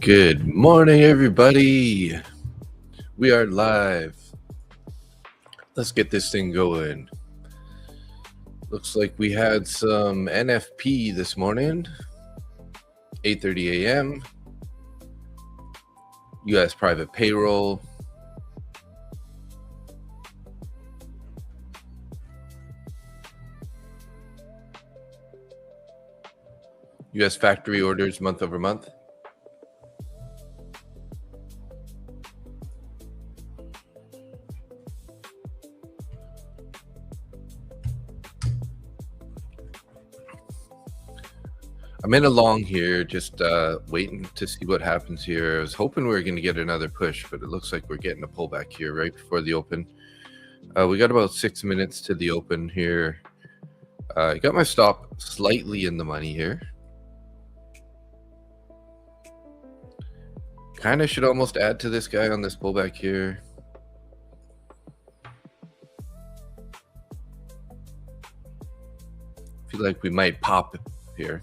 Good morning, everybody. We are live. Let's get this thing going. Looks like we had some NFP this morning, 8:30 a.m. U.S. private payroll. U.S. factory orders month over month. I'm in a long here, just waiting to see what happens here. I was hoping we were going to get another push, but it looks like we're getting a pullback here right before the open. We got about 6 minutes to the open here. I got my stop slightly in the money here. Kind of should almost add to this guy on this pullback here. Feel like we might pop here.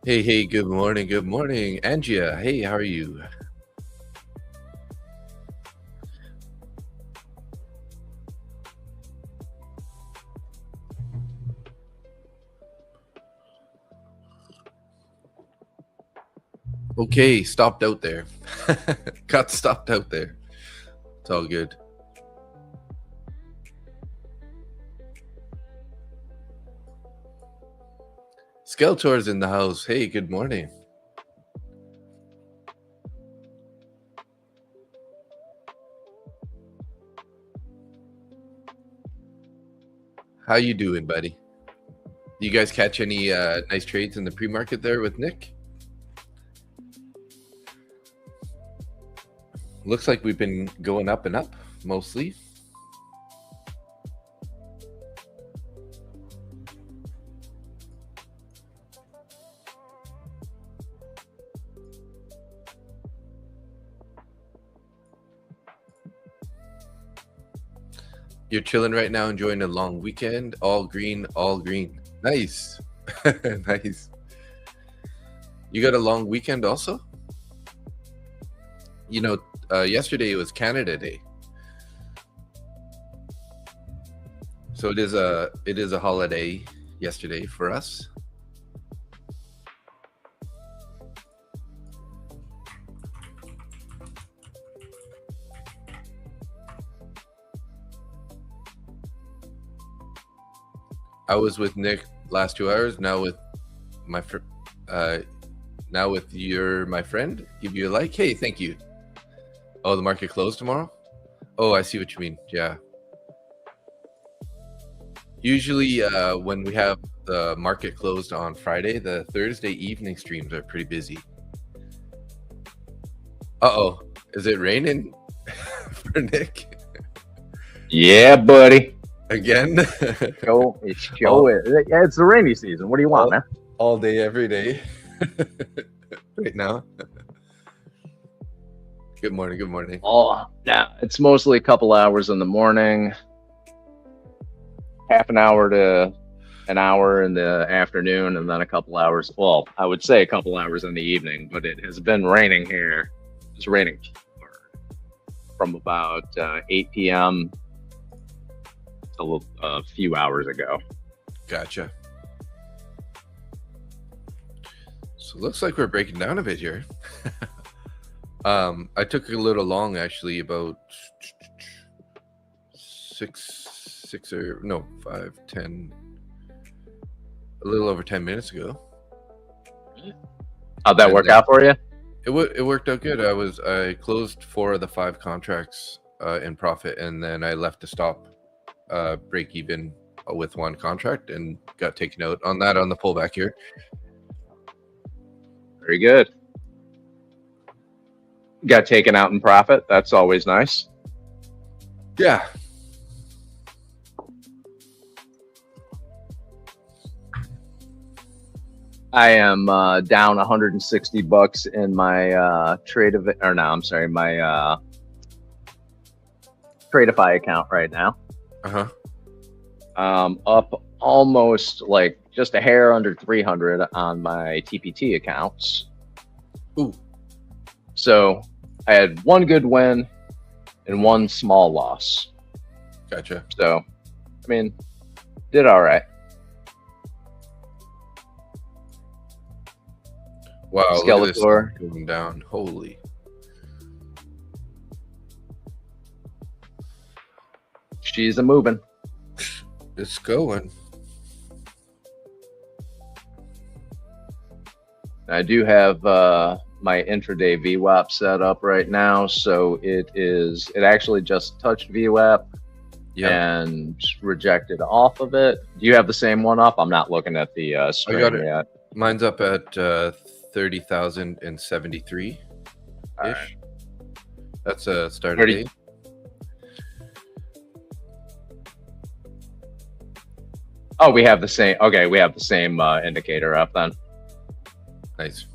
Hey, good morning, Angia. Hey, how are you? Okay, stopped out there. Got stopped out there. It's all good. Skeletor's in the house. Hey, good morning. How you doing, buddy? You guys catch any nice trades in the pre-market there with Nick? Looks like we've been going up and up, mostly. You're chilling right now, enjoying a long weekend. All green, all green. Nice. Nice. You got a long weekend also? You know, yesterday was Canada Day. So it is a holiday yesterday for us. I was with Nick last 2 hours. Now with my my friend. Give you a like. Hey, thank you. Oh, the market closed tomorrow? Oh, I see what you mean. Yeah. Usually when we have the market closed on Friday, the Thursday evening streams are pretty busy. Uh-oh. Is it raining for Nick? Yeah, buddy. Again? It's the rainy season. What do you want, man? All day, every day. Right now. Good morning. Oh, yeah. It's mostly a couple hours in the morning, half an hour to an hour in the afternoon, and then a couple hours. Well, I would say a couple hours in the evening, but it has been raining here. It's raining from about 8 p.m. a few hours ago. Gotcha. So it looks like we're breaking down a bit here. I took a little long, actually, about 10, a little over 10 minutes ago. How'd that work out for you? It worked out good. I closed 4 of the 5 contracts in profit, and then I left to stop break even with 1 contract and got taken out on that on the pullback here. Very good. Got taken out in profit. That's always nice. Yeah. I am down $160 in my my Tradeify account right now. Up almost like just a hair under 300 on my TPT accounts. Ooh, So I had one good win and one small loss. gotcha. So, I mean, did all right. Wow, look at this Skeletor. going down. Holy. She's a moving. It's going. I do have my intraday VWAP set up right now, so it actually just touched VWAP and rejected off of it. Do you have the same one up? I'm not looking at the screen I got it. yet. Mine's up at 30,073 ish. Right. That's a start of day. Oh, we have the same. Okay, we have the same indicator up then. Nice.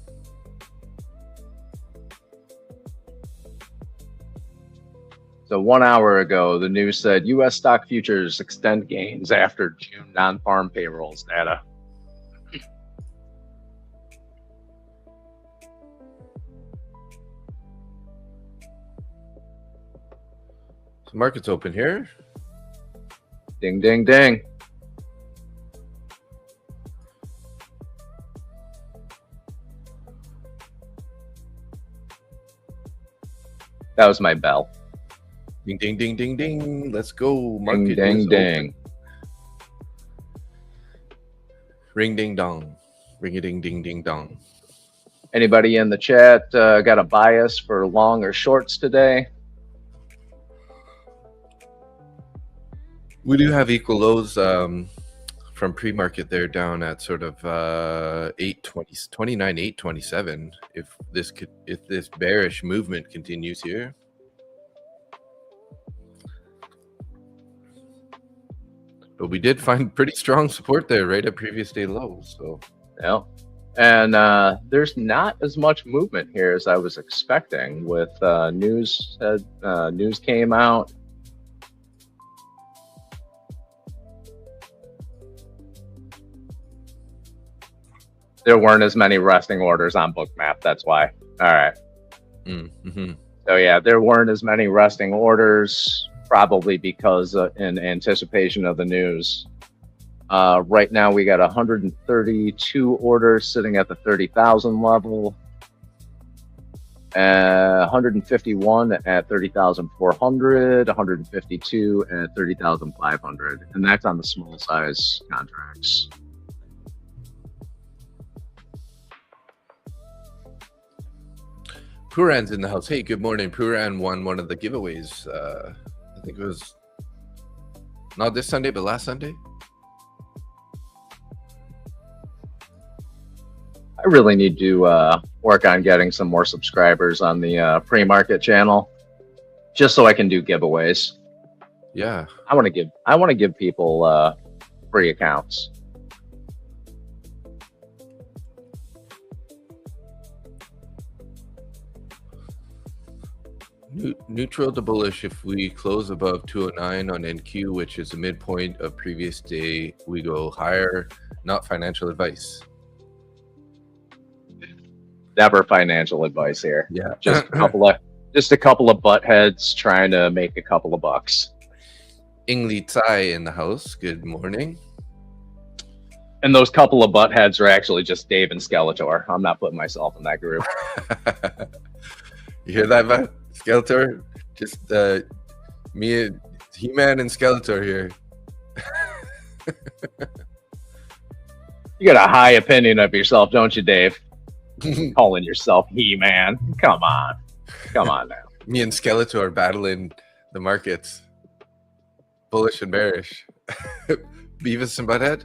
So 1 hour ago, the news said U.S. stock futures extend gains after June non-farm payrolls data. So market's open here. Ding, ding, ding. That was my bell. Ding, ding, ding, ding, ding. Let's go. Ding, ding, ding. Ring, ding, dong. Ring a ding, ding, ding, dong. Anybody in the chat got a bias for long or shorts today? We do have equal lows from pre-market. They're down at sort of 29, 827. If this bearish movement continues here. But we did find pretty strong support there right at previous day lows. So yeah. And there's not as much movement here as I was expecting. With news came out. There weren't as many resting orders on Bookmap. That's why. All right. Mm-hmm. So yeah, there weren't as many resting orders, probably because in anticipation of the news. Right now we got 132 orders sitting at the 30,000 level. 151 at 30,400, 152 at 30,500, and that's on the small size contracts. Puran's in the house. Hey, good morning. Puran won one of the giveaways. I think it was not this Sunday, but last Sunday. I really need to work on getting some more subscribers on the pre-market channel, just so I can do giveaways. Yeah, I want to give people free accounts. neutral to bullish. If we close above 209 on NQ, which is the midpoint of previous day, we go higher. Not financial advice. Never financial advice here. Yeah, just a couple of butt heads trying to make a couple of bucks. Ingli Tsai in the house. Good morning. And those couple of butt heads are actually just Dave and Skeletor. I'm not putting myself in that group. You hear that, man? Skeletor? Just me and He-Man and Skeletor here. You got a high opinion of yourself, don't you, Dave? Calling yourself He-Man. Come on now. Me and Skeletor battling the markets. Bullish and bearish. Beavis and Butthead?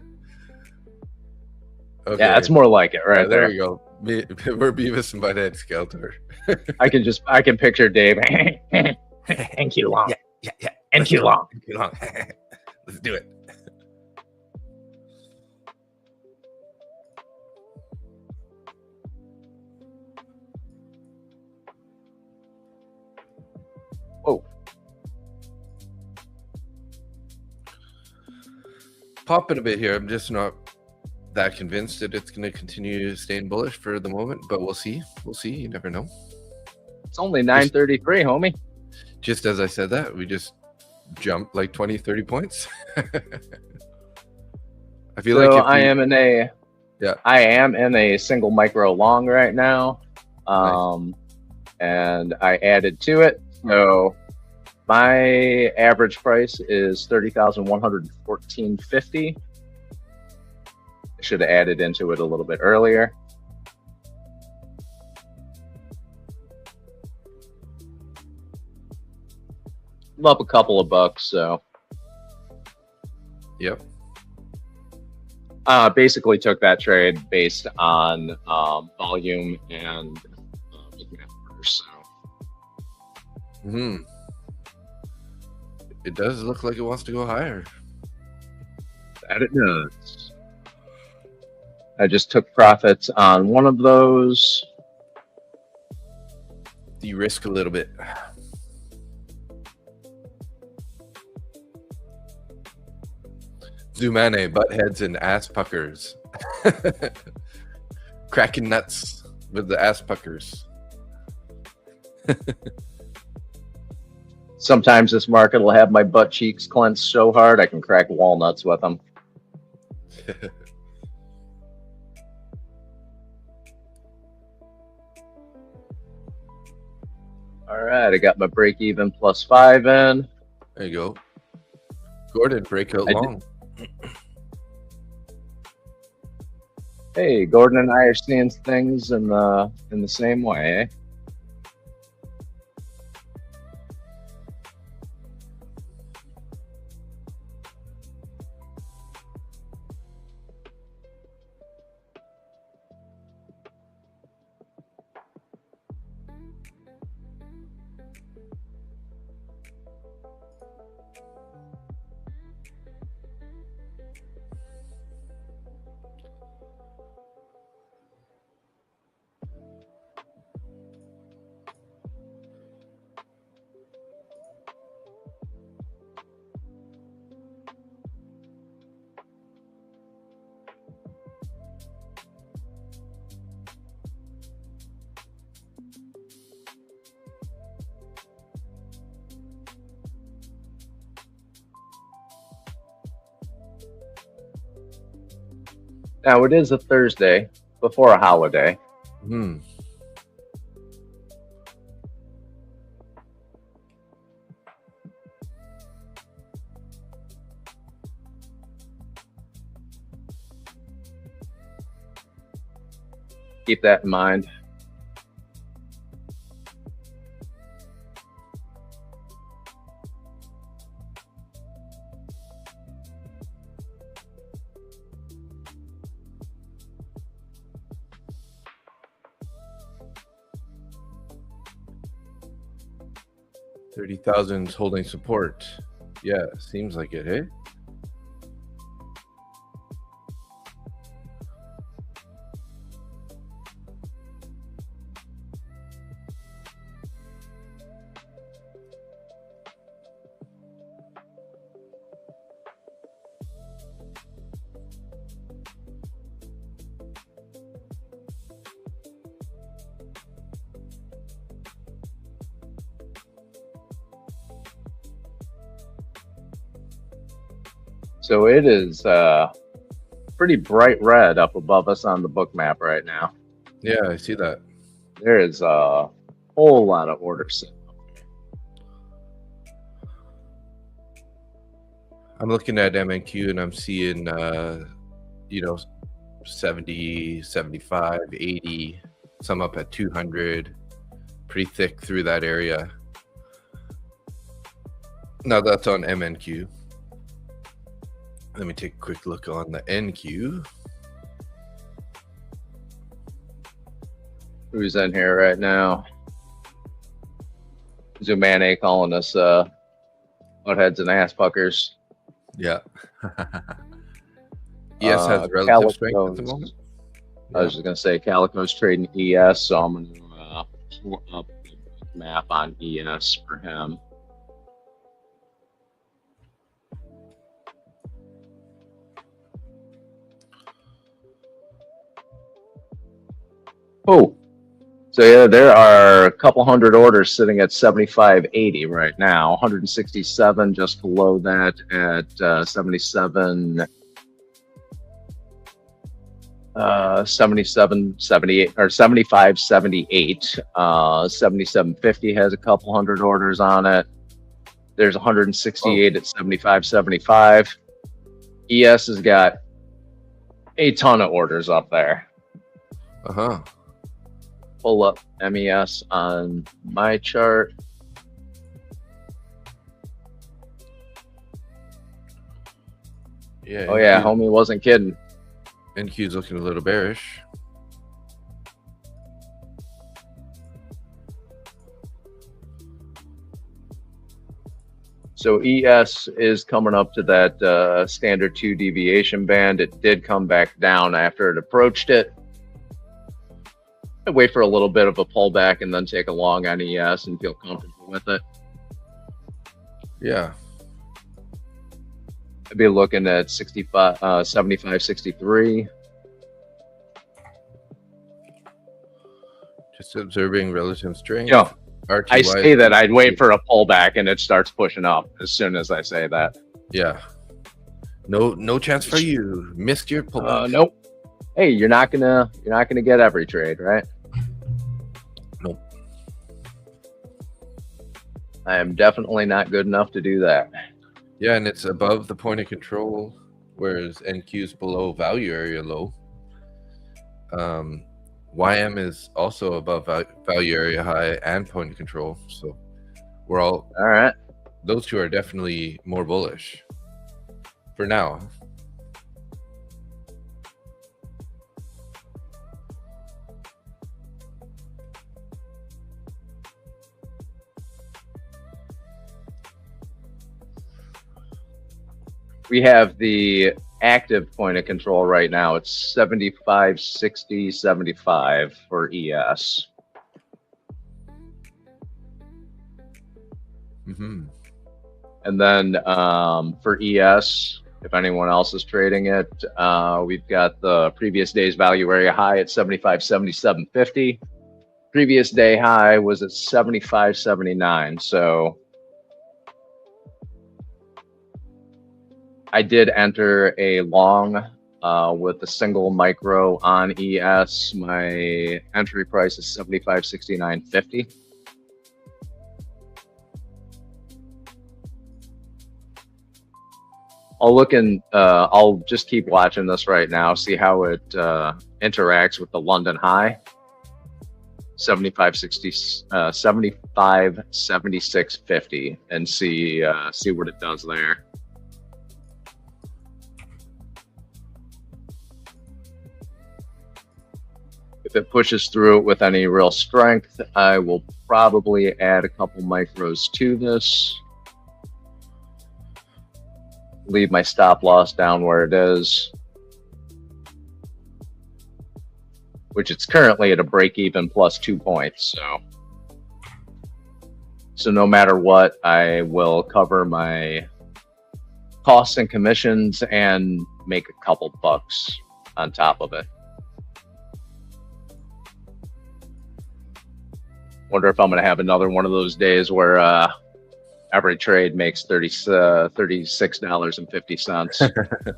Okay. Yeah, that's more like it right there. there. You go. We're Beavis and Butthead, Skeletor. I can picture Dave. Thank you long. Yeah. Thank you long. Let's do it. Whoa. Popping a bit here. I'm just not that convinced that it's going to continue staying bullish for the moment, but we'll see. We'll see. You never know. It's only 9:33, homie. Just as I said that, we just jumped like 20, 30 points. I feel So like if I am in a yeah. I am in a single micro long right now. Nice. And I added to it. So my average price is 30,114.50. I should have added into it a little bit earlier. I'm up a couple of bucks, so. Yep. Basically took that trade based on volume and orders. So. It does look like it wants to go higher. That it does. I just took profits on one of those. De-risk a little bit. Zoomane, butt heads and ass puckers. Cracking nuts with the ass puckers. Sometimes this market will have my butt cheeks clenched so hard I can crack walnuts with them. All right, I got my break even +5 in. There you go. Gordon, breakout long. Hey, Gordon and I are seeing things in the same way, eh? Now, it is a Thursday before a holiday. Keep that in mind. $30,000 is holding support. Yeah, seems like it, hey? So it is pretty bright red up above us on the book map right now. Yeah, I see that. There is a whole lot of orders. I'm looking at MNQ and I'm seeing, 70, 75, 80, some up at 200, pretty thick through that area. Now that's on MNQ. Let me take a quick look on the NQ. Who's in here right now? Zoomane calling us buttheads and ass puckers. Yeah. ES has relative strength at the moment. I was just going to say Calico's trading ES, so I'm going to pull up the map on ES for him. Oh, so yeah, there are a couple hundred orders sitting at 75.80 right now. 167 just below that at 77. 78 or 75.78. 77.50 has a couple hundred orders on it. There's 168 at 75.75. ES has got a ton of orders up there. Pull up MES on my chart. Yeah. Oh yeah, homie wasn't kidding. NQ's looking a little bearish. So ES is coming up to that standard 2 deviation band. It did come back down after it approached it. I'd wait for a little bit of a pullback and then take a long on ES and feel comfortable with it. Yeah. I'd be looking at 65, 75, 63. Just observing relative strength. Yeah. RTY I say that I'd wait for a pullback and it starts pushing up as soon as I say that. Yeah. No chance for you. Missed your pullback. Nope. Hey, you're not gonna get every trade, right? Nope. I am definitely not good enough to do that. Yeah, and it's above the point of control, whereas NQ's below value area low. YM is also above value area high and point of control. So we're all right. Those two are definitely more bullish for now. We have the active point of control right now. It's 75, 60, 75 for ES. Mm-hmm. And then for ES, if anyone else is trading it, we've got the previous day's value area high at 75, 77.50. Previous day high was at 75.79. So I did enter a long with a single micro on ES. My entry price is 75.69.50. I'll look and I'll just keep watching this right now, see how it interacts with the London high. 75.76.50 and see what it does there. If it pushes through it with any real strength, I will probably add a couple micros to this. Leave my stop loss down where it is, which it's currently at a break even plus 2 points. So no matter what, I will cover my costs and commissions and make a couple bucks on top of it. Wonder if I'm going to have another one of those days where every trade makes $36.50.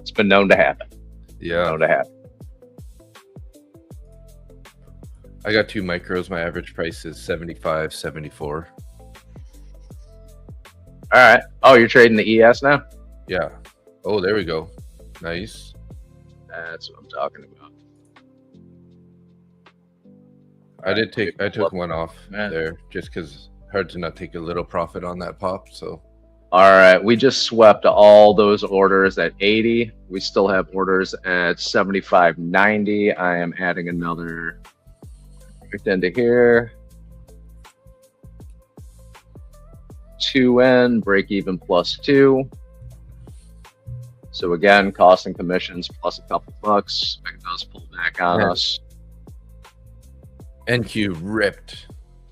It's been known to happen. Yeah. Known to happen. I got 2 micros. My average price is 75.74. All right. Oh, you're trading the ES now? Yeah. Oh, there we go. Nice. That's what I'm talking about. I took one off there just because hard to not take a little profit on that pop. So all right, we just swept all those orders at 80. We still have orders at 75.90. I am adding another into here. 2N, break even plus 2. So again, costs and commissions plus a couple bucks. It does pull back on us. NQ ripped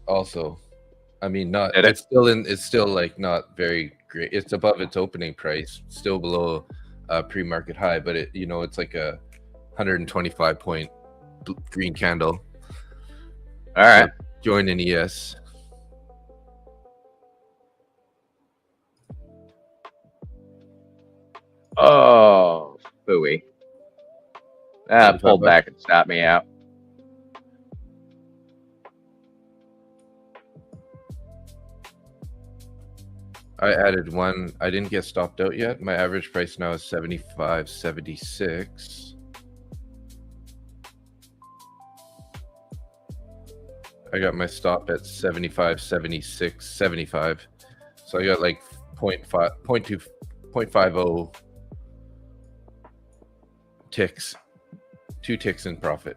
also. I mean, not it's still like not very great. It's above its opening price, still below pre-market high, but it's like a 125 point green candle. All right. Join in ES. Oh, phooey. That pulled $25. back and stopped me out. I added one. I didn't get stopped out yet. My average price now is 75.76. I got my stop at 75.76.75. So I got like 0.50 ticks. 2 ticks in profit.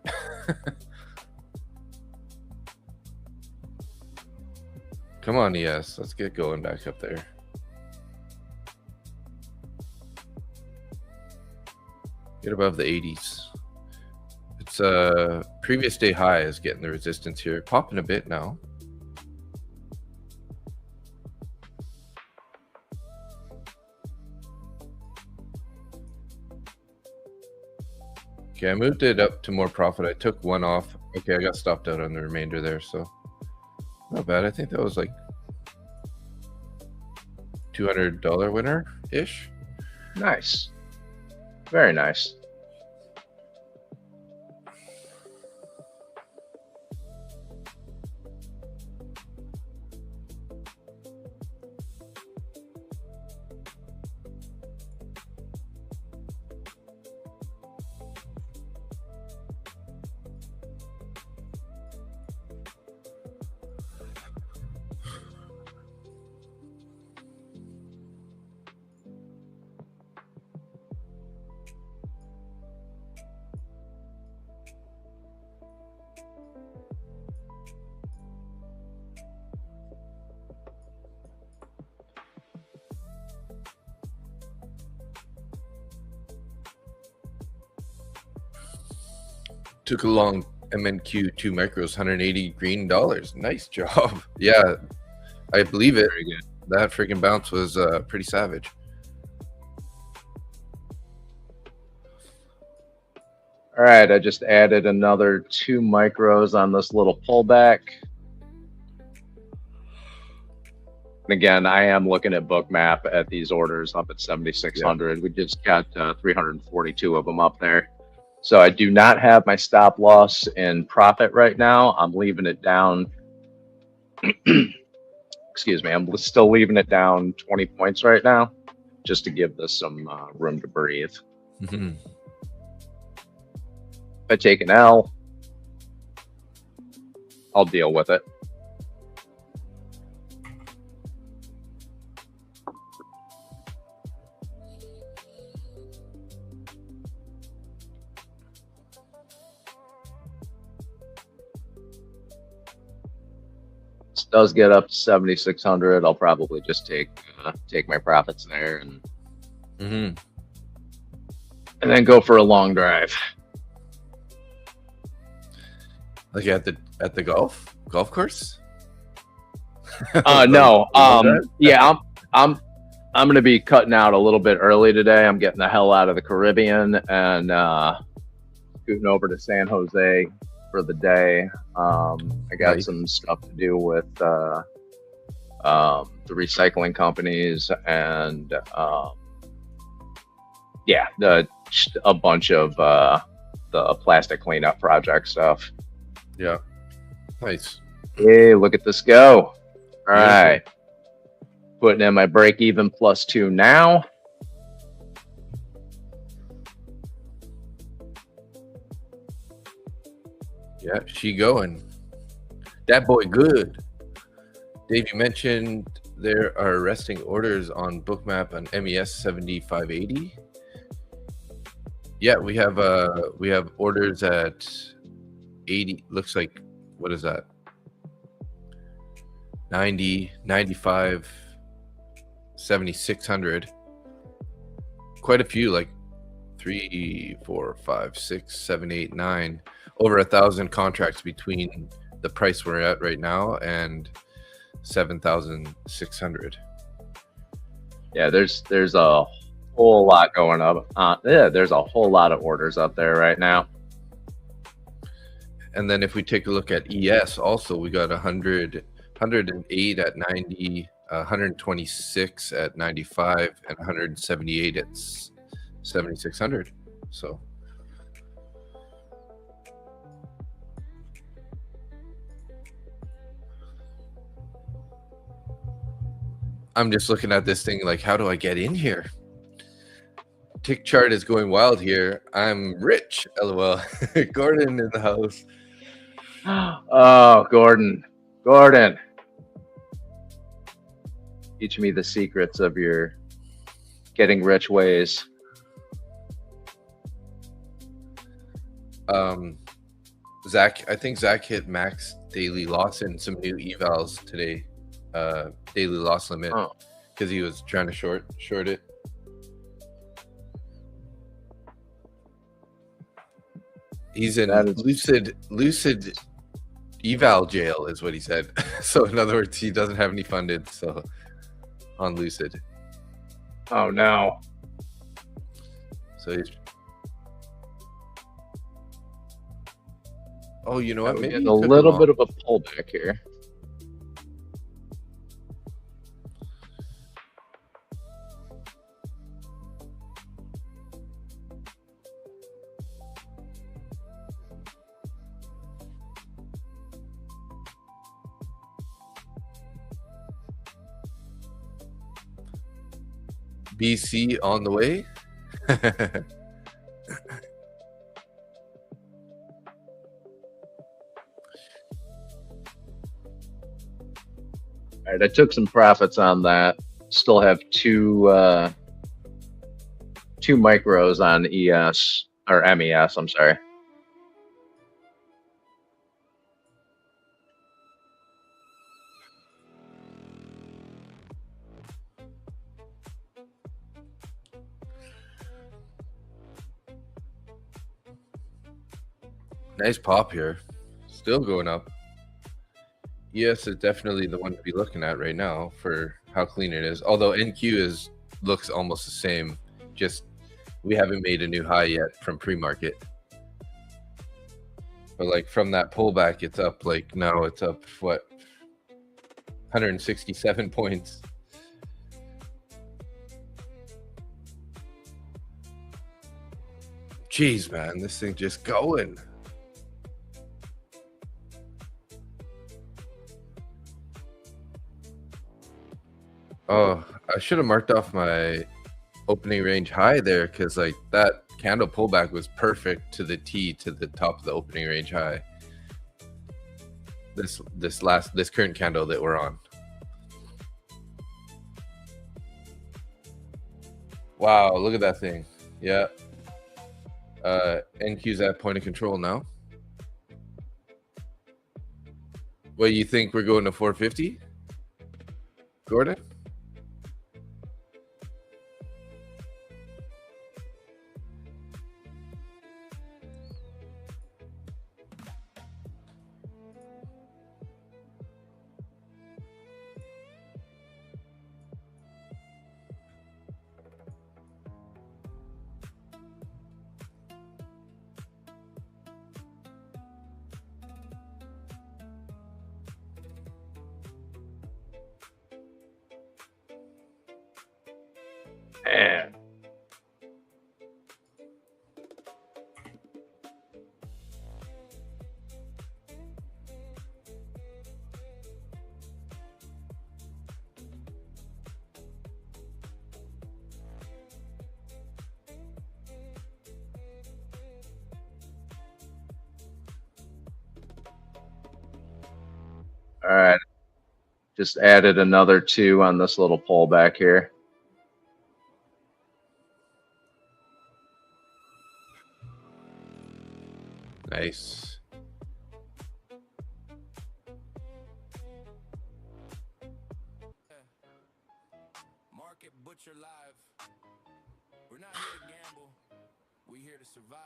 Come on, ES. Let's get going back up there. Get above the 80s. It's previous day high is getting the resistance here. Popping a bit now. Okay, I moved it up to more profit. I took one off. Okay, I got stopped out on the remainder there, so not bad. I think that was like $200 winner-ish. Nice. Very nice. Took a long MNQ 2 micros, 180 green dollars. Nice job. Yeah, I believe it. Very good. That freaking bounce was pretty savage. All right, I just added another 2 micros on this little pullback. And again, I am looking at Bookmap at these orders up at 7,600. Yeah. We just got 342 of them up there. So I do not have my stop loss in profit right now. I'm leaving it down. Excuse me. I'm still leaving it down 20 points right now, just to give this some room to breathe. Mm-hmm. If I take an L, I'll deal with it. Does get up to 7,600. I'll probably just take my profits there and and then go for a long drive. Like at the golf course? No. Yeah, I'm gonna be cutting out a little bit early today. I'm getting the hell out of the Caribbean and scooting over to San Jose for the day. I got some stuff to do with the recycling companies and yeah, a bunch of the plastic cleanup project stuff. Yeah, nice. Hey, look at this go! All right, putting in my break even +2 now. Yeah, she going. That boy good. Dave, you mentioned there are resting orders on Bookmap on MES 7580. Yeah, we have orders at 80. Looks like, what is that? 90, 95, 7,600. Quite a few, like 3, 4, 5, 6, 7, 8, 9. Over 1,000 contracts between the price we're at right now and 7,600. Yeah, there's a whole lot going up. Yeah, there's a whole lot of orders up there right now. And then if we take a look at ES, also we got 108 at 90, 126 at 95, and 178 at 7,600. So I'm just looking at this thing like, how do I get in here? Tick chart is going wild here. I'm rich, LOL. Gordon in the house. Oh, Gordon. Teach me the secrets of your getting rich ways. Zach, I think Zach hit max daily loss in some new evals today. Daily loss limit because he was trying to short it. He's in Lucid eval jail is what he said. So in other words, he doesn't have any funded, so on Lucid. Oh no. So he's you know what? Maybe a little bit of a pullback here. BC on the way. All right, I took some profits on that. Still have two micros on ES or MES. I'm sorry. Nice pop here. Still going up. ES is definitely the one to be looking at right now for how clean it is. Although NQ looks almost the same. Just we haven't made a new high yet from pre-market. But like from that pullback, it's up like now it's up what 167 points. Jeez, man, this thing just going. Oh, I should have marked off my opening range high there because like that candle pullback was perfect to the T to the top of the opening range high. This current candle that we're on. Wow, look at that thing. Yeah. NQ's at point of control now. What, you think we're going to 450? Gordon? Man. All right. Just added another 2 on this little pullback here. Nice. Market Butcher Live. We're not here to gamble. We here to survive.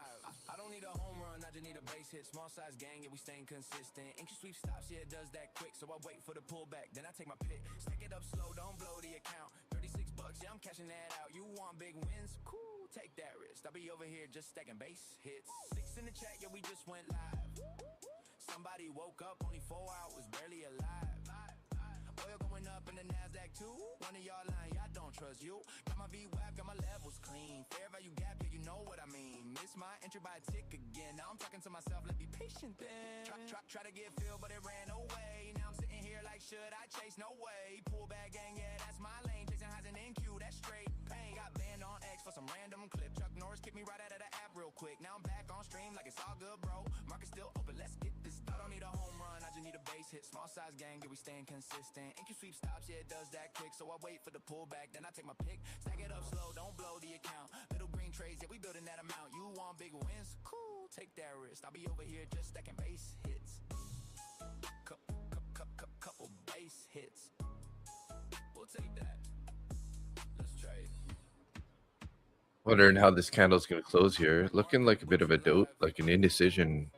I don't need a home run, I just need a base hit. Small size gang, yeah, we staying consistent. Ink sweep stops, yeah, it does that quick. So I wait for the pullback, then I take my pick. Stack it up slow, don't blow the account. 36 bucks, yeah, I'm cashing that out. You want big wins? Cool, take that risk. I'll be over here just stacking base hits. 6 in the chat, yeah, we just went live. Somebody woke up only 4 hours, barely alive. Oil going up in the NASDAQ too. One of y'all lying, I don't trust you. Got my VWAP, got my levels clean. Fair value gap, yeah, you know what I mean. Miss my entry by a tick again. Now I'm talking to myself, let's be patient then. Try to get filled, but it ran away. Now I'm sitting here like, should I chase? No way. Pull back gang, yeah, that's my lane. Chasing highs and NQ, that's straight pain. Got banned on X for some random clip. Chuck Norris kicked me right out of the app real quick. Now I'm back on stream like it's all good, bro. Market still open, let's get this. I don't need a home run, I just need a base hit. Small size gang, yeah, we staying consistent. NQ sweep stops, yeah, it does that quick. So I wait for the pullback, then I take my pick. Stack it up slow, don't blow the account. Little green trades, yeah, we building that amount. You want big wins? Cool, take that risk. I'll be over here just stacking base hits. Couple base hits. We'll take that. Let's trade. Wondering how this candle's going to close here. Looking like a bit of a dote, like an indecision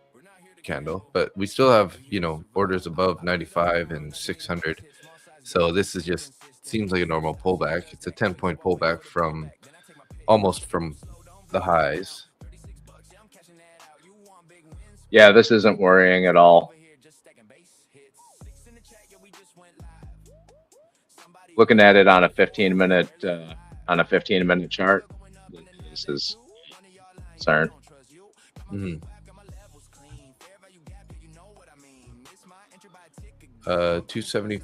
candle, but we still have, you know, orders above 95 and 600. So this is just seems like a normal pullback. It's a 10-point pullback from almost from the highs. Yeah, this isn't worrying at all. Looking at it on a 15-minute chart, this is concern. 270.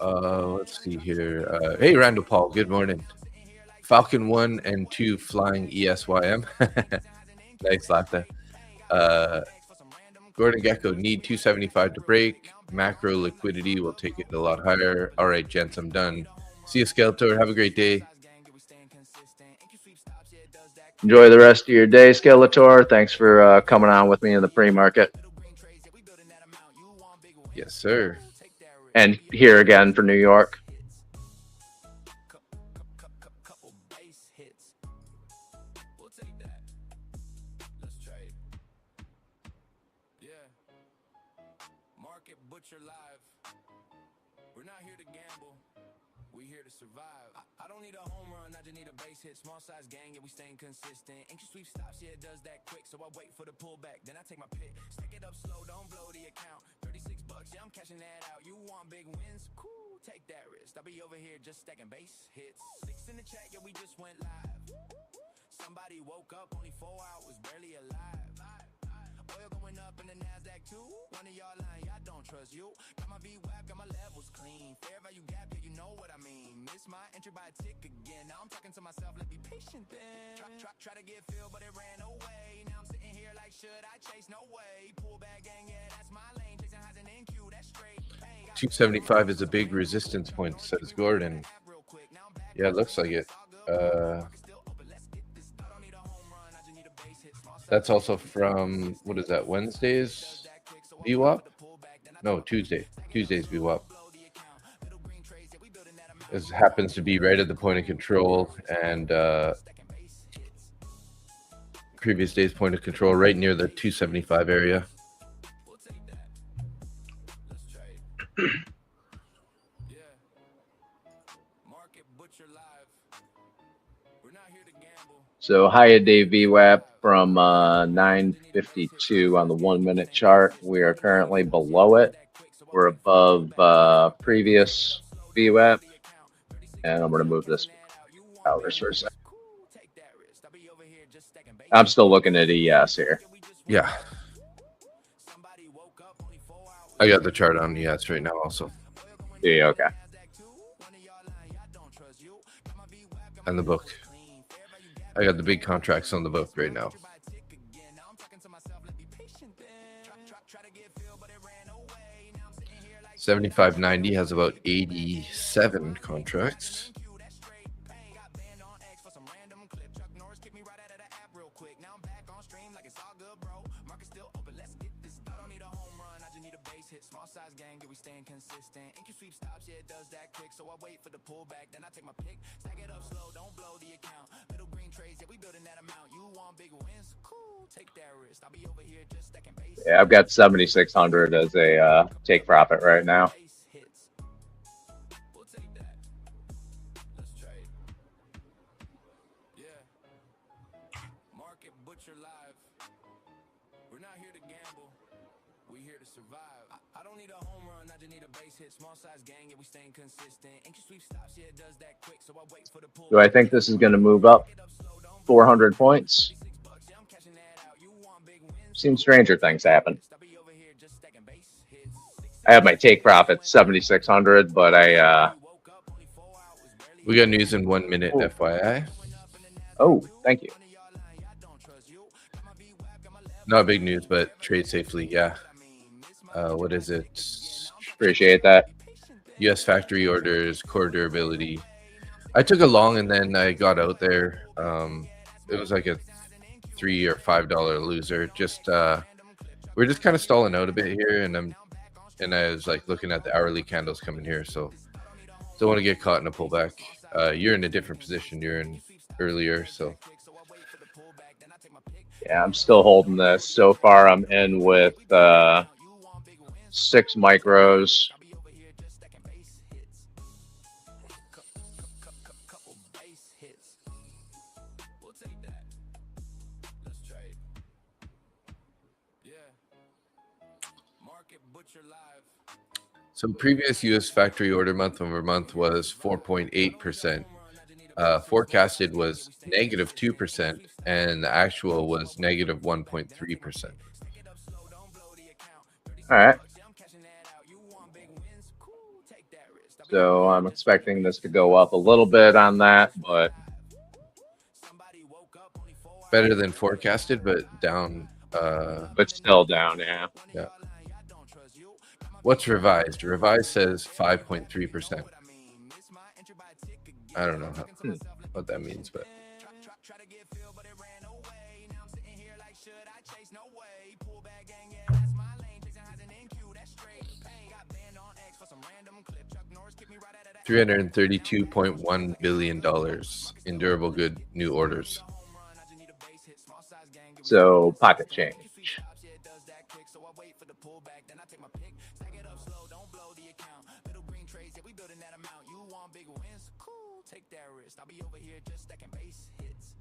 Let's see here. Hey, Randall Paul. Good morning. Falcon 1 and 2 flying ESYM. Nice, Lata. Gordon Gecko need 275 to break. Macro liquidity will take it a lot higher. All right, gents, I'm done. See you, Skeletor. Have a great day. Enjoy the rest of your day, Skeletor. Thanks for coming on with me in the pre-market. Yes, sir. And here again for New York. Small size gang, yeah, we staying consistent. NQ sweep stops, yeah, it does that quick. So I wait for the pullback, then I take my pick. Stack it up slow, don't blow the account. $36, yeah, I'm cashing that out. You want big wins? Cool, take that risk. I'll be over here just stacking base hits. 6 in the chat, yeah, we just went live. Somebody woke up only 4 hours, barely alive. Oil going up in the NASDAQ too. One of y'all lying, I don't trust you. Got my VWAP, got my levels clean. Fair value gap, yeah, you know what I mean. Miss my entry by a tick again. Now I'm talking to myself, let's be patient then. Try to get filled, but it ran away. Now I'm sitting here like, should I chase? No way. Pull back gang, yeah, that's my lane. Chasing highs and NQ, that's straight pain. 275 is a big resistance point, says Gordon. Yeah, it looks like it. That's also from, what is that, Wednesday's VWAP? No, Tuesday. Tuesday's VWAP. This happens to be right at the point of control, and previous day's point of control right near the 275 area. So high day VWAP from 952 on the 1 minute chart. We are currently below it. We're above previous VWAP. And I'm going to move this hours for a second. I'm still looking at ES here. Yeah. I got the chart on ES right now also. Yeah, okay. And the book. I got the big contracts on the book right now. $75.90 has about 87 contracts. Small size gang, yeah, we staying consistent. NQ sweep stops, yeah, it does that quick. So I wait for the pullback, then I take my pick. Stack it up slow, don't blow the account. Little green trades, yeah, we building that amount. You want big wins? Cool, take that risk. I'll be over here just stacking base. Yeah, I've got 7,600 as a take profit right now. We'll take that. Let's trade. Yeah. Market Butcher Live. We're not here to gamble. We here to survive. I don't need a home run, I just need a base hit. Small size gang, yeah, we staying consistent. Ink sweep stops, yeah, it does that quick. So I wait for the pull. Do I think this is going to move up 400 points? Seen stranger things happen. I have my take profit 7,600, but We got news in 1 minute, FYI. Oh, thank you. Not big news, but trade safely. Yeah. What is it? Appreciate that. U.S. factory orders, core durability. I took a long and then I got out there. It was like a $3 or $5 loser. We're just kind of stalling out a bit here, and I was like looking at the hourly candles coming here, so don't want to get caught in a pullback. You're in a different position. You're in earlier, so yeah, I'm still holding this. So far, I'm in with 6 micros. So previous U.S. factory order month over month was 4.8%. Forecasted was negative 2%, and the actual was negative 1.3%. All right. So I'm expecting this to go up a little bit on that, but better than forecasted, but down. But still down, yeah. Yeah. What's revised? Revised says 5.3%. I don't know what that means, but $332.1 billion in durable good new orders. So pocket change. Take that risk. I'll be over here just stacking base hits.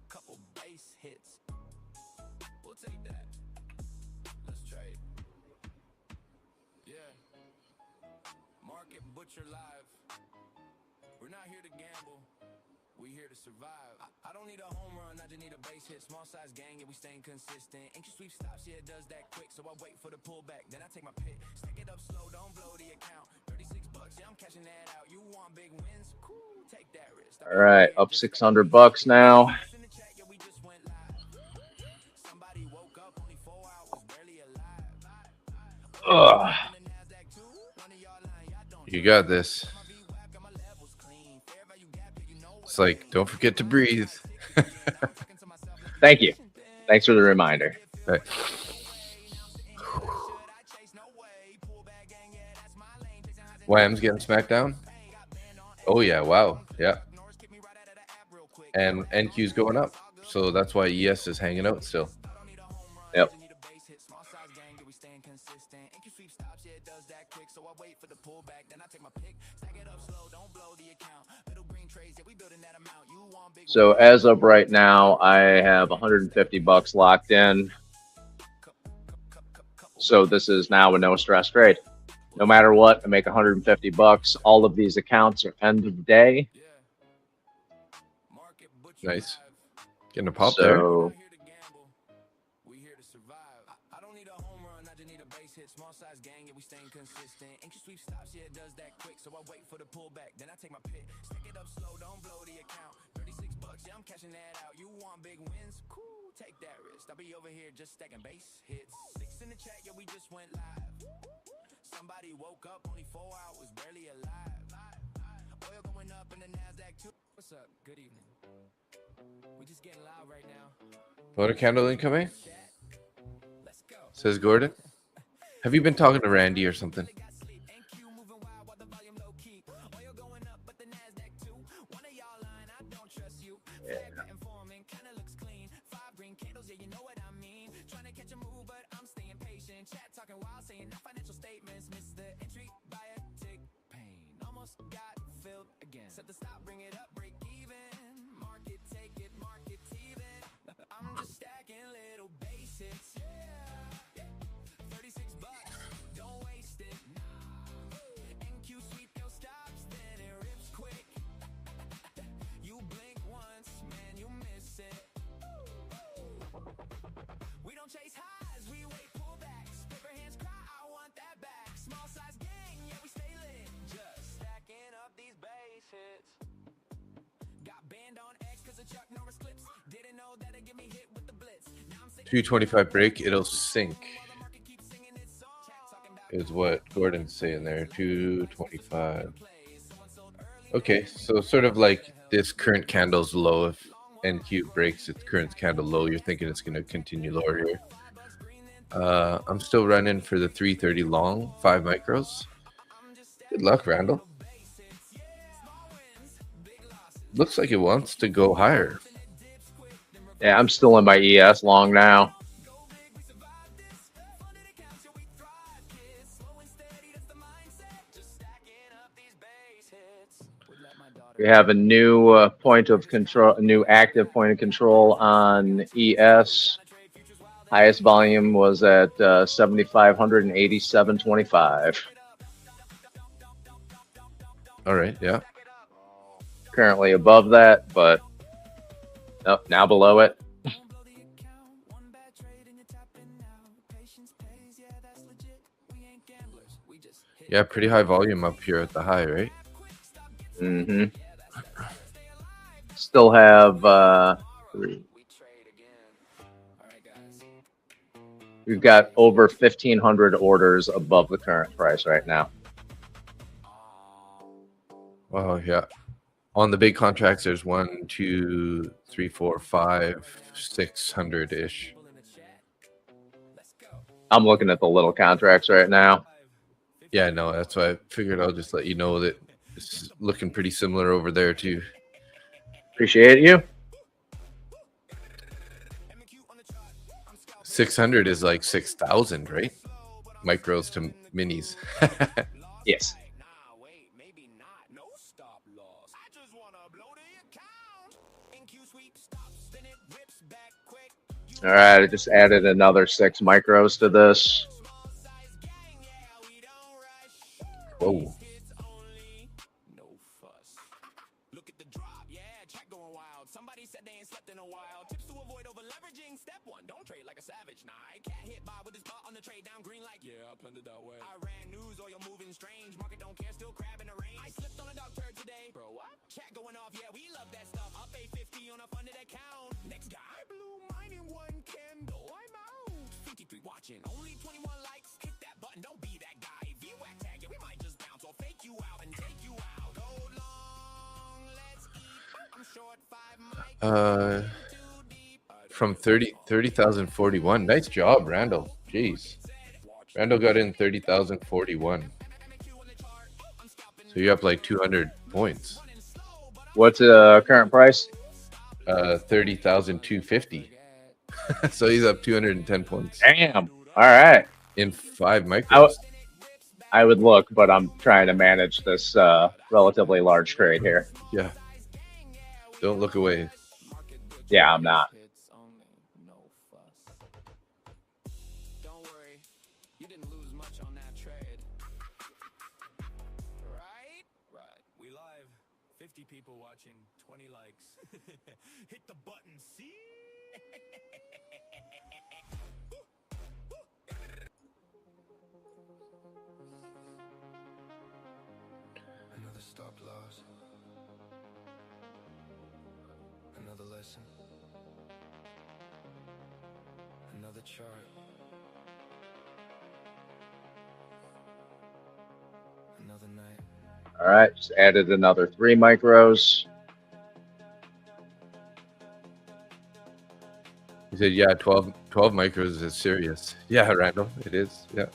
Couple base hits. We'll take that. Let's trade. Yeah. Market butcher live. We're not here to gamble. We here to survive. I don't need a home run, I just need a base hit. Small size gang, yeah, we staying consistent. Ink sweep stops, yeah, it does that quick. So I wait for the pullback, then I take my pick. Stack it up slow, don't blow the account. $36, yeah, I'm cashing that out. You want big wins? Cool, take that risk. All right, up $600 now. Somebody woke up only 4 hours, barely alive. Ugh. You got this. It's like, don't forget to breathe. Thank you. Thanks for the reminder. Right. Wham's getting smacked down. Oh yeah, wow, yeah. And NQ's going up, so that's why ES is hanging out still. Yep. So as of right now, I have $150 locked in. So this is now a no stress trade. No matter what, I make $150. All of these accounts are end of day. Nice. Getting a pop there. Small size gang, yeah, we staying consistent. Ink sweep stops, yeah, it does that quick. So I wait for the pullback, then I take my pick. Stack it up slow, don't blow the account. $36, yeah, I'm cashing that out. You want big wins? Cool, take that risk. I'll be over here just stacking base hits. 6 in the chat, yeah, we just went live. Somebody woke up only 4 hours, barely alive. Oil going up in the NASDAQ too. What's up? Good evening. We just getting loud right now. Voter candle incoming. Says Gordon. Have you been talking to Randy or something? I'm just stacking little basics, yeah. $225 break, it'll sink. Is what Gordon's saying there. 225. Okay, so sort of like this current candle's low. If NQ breaks its current candle low, you're thinking it's going to continue lower here. I'm still running for the 330 long, 5 micros. Good luck, Randall. Looks like it wants to go higher. Yeah, I'm still in my ES long now. We have a new point of control, a new active point of control on ES. Highest volume was at 7,587.25. All right, yeah. Currently above that, but oh, now below it. Yeah, pretty high volume up here at the high, right? Mm-hmm. Still have we've got over 1,500 orders above the current price right now. Oh, yeah. On the big contracts, there's 1, 2, 3, 4, 5, 600-ish. I'm looking at the little contracts right now. Yeah, no, that's why I figured I'll just let you know that it's looking pretty similar over there too. Appreciate you. 600 is like 6,000, right? Micros to minis. Yes. All right, I just added another 6 micros to this. Whoa. Only 21 likes, hit that button, don't be that guy. If you whack tag it, we might just bounce or fake you out and take you out. Go long, let's eat. I'm short 5 mics. From 30,041. Nice job, Randall. Jeez. Randall got in 30,041. So you're up like 200 points. What's the current price? 30,250. So he's up 210 points. Damn. All right. In 5 micros. I would look, but I'm trying to manage this relatively large trade here. Yeah. Don't look away. Yeah, I'm not. Don't worry, you didn't lose much on that trade. Right? Right. We live. 50 people watching, 20 likes. Hit the button, see? Another stop loss. Another lesson. Another chart. Another night. All right, just added another 3 micros. He said, yeah, 12 micros is serious. Yeah, Randall, it is. Yeah.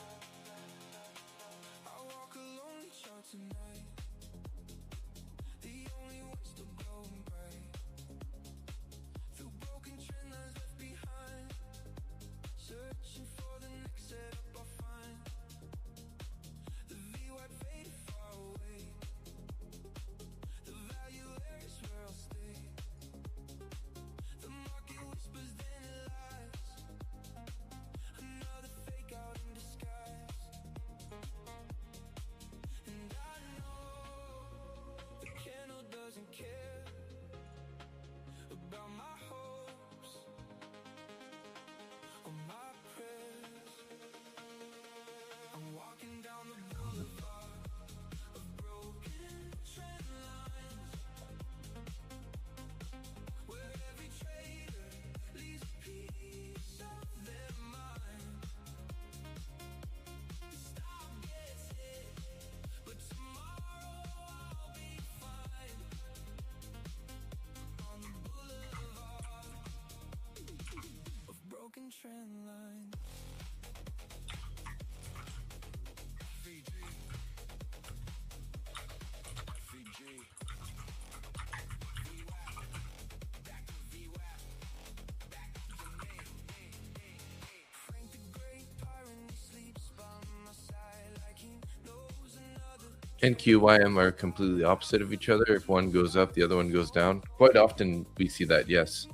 and QYM are completely opposite of each other. If one goes up, the other one goes down. Quite often we see that, yes.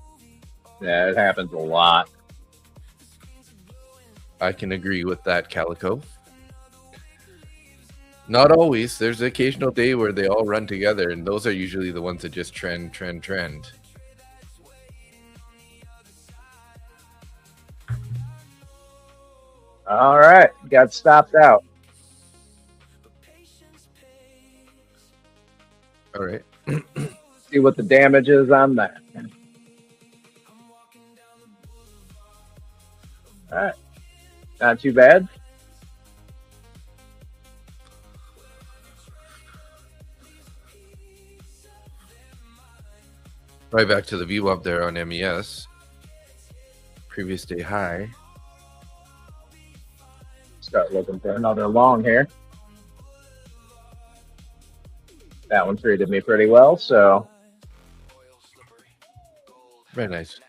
Yeah, it happens a lot. I can agree with that, Calico. Not always. There's an occasional day where they all run together, and those are usually the ones that just trend. All right, got stopped out. All right. See what the damage is on that. All right, not too bad. Right back to the VWAP there on MES. Previous day high. Start looking for another long here. That one treated me pretty well, so. Very nice.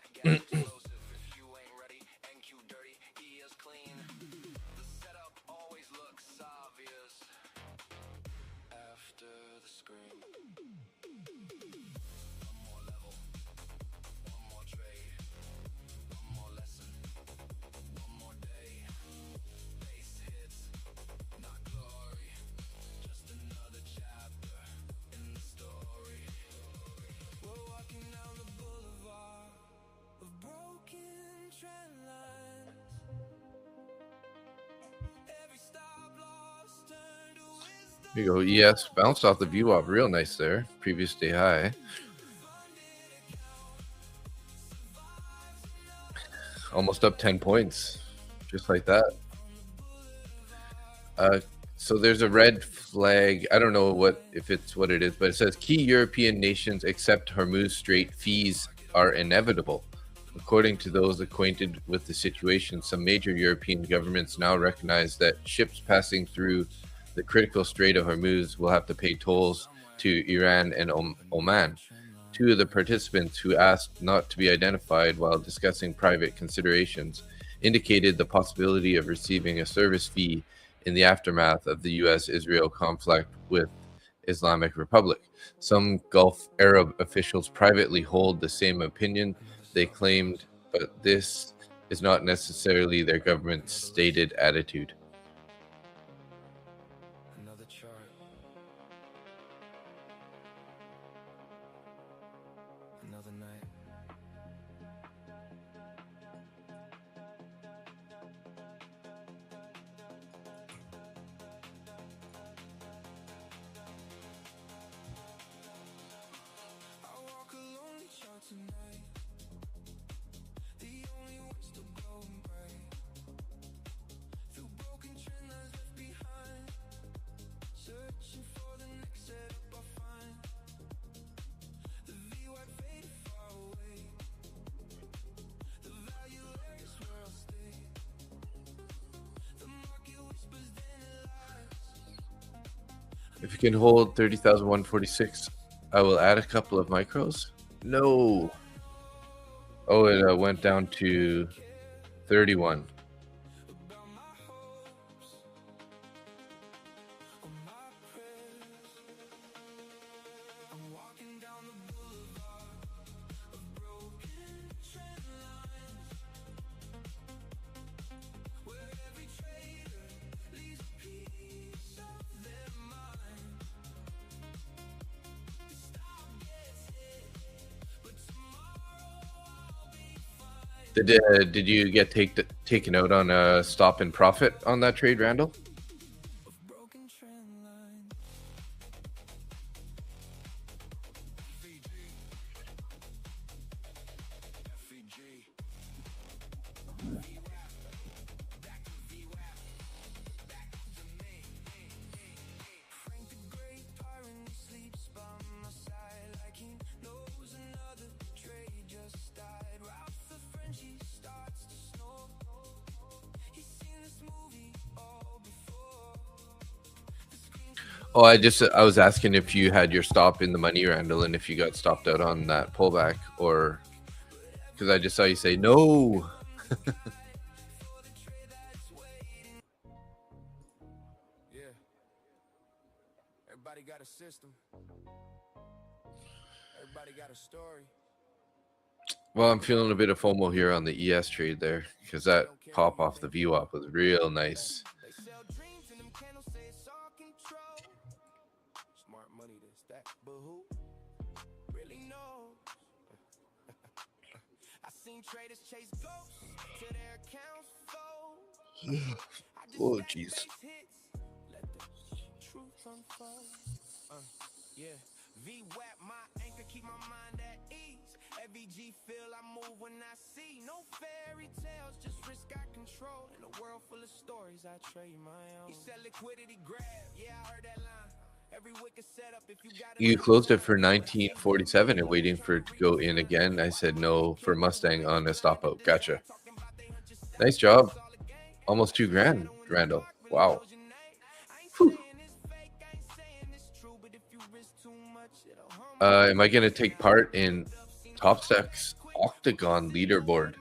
Here you go. ES bounced off the VWAP real nice there. Previous day high. Almost up 10 points. Just like that. So there's a red flag. I don't know if it's what it is, but it says key European nations except Hormuz Strait fees are inevitable. According to those acquainted with the situation, some major European governments now recognize that ships passing through the critical Strait of Hormuz will have to pay tolls to Iran and Oman. Two of the participants, who asked not to be identified while discussing private considerations, indicated the possibility of receiving a service fee in the aftermath of the U.S.-Israel conflict with Islamic Republic. Some Gulf Arab officials privately hold the same opinion, they claimed, but this is not necessarily their government's stated attitude. Another chart. Another night. I walk a lonely shot tonight. The only one still glowing bright. Through broken trend lines left behind. Searching for the next setup I find. The VWAP faded far away. The value is where I'll stay. The market whispers then it lies. If you can hold 30,146, I will add a couple of micros. No. Oh, it went down to 31. About my hopes, on my prayers. I'm walking down the boulevard of broken trend lines, where every trader leaves a piece of their mind. The stop gets hit, but tomorrow I'll be fine. Did you get taken out on a stop in profit on that trade, Randall? Of broken trend lines. FEG. Frank the Great Pyron sleeps by my side like he knows another trade just died. Ralph the Frenchie starts to snore. He's seen this movie all before. The screen Oh, I was asking if you had your stop in the money, Randall, and if you got stopped out on that pullback, or because I just saw you say no. Yeah. Well, I'm feeling a bit of FOMO here on the ES trade there because that pop off the VWAP was real nice. Smart money, this, that, but who really knows? I seen traders chase ghosts to their accounts fold. Oh, jeez. Let the truth unfold. Yeah, VWAP my anchor, keep my mind at ease. Every G feel I move when I see no fairy tales, just risk I control. In a world full of stories, I trade my own. He said liquidity grab, yeah, I heard that line. Every wicked setup, if you got You closed it for 1947 and waiting for it to go in again. I said no for Mustang on a stop out. Gotcha. Nice job. Almost $2,000, Randall. Wow. Whew. Am I going to take part in Top Stacks Octagon leaderboard?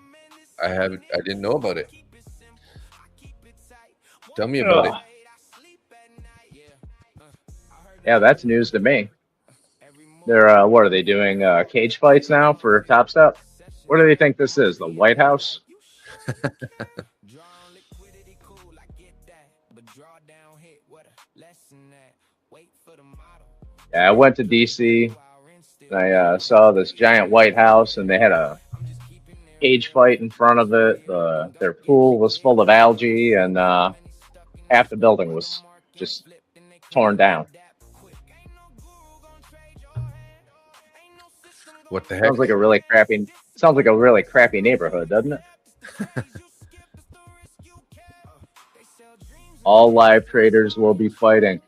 I didn't know about it. Tell me about it. Yeah, that's news to me. They're what are they doing? Cage fights now for Top Step? What do they think this is? The White House? Yeah, I went to DC. I saw this giant White House, and they had a cage fight in front of it. Their pool was full of algae, and half the building was just torn down. What the heck? Sounds like a really crappy neighborhood, doesn't it? All live traders will be fighting.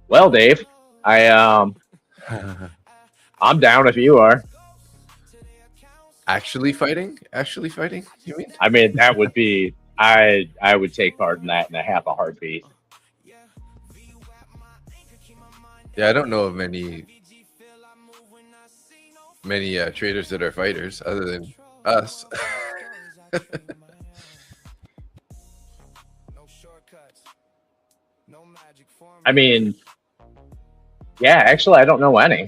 Well, Dave, I'm down if you are. Actually fighting? You mean? I mean, that would be I would take part in that in a half a heartbeat. Yeah, I don't know of many traders that are fighters other than us. I mean, yeah, actually, I don't know any.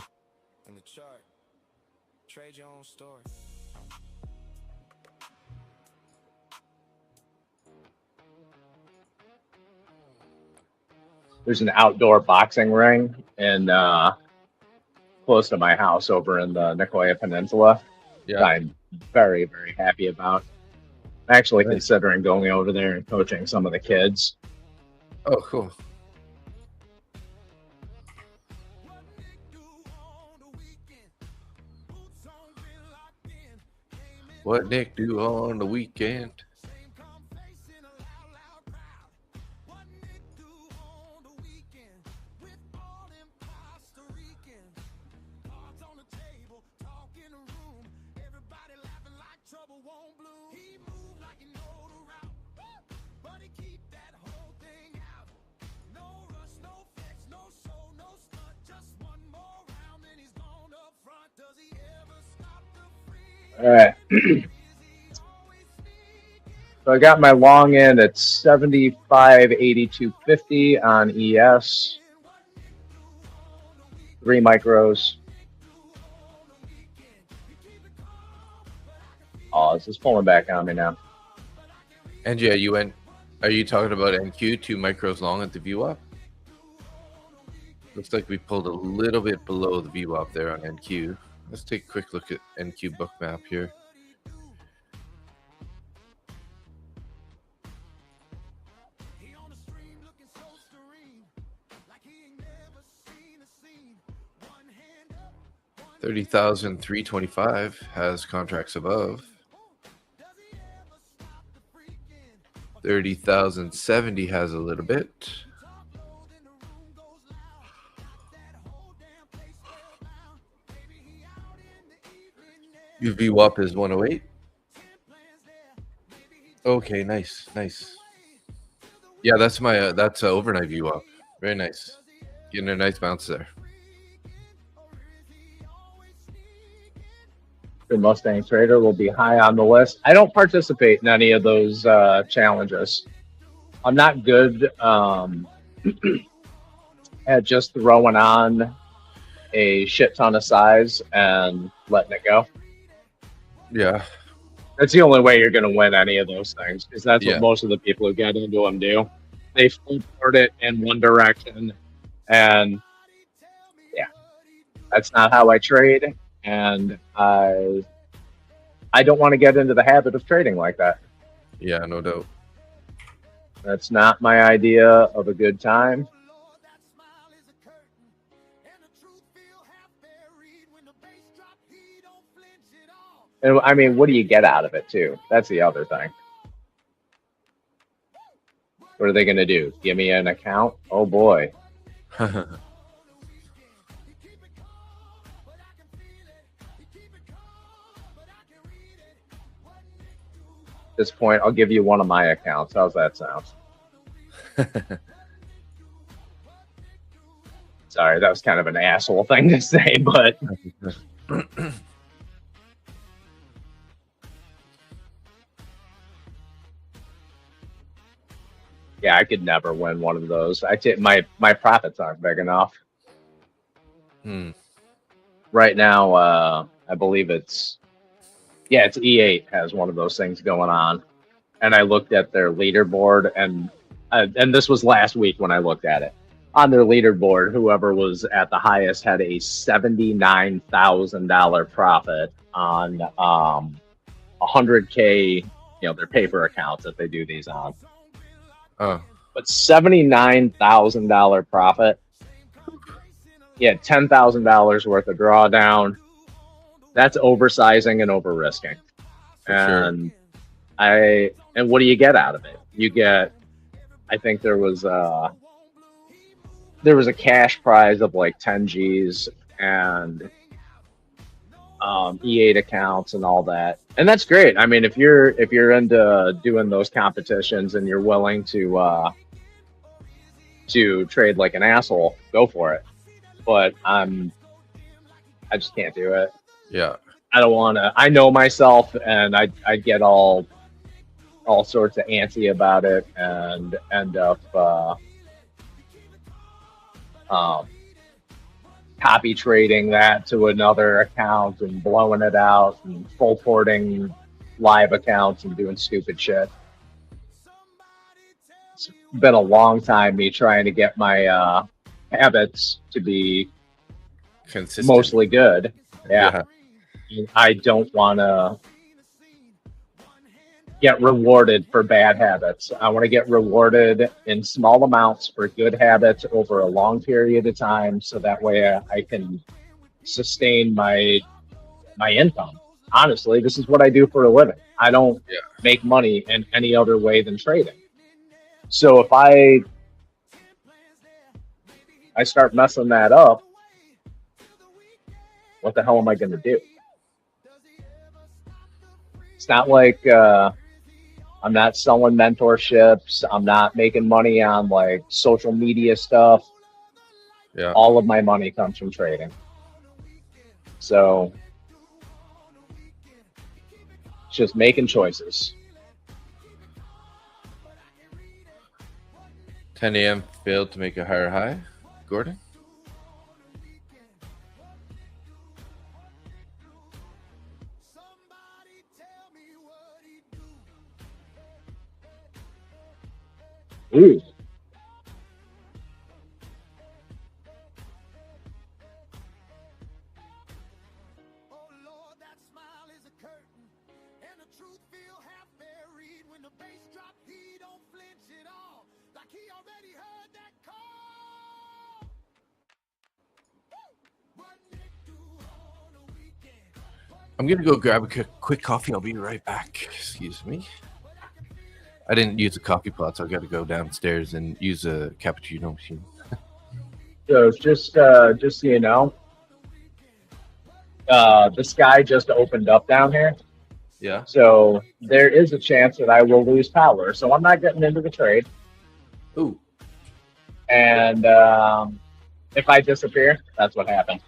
There's an outdoor boxing ring in close to my house over in the Nicoya Peninsula. Yeah, I'm very, very happy about. I'm actually considering going over there and coaching some of the kids. Oh, cool. What Nick do on the weekend? All right. So I got my long in at 75.8250 on ES. 3 micros. Oh, this is pulling back on me now. And yeah, are you talking about NQ 2 micros long at the VWAP? Looks like we pulled a little bit below the VWAP there on NQ. Let's take a quick look at NQ book map here. $30,325 has contracts above. 30,070 has a little bit. VWAP is 108. Okay, nice. Yeah, that's my that's overnight VWAP. Very nice. Getting a nice bounce there. The Mustang Trader will be high on the list. I don't participate in any of those challenges. I'm not good at just throwing on a shit ton of size and letting it go. Yeah. That's the only way you're going to win any of those things, because that's what Yeah. most of the people who get into them do. They full port it in one direction, and yeah, that's not how I trade, and I don't want to get into the habit of trading like that. Yeah, no doubt. That's not my idea of a good time. And I mean, what do you get out of it too? That's the other thing. What are they going to do? Give me an account? Oh boy. At this point, I'll give you one of my accounts. How's that sound? Sorry, that was kind of an asshole thing to say, but yeah, I could never win one of those. My profits aren't big enough. Right now, I believe it's E8 has one of those things going on, and I looked at their leaderboard, and this was last week when I looked at it. On their leaderboard, whoever was at the highest had a $79,000 profit on 100K, their paper accounts that they do these on. Oh. But $79,000 profit. Yeah, $10,000 worth of drawdown. That's oversizing and over risking. And sure. And what do you get out of it? You get, I think there was a cash prize of like 10 G's and E8 accounts and all that. And that's great. I mean, if you're into doing those competitions and you're willing to trade like an asshole, go for it. But I just can't do it. Yeah. I don't want to. I know myself, and I get all sorts of antsy about it, and end up copy trading that to another account and blowing it out and full porting live accounts and doing stupid shit. It's been a long time me trying to get my habits to be consistent, mostly good. Yeah. I don't want to get rewarded for bad habits. I want to get rewarded in small amounts for good habits over a long period of time, so that way I can sustain my income. Honestly, this is what I do for a living. I don't make money in any other way than trading. So if I start messing that up, what the hell am I going to do? It's not like I'm not selling mentorships. I'm not making money on like social media stuff. Yeah. All of my money comes from trading. So it's just making choices. 10 a.m. failed to make a higher high. Gordon? Ooh. I'm going to go grab a quick coffee. I'll be right back. Excuse me. I didn't use a coffee pot, so I got to go downstairs and use a cappuccino machine. So just so you know, the sky just opened up down here. Yeah. So there is a chance that I will lose power. So I'm not getting into the trade. Ooh. And if I disappear, that's what happened.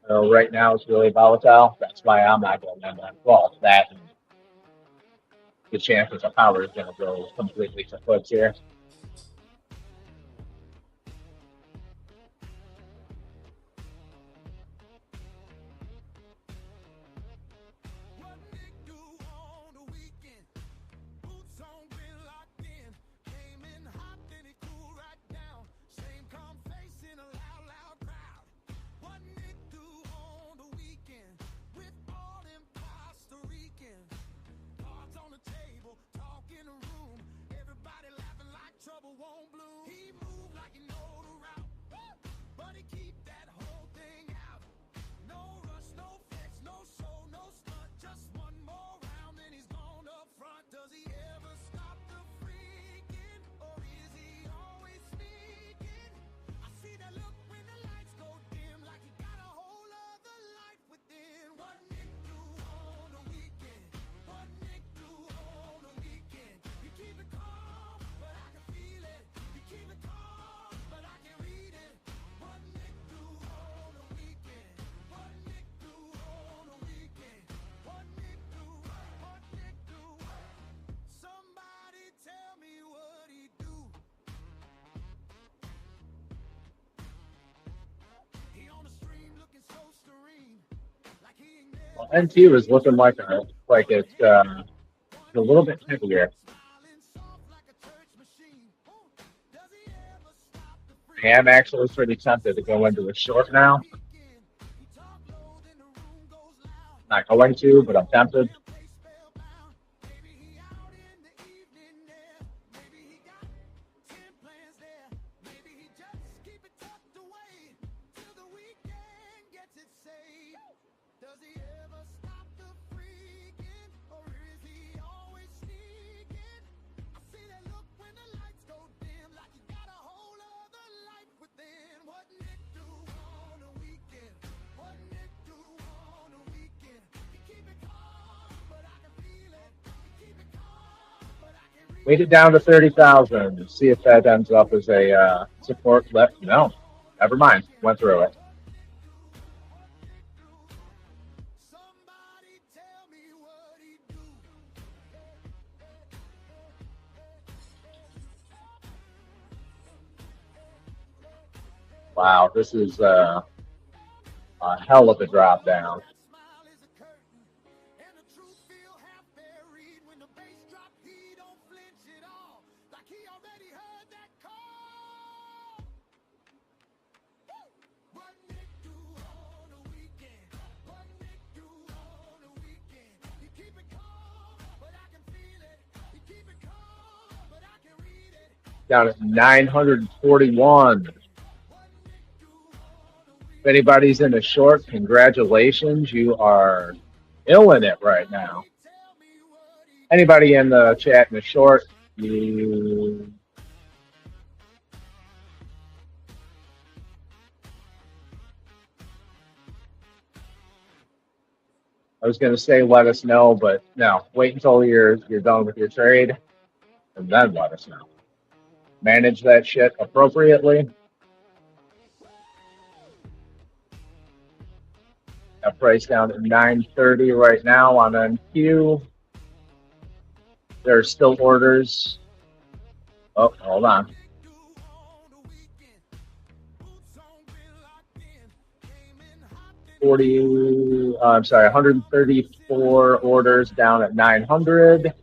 So right now it's really volatile. That's why I'm not going in that. Well, that and the chances of power is going to go completely to puts here. Well, NQ is looking like it's a little bit heavier. I am actually pretty tempted to go into a short now. Not going to, but I'm tempted. Weight it down to 30,000. See if that ends up as a support left. No, never mind. Went through it. Wow, this is a hell of a drop down. Down at 941. If anybody's in a short, congratulations. You are ill in it right now. Anybody in the chat in the short, you... I was going to say let us know, but no. Wait until you're done with your trade, and then let us know. Manage that shit appropriately. That price down at 930 right now on NQ. There are still orders. Oh, hold on. I'm sorry, 134 orders down at 900.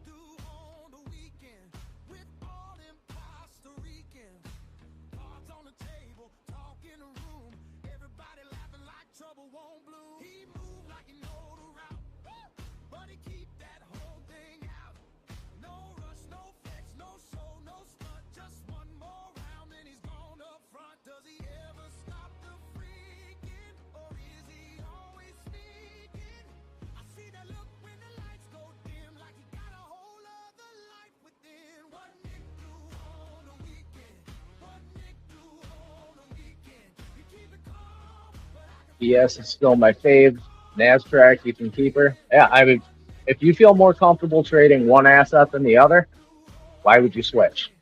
Yes, it's still my fave. NASDAQ, you can keep her. Yeah, I mean, if you feel more comfortable trading one asset than the other, why would you switch?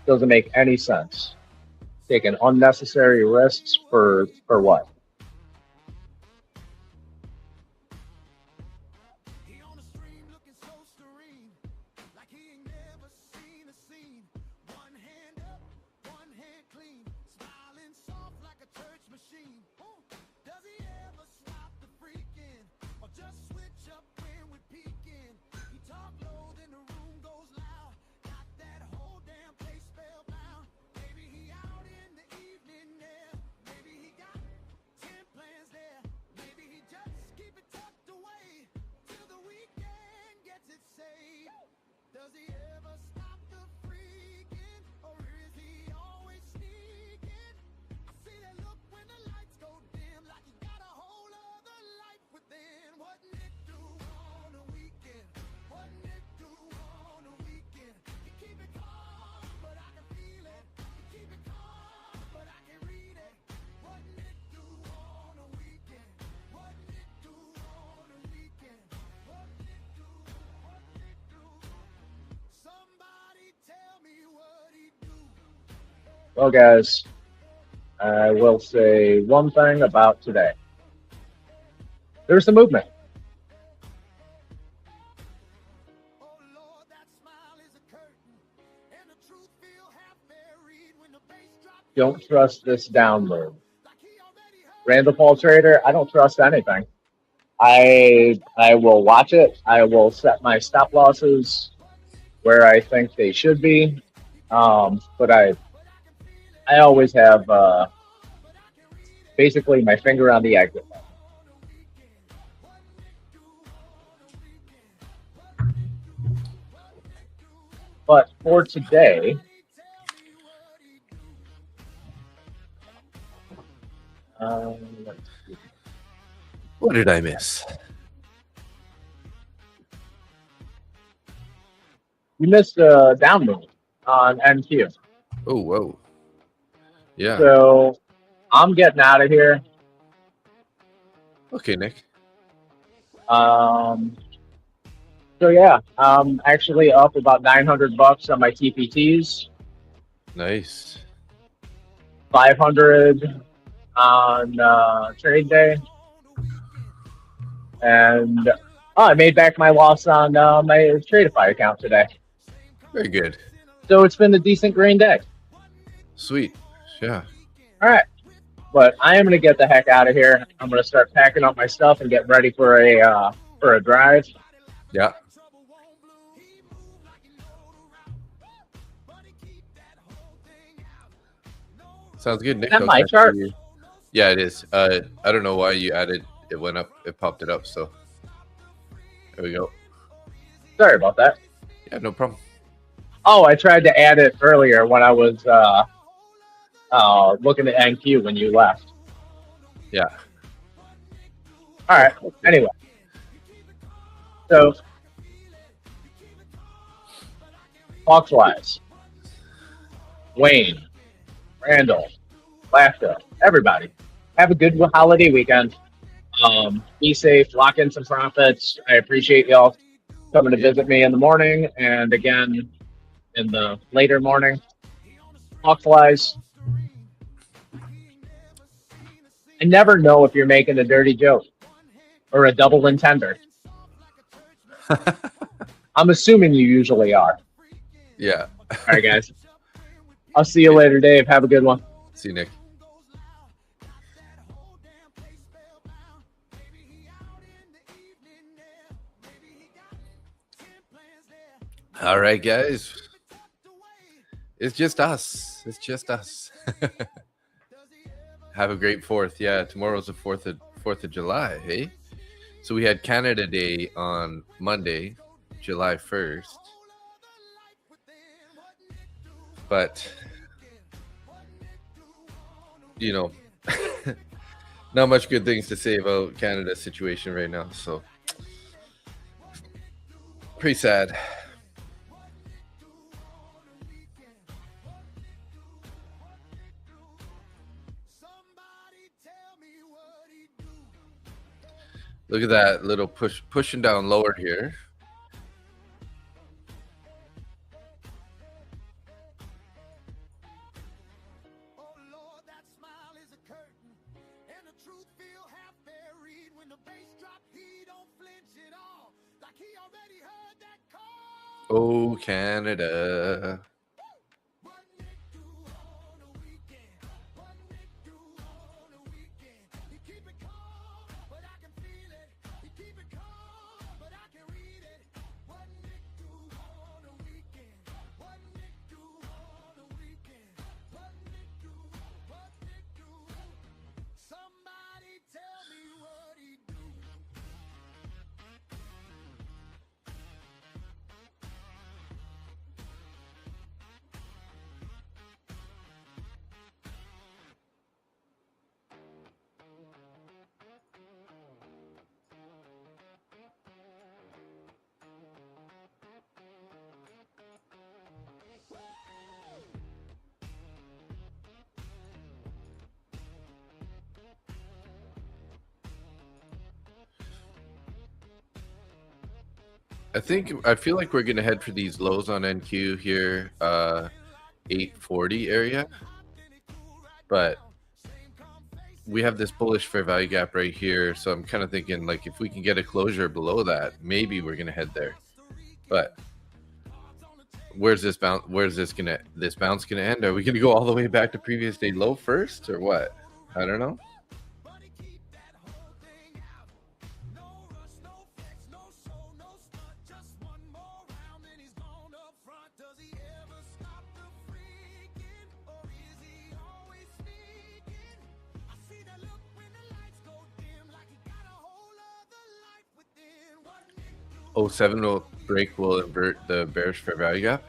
Doesn't make any sense. Taking unnecessary risks for what? Well, guys, I will say one thing about today. There's some movement. Don't trust this down move. Randall Paul Trader, I don't trust anything. I will watch it. I will set my stop losses where I think they should be. But I always have basically my finger on the exit. But for today, let's see. What did I miss? You missed a down move on NQ. Oh, whoa. Yeah. So I'm getting out of here. Okay, Nick. So yeah, I'm actually up about $900 on my TPTs. Nice. 500 on trade day, and I made back my loss on my Tradeify account today. Very good. So it's been a decent green day. Sweet. Yeah. All right, but I am gonna get the heck out of here. I'm gonna start packing up my stuff and get ready for a drive. Yeah. Sounds good, Nick. Is that my chart? Yeah, it is. I don't know why you added it went up, it popped it up, so there we go. Sorry about that. Yeah, no problem. Oh, I tried to add it earlier when I was looking at NQ when you left. Yeah. All right. Anyway, so Hawks-wise, Wayne, Randall, Lafta, everybody, have a good holiday weekend. Be safe, lock in some profits. I appreciate y'all coming to visit me in the morning and again in the later morning. Hawks-wise, I never know if you're making a dirty joke or a double intender. I'm assuming you usually are. Yeah. All right, guys. I'll see you later, Dave. Have a good one. See you, Nick. All right, guys. It's just us. It's just us. Have a great 4th. Yeah, tomorrow's the 4th of July, hey? So we had Canada Day on Monday, July 1st. But, you know, not much good things to say about Canada's situation right now. So, pretty sad. Look at that little pushing down lower here. Oh, Canada. I feel like we're gonna head for these lows on NQ here, 840 area. but we have this bullish fair value gap right here. So I'm kind of thinking, like, if we can get a closure below that, maybe we're going to head there. But where's this bounce? Where's this bounce going to end? Are we going to go all the way back to previous day low first, or what? I don't know. Oh, 7 will break, will invert the bearish fair value gap.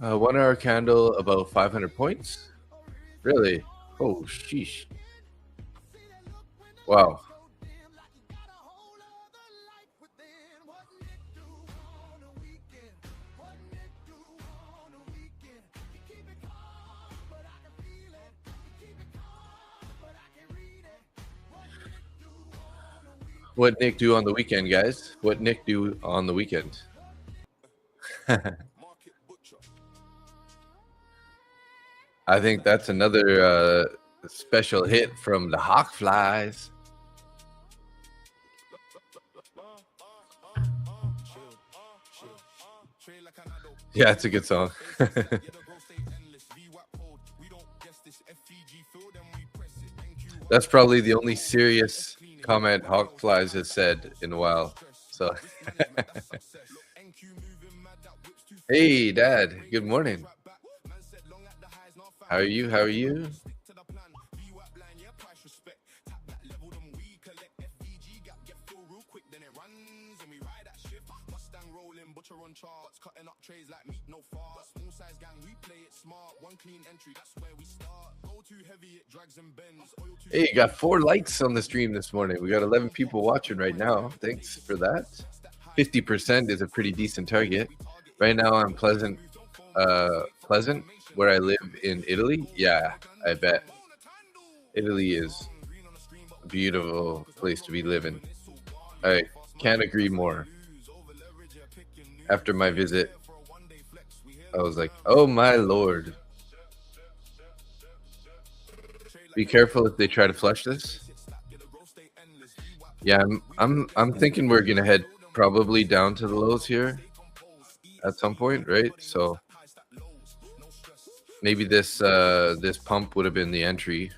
One hour candle about 500 points. Really? Oh, sheesh. Wow. What Nick do on the weekend, guys? What Nick do on the weekend? I think that's another special hit from the Hawk Flies. Yeah, it's a good song. That's probably the only serious comment Hawk Flies has said in a while. So, hey, Dad. Good morning. How are you? How are you? Hey, you got 4 likes on the stream this morning. We got 11 people watching right now. Thanks for that. 50% is a pretty decent target. Right now I'm Pleasant, where I live in Italy. Yeah, I bet. Italy is a beautiful place to be living. I can't agree more. After my visit, I was like, oh my Lord. Be careful if they try to flush this. Yeah, I'm thinking we're gonna head probably down to the lows here at some point, right? So maybe this this pump would have been the entry.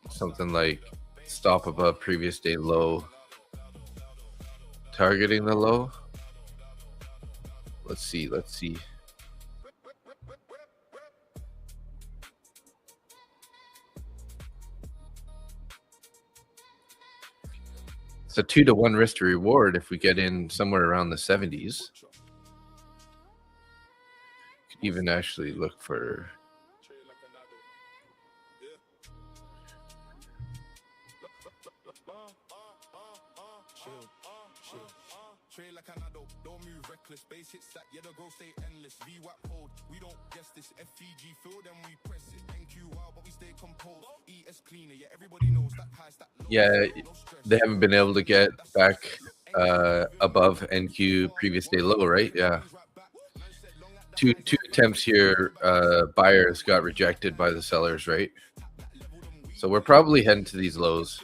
Something like stop above previous day low, targeting the low. Let's see. It's a 2-to-1 risk to reward if we get in somewhere around the 70s. Could even actually look for yeah, they haven't been able to get back above NQ previous day low, right? Yeah. Two attempts here. Buyers got rejected by the sellers, right? So we're probably heading to these lows.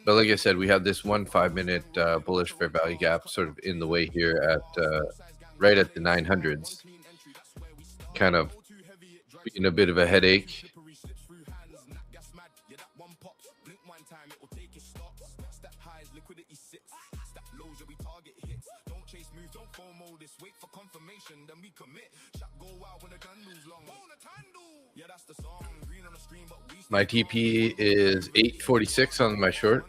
But like I said, we have this 1 5-minute bullish fair value gap sort of in the way here at right at the 900s. Kind of being a bit of a headache. My TP is 846 on my short.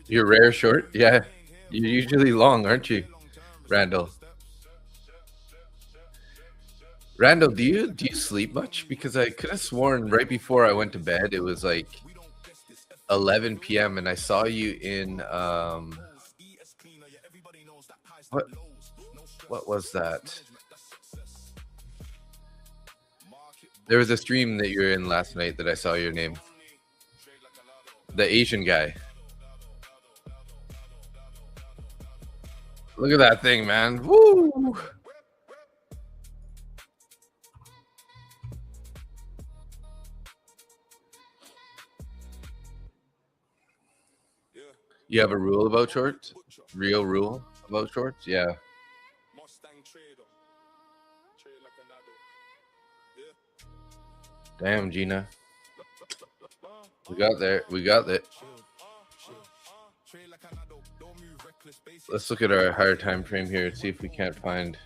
You're rare short? Yeah. You're usually long, aren't you, Randall? Randall, do you sleep much? Because I could have sworn right before I went to bed it was like 11 p.m. and I saw you in what was that? There was a stream that you were in last night that I saw your name. The Asian guy. Look at that thing, man. Woo! You have a rule about shorts? Real rule about shorts? Yeah. Damn, Gina. We got there. We got it. Let's look at our higher time frame here and see if we can't find.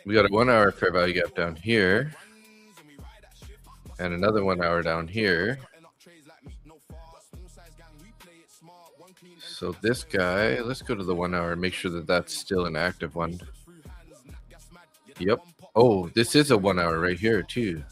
We got a 1 hour fair value gap down here and another 1 hour down here. So this guy, let's go to the 1 hour and make sure that that's still an active one. Yep. Oh, this is a 1 hour right here too.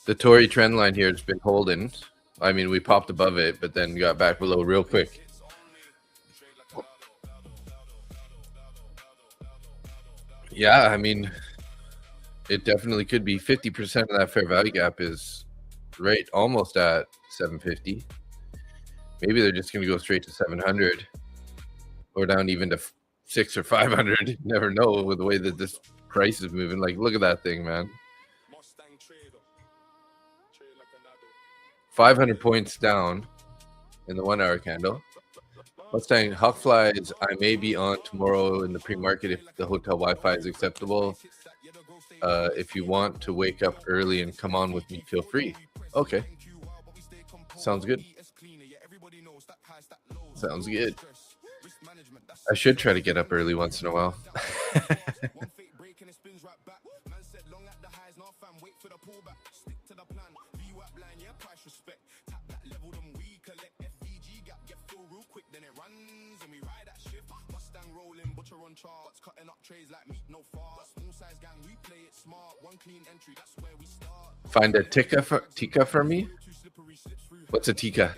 The Tory trend line here has been holding. I mean, we popped above it, but then got back below real quick. Yeah, I mean, it definitely could be 50% of that fair value gap is right almost at 750. Maybe they're just going to go straight to 700 or down even to 600 or 500. You never know with the way that this price is moving. Like, look at that thing, man. 500 points down in the 1 hour candle. Mustang hawk flies, I may be on tomorrow in the pre-market if the hotel Wi-Fi is acceptable. If you want to wake up early and come on with me, feel free. Okay. Sounds good. Sounds good. I should try to get up early once in a while. Find a tika for me. What's a tika?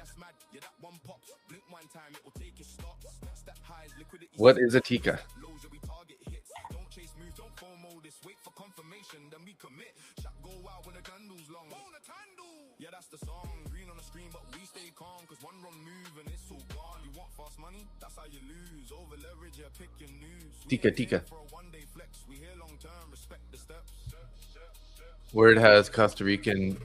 What is a tika? Tika. Word has Costa Rican.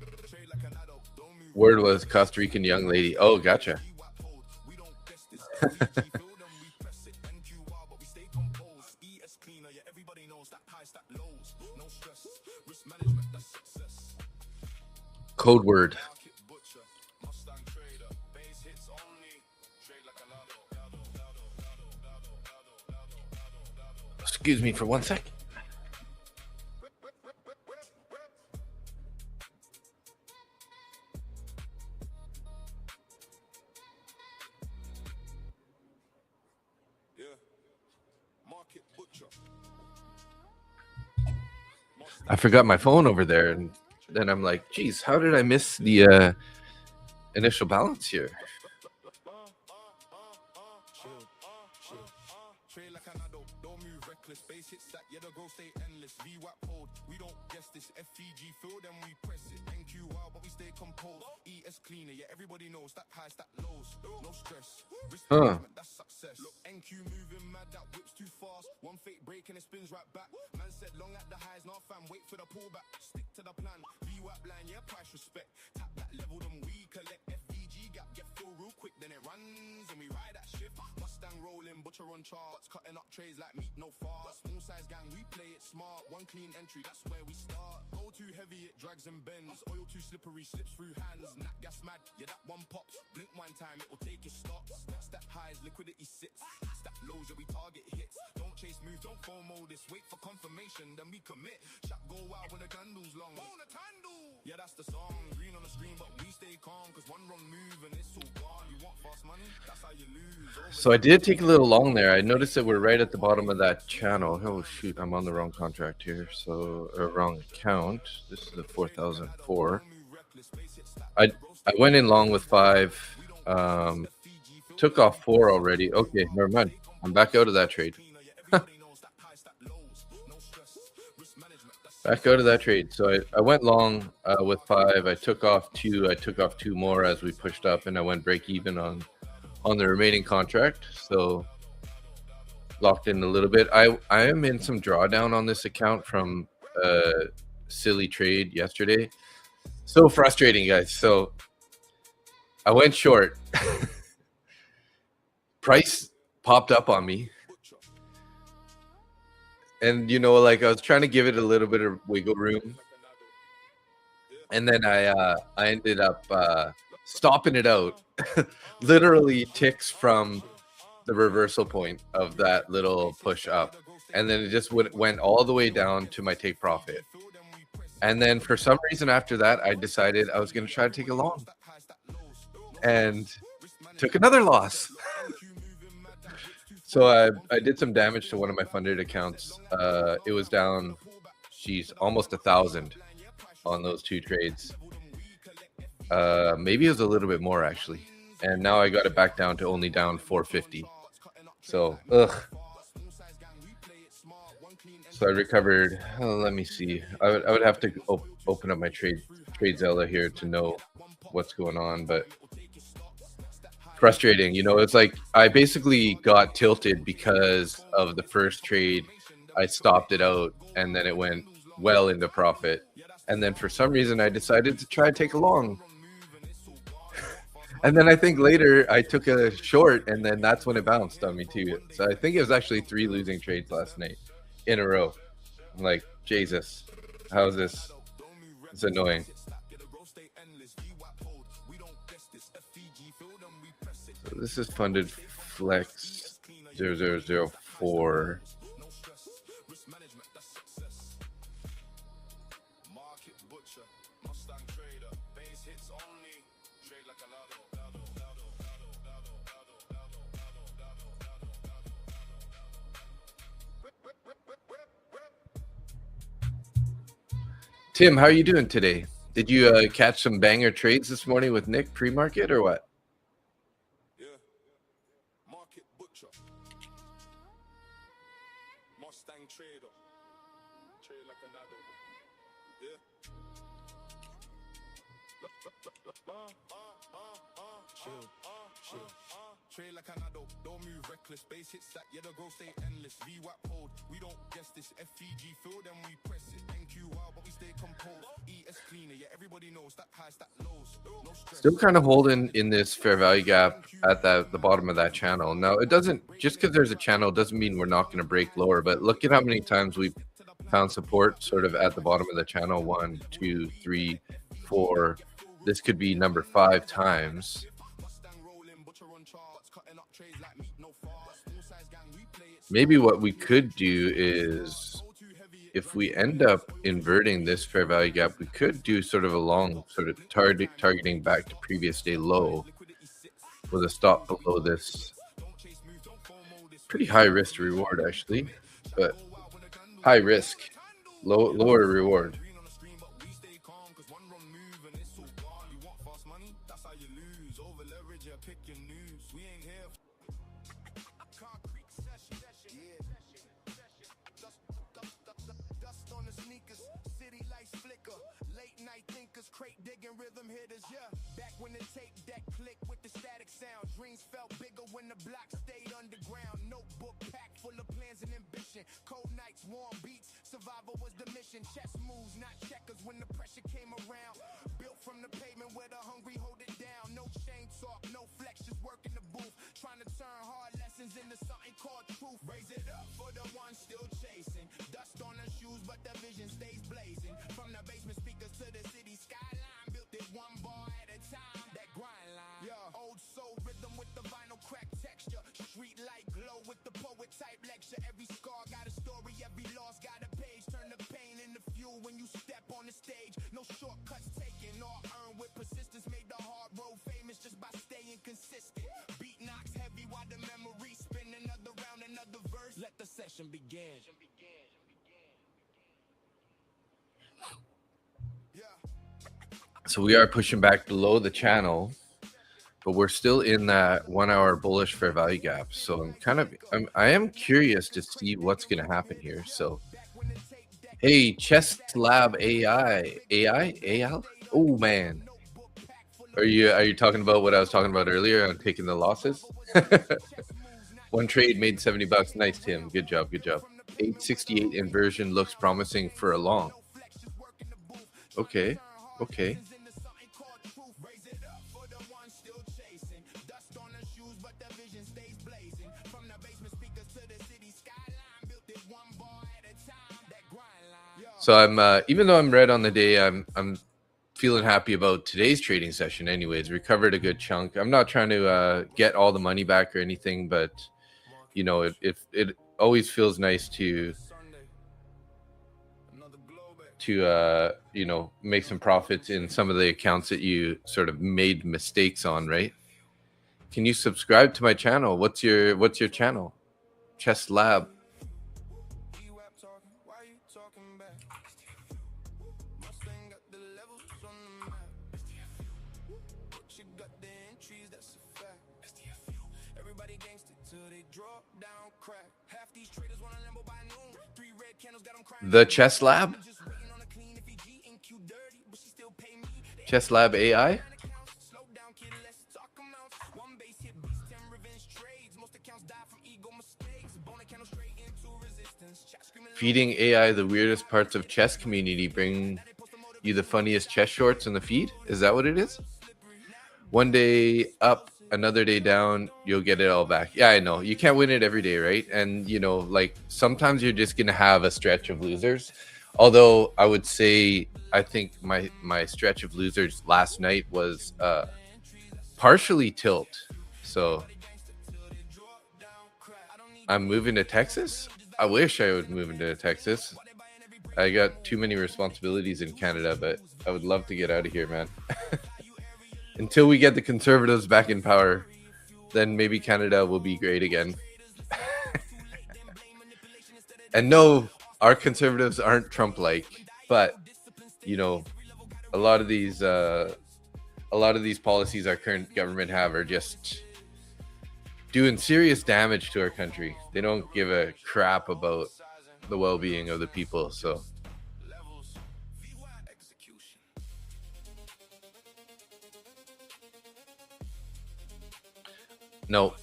Word was Costa Rican young lady. Oh, gotcha. Code word. Excuse me for 1 sec. I forgot my phone over there, and then I'm like, geez, how did I miss the initial balance here? Trade like an adult, don't move reckless. Base hits that, yeah, the growth stay endless. VWAP hold, we don't guess this. FVG fill, then we press it. NQ wild, but we stay composed. ES cleaner, yeah, everybody knows. Stack high, stack lows, no stress. Risk management, that's success. Look, NQ moving mad, that whip's too fast. One fake break and it spins right back. Man said long at the highs, not fam, wait for the pullback. Stick to the plan, VWAP line, yeah, price respect. Tap that level, then we collect. FVG gap, get full real quick, then it runs and we ride that shift. Mustang rolling, butcher on charts, cutting up trades like meat, no fast. Small size gang, we play it smart. One clean entry, that's where we start. Go too heavy, it drags and bends. Oil too slippery, slips through hands. Nat gas mad, yeah, that one pops. Blink one time, it will take its stops. Step highs, liquidity sits. Step lows, yeah, we target hits. Don't chase moves, don't FOMO this. Wait for confirmation, then we commit. Shot go wild when the candle's long. Yeah, that's the song. Green on the screen, but we stay calm. Cause one wrong move and it's all gone. You want fast money? That's how you lose. So I did take a little long there. I noticed that we're right at the bottom of that channel. Oh shoot, I'm on the wrong contract here. So wrong account. This is the 4004. I went in long with 5. Took off 4 already. Okay, never mind. I'm back out of that trade. Back out of that trade. So I went long with 5. I took off 2. I took off 2 more as we pushed up, and I went break even on the remaining contract. So locked in a little bit. I am in some drawdown on this account from a silly trade yesterday. So frustrating, guys. So I went short. Price popped up on me. And, you know, like I was trying to give it a little bit of wiggle room. And then I ended up stopping it out. Literally ticks from the reversal point of that little push up. And then it just went all the way down to my take profit. And then for some reason after that, I decided I was going to try to take a long. And took another loss. So I did some damage to one of my funded accounts. It was down, almost 1,000 on those 2 trades. Maybe it was a little bit more actually. And now I got it back down to only down 450. So, So I recovered. Let me see. I would have to open up my TradeZella here to know what's going on, but frustrating. You know, it's like I basically got tilted because of the first trade. I stopped it out and then it went well into profit. And then for some reason I decided to try and take a long. And then I think later I took a short and then that's when it bounced on me too. So I think it was actually 3 losing trades last night in a row. I'm like, Jesus, how's this? It's annoying. So this is funded flex 0004. Tim, how are you doing today? Did you catch some banger trades this morning with Nick pre-market or what? Yeah. Market butcher. Mustang trader. Trade like an adult. Yeah. Chill. Trade like an adult, don't move reckless. Base hits that, yeah, the growth stay endless. VWAP hold, we don't guess this. FVG fill, then we press it. NQ wild, but we stay composed. ES cleaner, yeah, everybody knows. Stack high, stack lows. No stress. Still kind of holding in this fair value gap at the bottom of that channel. Now, it doesn't, just because there's a channel doesn't mean we're not going to break lower, but look at how many times we've found support sort of at the bottom of the channel. 1, 2, 3, 4. This could be number 5 times. Maybe what we could do is, if we end up inverting this fair value gap, we could do sort of a long sort of targeting back to previous day low with a stop below this. Pretty high risk to reward actually, but high risk, lower reward. Crate digging rhythm hitters, yeah. Back when the tape deck clicked with the static sound. Dreams felt bigger when the block stayed underground. Notebook packed full of plans and ambition. Cold nights, warm beats, survival was the mission. Chess moves, not checkers when the pressure came around. Built from the pavement where the hungry hold it down. No chain talk, no flex, just work in the booth. Trying to turn hard lessons into something called truth. Raise it up for the ones still chasing. Dust on their shoes, but the vision stays blazing. From the basement speakers to the city skyline, built it one bar at a time. That grind line, yeah. Old soul rhythm with the vinyl crack texture. Street light glow with the poet type lecture. Every scar got a story, every loss got a page. Turn the pain into fuel when you step on the stage. No shortcuts taken, all earned with persistence. Made the hard road famous just by staying consistent. Beat knocks heavy while the memory spin. Another round, another verse. Let the session begin. So we are pushing back below the channel, but we're still in that 1 hour bullish fair value gap. So I am curious to see what's going to happen here. So, hey, Chess Lab AI. Oh man, are you talking about what I was talking about earlier on taking the losses? One trade made $70. Nice, Tim. Good job. 868 inversion looks promising for a long. Okay. So I'm even though I'm red on the day, I'm feeling happy about today's trading session. Anyways, recovered a good chunk. I'm not trying to get all the money back or anything, but you know, it always feels nice to you know, make some profits in some of the accounts that you sort of made mistakes on, right? Can you subscribe to my channel? What's your channel? Chess Lab. The Chess Lab? Chess Lab AI? Feeding AI the weirdest parts of chess community, bring you the funniest chess shorts in the feed? Is that what it is? One day up, another day down, you'll get it all back. Yeah, I know. You can't win it every day, right? And, you know, like sometimes you're just going to have a stretch of losers. Although I would say, I think my stretch of losers last night was partially tilt. So I'm moving to Texas. I wish I would move into Texas. I got too many responsibilities in Canada, but I would love to get out of here, man. Until we get the Conservatives back in power, then maybe Canada will be great again. And no, our Conservatives aren't Trump-like, but you know, a lot of these policies our current government have are just doing serious damage to our country. They don't give a crap about the well-being of the people. So no,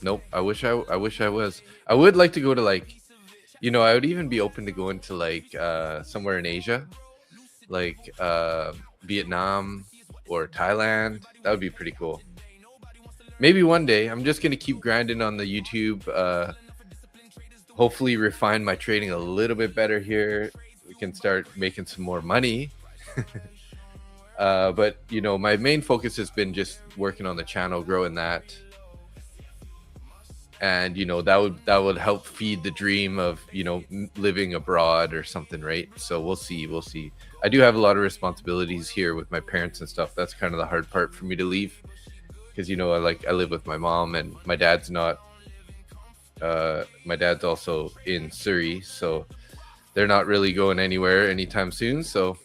nope. I wish I was. I would like to go to, like, you know, I would even be open to going to like somewhere in Asia, like Vietnam or Thailand. That would be pretty cool. Maybe one day. I'm just gonna keep grinding on the YouTube. Hopefully refine my trading a little bit better here. We can start making some more money. But you know, my main focus has been just working on the channel, growing that. And you know, that would help feed the dream of, you know, living abroad or something, right? So we'll see. I do have a lot of responsibilities here with my parents and stuff. That's kind of the hard part for me to leave, because you know, I live with my mom, and my dad's not My dad's also in Surrey, so they're not really going anywhere anytime soon. So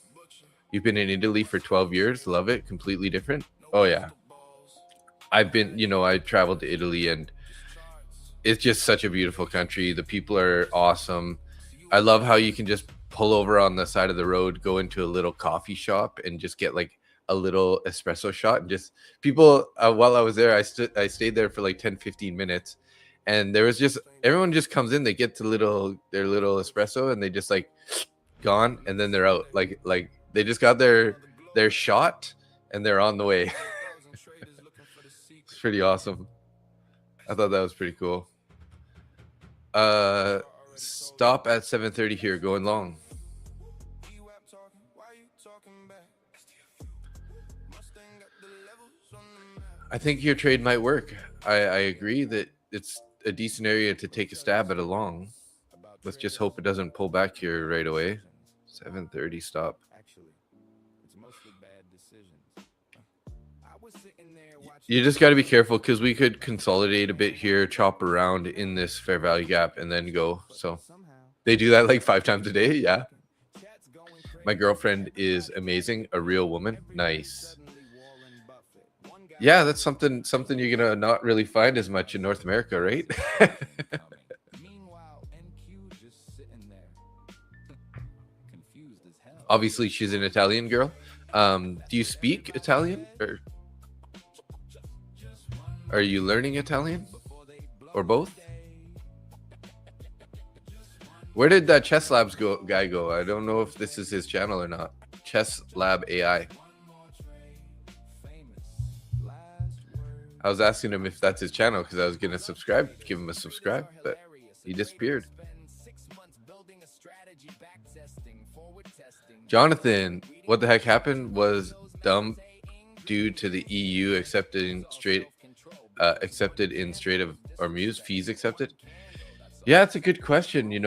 you've been in Italy for 12 years. Love it. Completely different. Oh yeah. I've been, I traveled to Italy, and it's just such a beautiful country. The people are awesome. I love how you can just pull over on the side of the road, go into a little coffee shop, and just get like a little espresso shot. And just people, while I was there, I stayed there for like 10-15 minutes, and there was just everyone just comes in, they get to their little espresso, and they just like gone, and then they're out. Like they just got their shot, and they're on the way. It's pretty awesome. I thought that was pretty cool. Stop at 7:30 here, going long. I think your trade might work. I agree that it's a decent area to take a stab at a long. Let's just hope it doesn't pull back here right away. 7:30 stop. You just got to be careful, because we could consolidate a bit here, chop around in this fair value gap, and then go. So they do that like 5 times a day. Yeah. My girlfriend is amazing. A real woman. Nice. Yeah, that's something you're gonna not really find as much in North America, right? Obviously, she's an Italian girl. Do you speak Italian, or are you learning Italian, or both? Where did that Chess Labs guy go? I don't know if this is his channel or not. Chess Lab AI. I was asking him if that's his channel, because I was gonna give him a subscribe, but he disappeared. Jonathan, what the heck happened? Was dumb due to the EU accepted in Strait of Hormuz, fees accepted? Yeah, it's a good question. We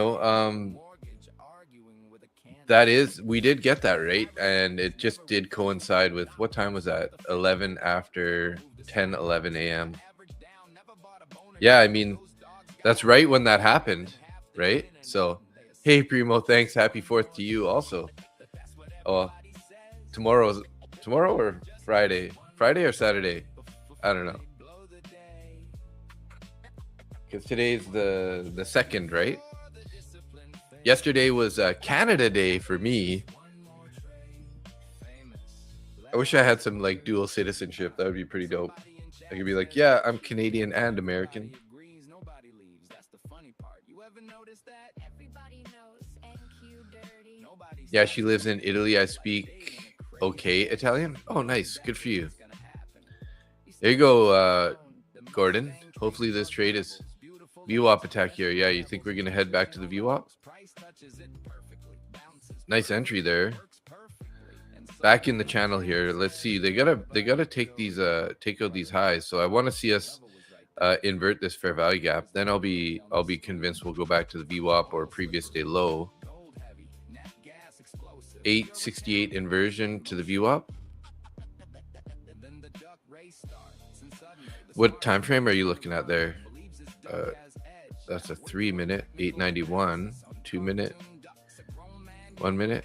did get that right, and it just did coincide with, what time was that? 11 after 10-11 a.m. Yeah, I mean, that's right when that happened, right? So, hey Primo, thanks. Happy 4th to you also. Oh, tomorrow or Friday or Saturday? I don't know, because today's the 2nd, right? Yesterday was Canada Day for me. I wish I had some like dual citizenship. That would be pretty dope. I could be like, yeah, I'm Canadian and American. Yeah, she lives in Italy. I speak okay Italian. Oh, nice. Good for you. There you go, Gordon. Hopefully this trade is VWAP attack here. Yeah, you think we're going to head back to the VWAP? Nice entry there. Back in the channel here. Let's see. They gotta take out these highs. So I want to see us invert this fair value gap. Then I'll be convinced we'll go back to the VWAP or previous day low. 868 inversion to the VWAP. What time frame are you looking at there? That's a 3 minute. 891. 2 minute. 1 minute.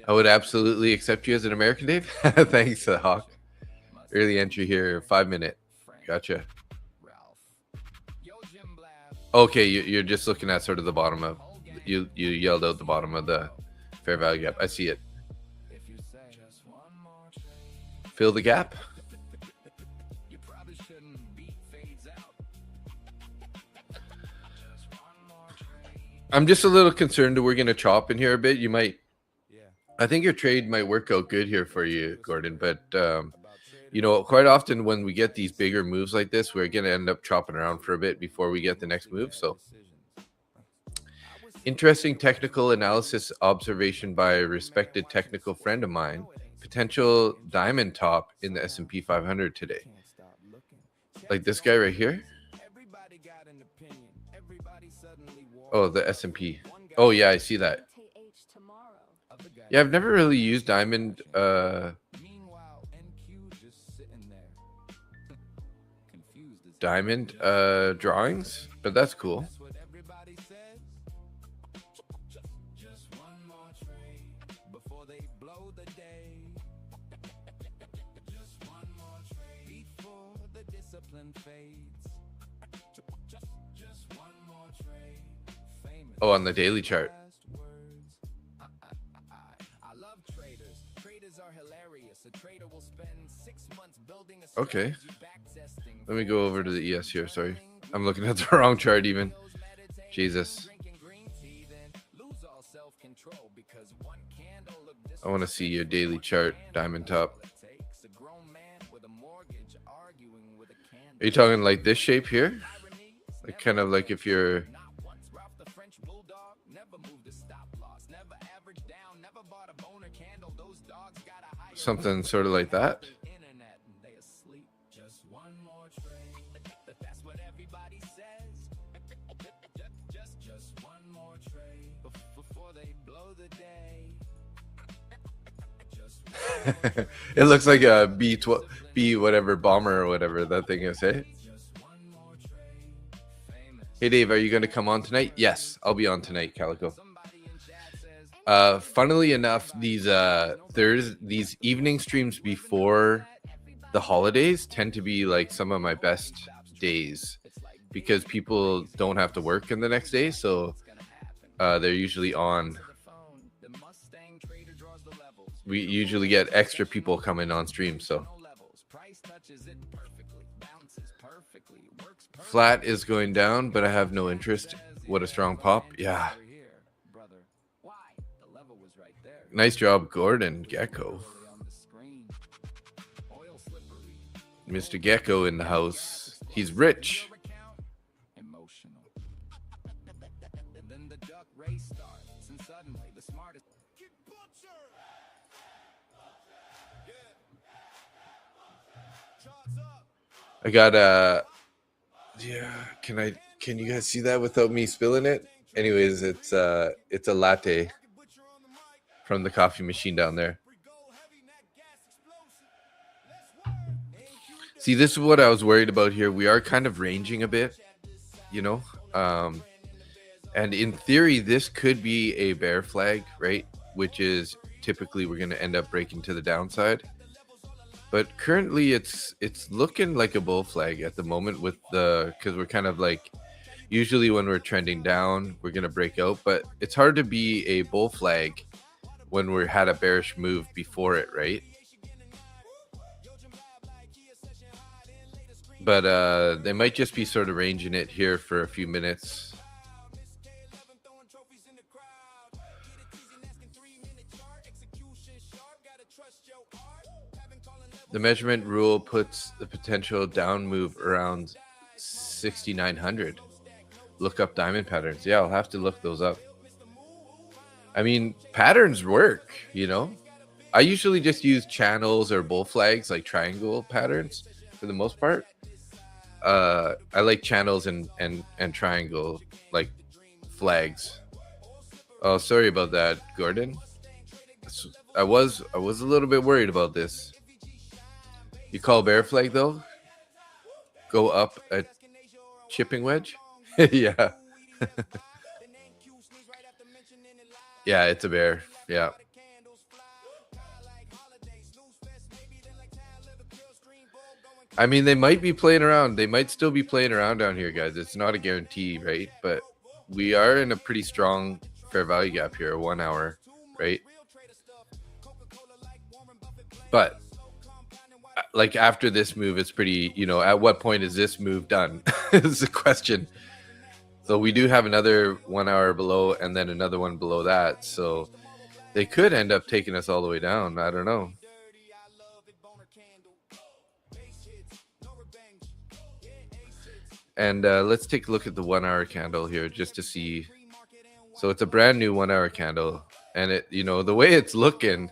I would absolutely accept you as an American, Dave. Thanks, Hawk. Early entry here, 5 minute. Gotcha. Okay, you're just looking at sort of the bottom of, you yelled out the bottom of the fair value gap. I see it. Fill the gap. I'm just a little concerned that we're going to chop in here a bit. You might, I think your trade might work out good here for you, Gordon, but quite often when we get these bigger moves like this, we're going to end up chopping around for a bit before we get the next move. So interesting technical analysis observation by a respected technical friend of mine. Potential diamond top in the S&P 500 today. Like this guy right here. Oh, the S&P. Oh yeah, I see that. Yeah, I've never really used diamond diamond drawings, but that's cool. Oh, on the daily chart. Okay. Let me go over to the ES here. Sorry. I'm looking at the wrong chart even. Jesus. I want to see your daily chart, diamond top. Are you talking like this shape here? Like kind of like if you're something sort of like that? It looks like a B whatever bomber or whatever that thing is, hey? Hey Dave, are you going to come on tonight? Yes, I'll be on tonight, Calico. Funnily enough, there's these evening streams before the holidays tend to be like some of my best days because people don't have to work in the next day, so they're usually on. We usually get extra people coming on stream, so flat is going down, but I have no interest. What a strong pop. Yeah. Nice job, Gordon Gecko. Mr. Gecko in the house. He's rich. I got yeah, can you guys see that without me spilling it? Anyways, it's a latte from the coffee machine down there. See, this is what I was worried about here. We are kind of ranging a bit, you know, and in theory, this could be a bear flag, right? Which is typically we're going to end up breaking to the downside. But currently, it's looking like a bull flag at the moment because we're kind of like, usually when we're trending down, we're going to break out. But it's hard to be a bull flag when we had a bearish move before it, right? But they might just be sort of ranging it here for a few minutes. The measurement rule puts the potential down move around 6,900. Look up diamond patterns. Yeah, I'll have to look those up. I mean, patterns work, you know. I usually just use channels or bull flags, like triangle patterns for the most part. I like channels and triangle like flags. Oh, sorry about that, Gordon. I was a little bit worried about this. You call bear flag though? Go up a chipping wedge? Yeah. Yeah, it's a bear. Yeah. I mean, they might be playing around. They might still be playing around down here, guys. It's not a guarantee, right? But we are in a pretty strong fair value gap here, 1 hour, right? But like after this move, it's pretty, you know, at what point is this move done? Is the question. So we do have another 1 hour below and then another one below that. So they could end up taking us all the way down. I don't know. And let's take a look at the 1 hour candle here just to see. So it's a brand new 1 hour candle. And it, you know, the way it's looking,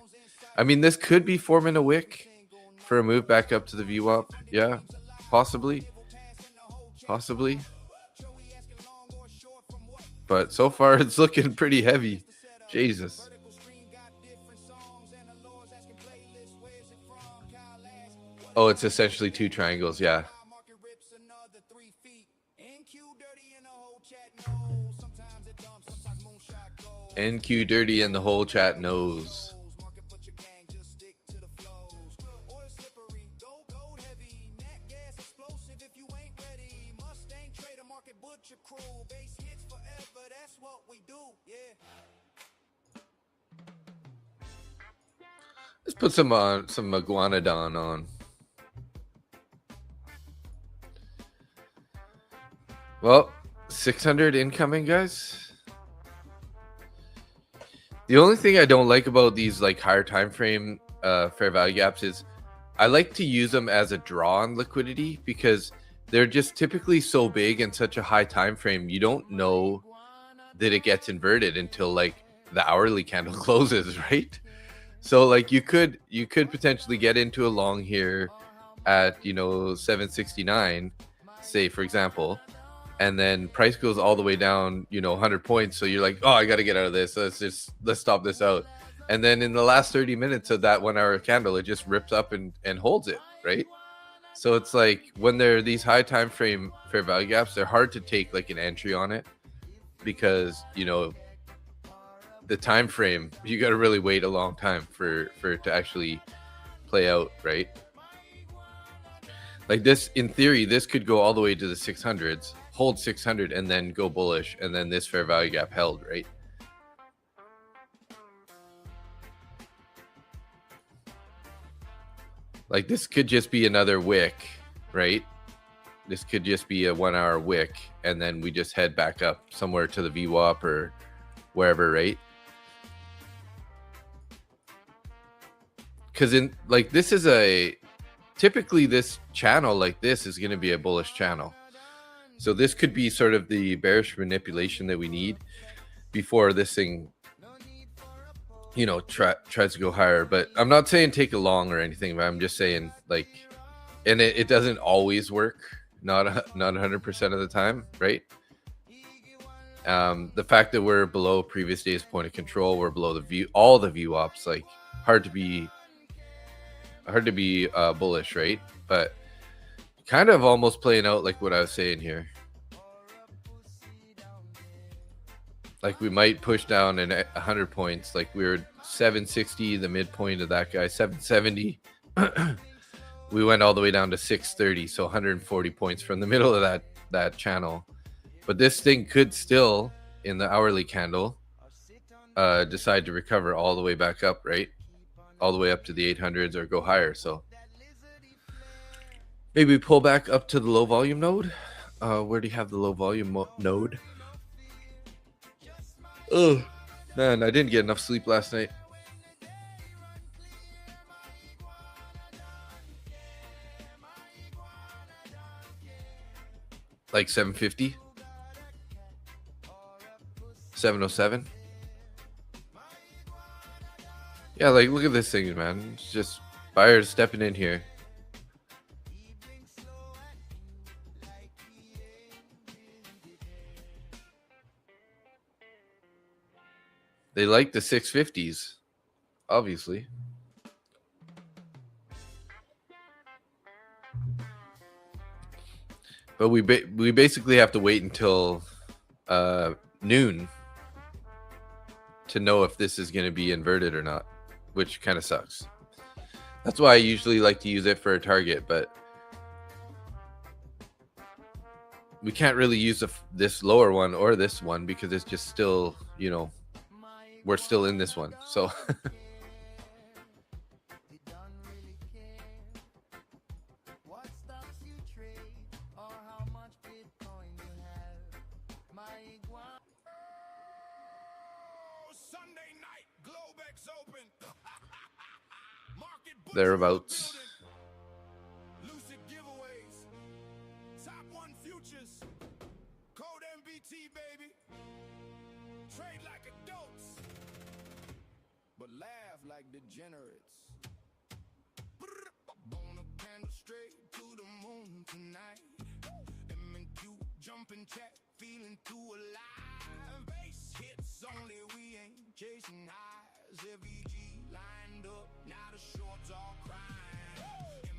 I mean, this could be forming a wick for a move back up to the VWAP. Yeah, possibly. But so far, it's looking pretty heavy. Jesus. Oh, it's essentially two triangles. Yeah. NQ Dirty and the whole chat knows. Let's put some iguanodon on. Well, 600 incoming, guys. The only thing I don't like about these like higher time frame fair value gaps is I like to use them as a draw on liquidity because they're just typically so big and such a high time frame. You don't know that it gets inverted until like the hourly candle closes, right? So like you could potentially get into a long here at 769, say for example, and then price goes all the way down 100 points, so you're like, oh, I got to get out of this, let's stop this out, and then in the last 30 minutes of that 1 hour candle it just rips up and holds it, right? So it's like when there are these high time frame fair value gaps, they're hard to take like an entry on it because the time frame, you got to really wait a long time for it to actually play out, right? Like this, in theory, this could go all the way to the 600s, hold 600, and then go bullish, and then this fair value gap held, right? Like this could just be another wick, right? This could just be a 1 hour wick, and then we just head back up somewhere to the VWAP or wherever, right? Because in like this is typically this channel like this is going to be a bullish channel, so this could be sort of the bearish manipulation that we need before this thing tries to go higher. But I'm not saying take a long or anything, but I'm just saying like, and it doesn't always work, not 100% of the time, right? The fact that we're below previous day's point of control, we're below all the VWAPs, like hard to be bullish, right? But kind of almost playing out like what I was saying here. Like we might push down in 100 points. Like we were 760, the midpoint of that guy, 770. We went all the way down to 630, so 140 points from the middle of that channel. But this thing could still, in the hourly candle, decide to recover all the way back up, right? All the way up to the 800s or go higher. So maybe pull back up to the low volume node. Where do you have the low volume node? Oh man, I didn't get enough sleep last night. Like 750, 707. Yeah, like look at this thing, man. It's just buyers stepping in here. They like the 650s, obviously. But we basically have to wait until noon to know if this is going to be inverted or not, which kind of sucks. That's why I usually like to use it for a target, but we can't really use this lower one or this one because it's just still, we're still in this one. So thereabouts. Lucid giveaways. Top 1 futures. Code MBT, baby. Trade like adults, but laugh like degenerates. Bone a candle straight to the moon tonight. MNQ jumping chat, feeling too alive. Bass hits only, we ain't chasing highs. FEG lined up, now the shorts all crying.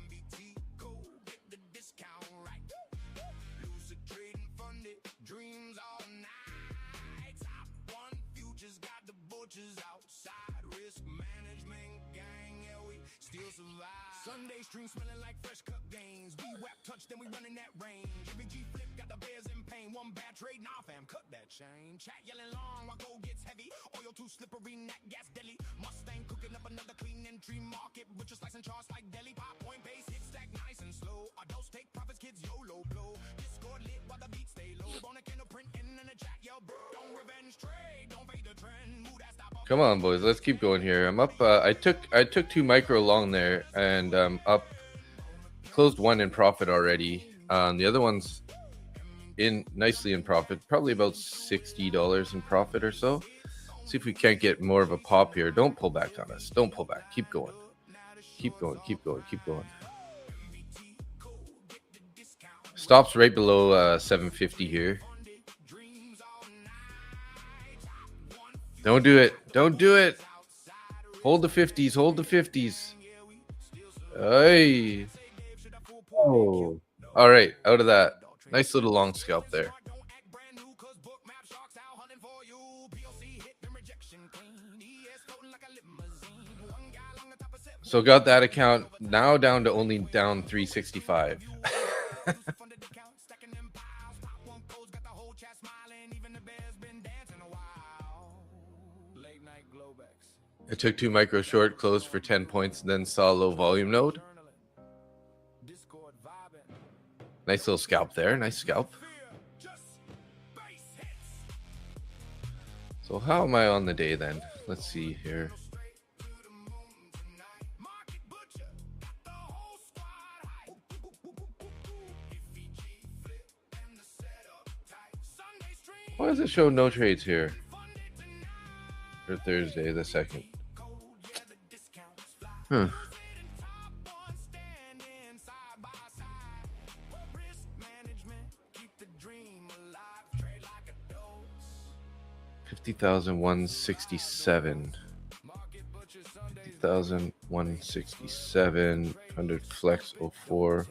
MBT go get the discount right. Lucid trading funded, dreams all night. Top 1 futures got the Sunday stream smelling like fresh cut gains. We whap touch, then we running that range. Every G flip got the bears in pain. One bad trade, nah fam, cut that chain. Chat yelling long while gold gets heavy. Oil too slippery, nat gas deli. Mustang cooking up another clean entry market. Butcher slicing charts like deli. Pop point base, hit stack nice and slow. Adults take profits, kids YOLO blow. Discord lit while the beats stay low. Bone a candle print in the chat, yo bro. Don't revenge trade, don't fade the trend. Move that stop. Come on, boys. Let's keep going here. I'm up. I took 2 micro long there, and up. Closed one in profit already. The other one's in nicely in profit. Probably about $60 in profit or so. See if we can't get more of a pop here. Don't pull back on us. Don't pull back. Keep going. Keep going. Keep going. Keep going. Stops right below 750 here. Don't do it. Don't do it. Hold the 50s. Hold the 50s. Hey. Oh. All right. Out of that. Nice little long scalp there. So got that account now down to only down 365. I took 2 micro short, closed for 10 points, then saw a low volume node. Nice little scalp there. Nice scalp. So how am I on the day then? Let's see here. Why does it show no trades here? For Thursday the 2nd. Huh. $50,167. 50,167. 100 flex 04.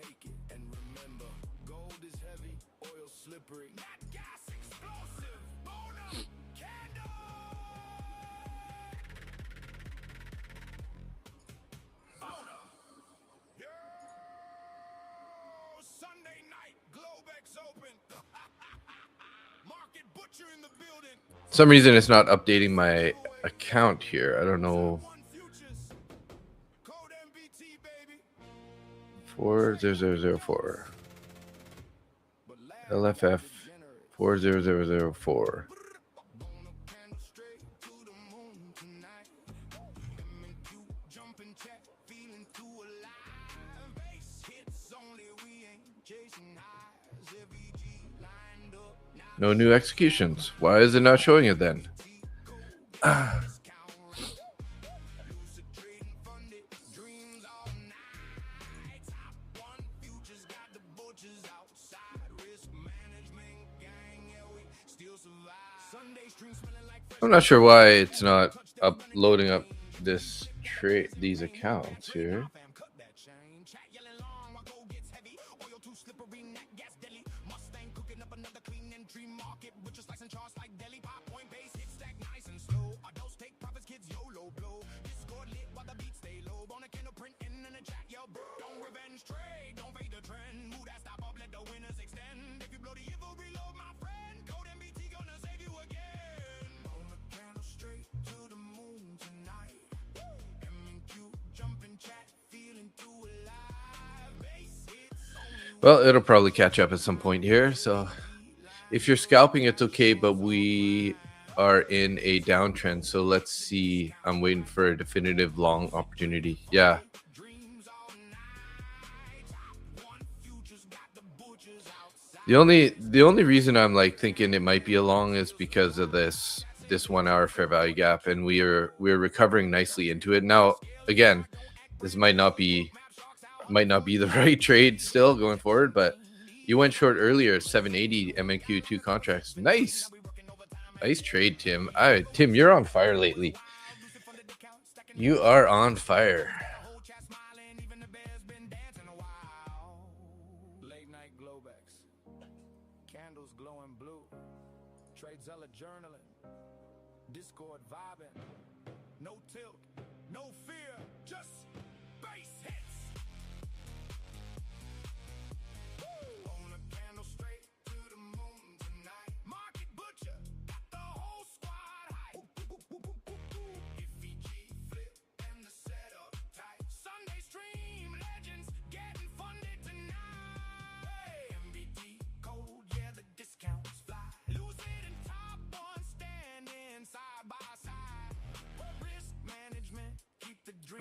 For some reason it's not updating my account here. I don't know. 40004 LFF 40004. No new executions. Why is it not showing it then? I'm not sure why it's not loading up these accounts here. Well, it'll probably catch up at some point here. So if you're scalping, it's okay, but we are in a downtrend. So let's see. I'm waiting for a definitive long opportunity. Yeah. The only reason I'm like thinking it might be a long is because of this 1 hour fair value gap, and we're recovering nicely into it. Now, again, this might not be the right trade still going forward, but you went short earlier, 780 MNQ 2 contracts. Nice trade, Tim. Tim, you're on fire lately. You are on fire. Candles glowing blue. Trades journaling. Discord vibing. No tilt, no fear, just base.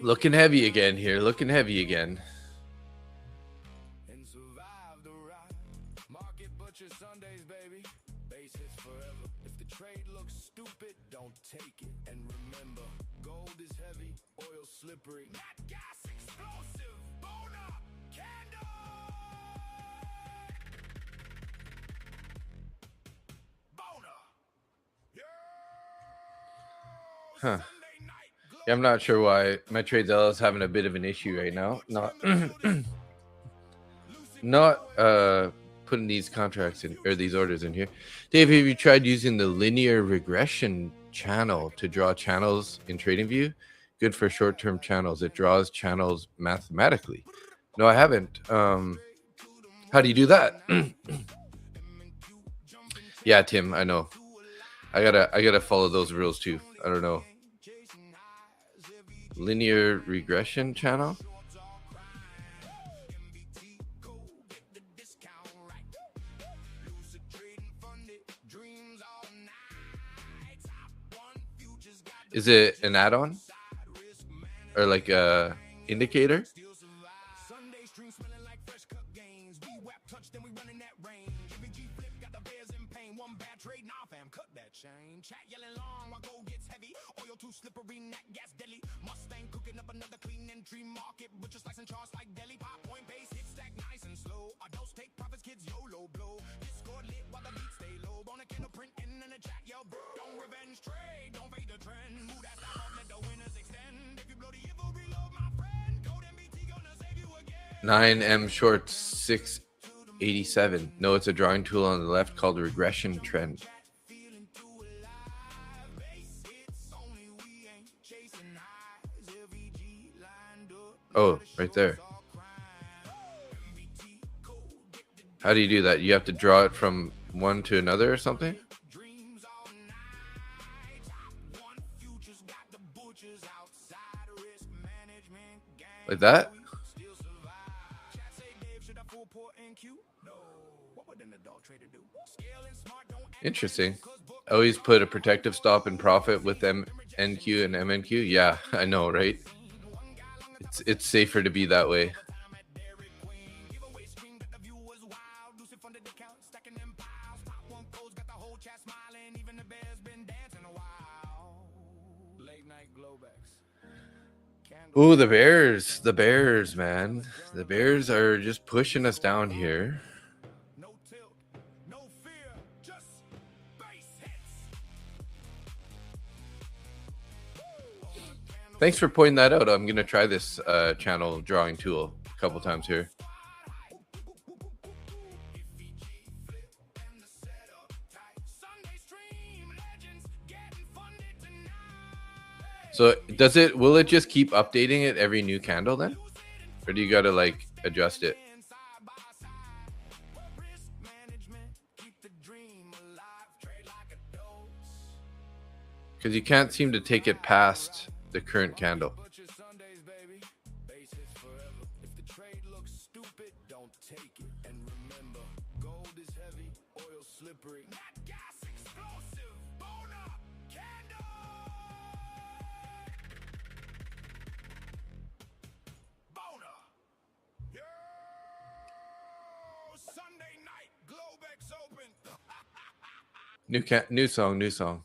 Looking heavy again here. Looking heavy again. And survive the ride. Market butcher Sundays, baby. Base hits forever. If the trade looks stupid, don't take it. And remember, gold is heavy, oil slippery. Not gas explosive. Boner candle. Boner. Huh. Yeah, I'm not sure why my TradeZella is having a bit of an issue right now. Not putting these contracts in or these orders in here. Dave, have you tried using the linear regression channel to draw channels in TradingView? Good for short-term channels. It draws channels mathematically. No, I haven't. How do you do that? Yeah, Tim, I know. I gotta follow those rules too. I don't know. Linear regression channel. Is it an add-on or like a indicator? Sunday stream smelling like fresh cut gains. We whap touch, then we running that range. Every G flip got the bears in pain. One bad trade, nah, fam, cut that chain. Chat yelling long while gold gets heavy. Oil too slippery, nat gas deadly. Mustang cooking up another clean entry market. Butcher slicing charts like deli. Pop point base, hit stack nice and slow. Adults take profits, kids YOLO blow. Discord lit while the beats stay low. Bone a candle print in the chat, yell, don't revenge trade, don't fade the trend. Move that stock off, let the winners extend. If you blow the evil, reload, my friend. Gold MBT gonna save you again. 9M short 687. No, it's a drawing tool on the left called regression trend. Oh, right there. How do you do that? You have to draw it from one to another or something? Like that? Interesting. I always put a protective stop and profit with NQ and MNQ. Yeah, I know, right? It's safer to be that way. Ooh, the Bears, man. The Bears are just pushing us down here. No tilt, no fear, just base hits. Thanks for pointing that out. I'm going to try this channel drawing tool a couple times here. So will it just keep updating it every new candle then? Or do you got to like adjust it? Because you can't seem to take it past the current candle. New song.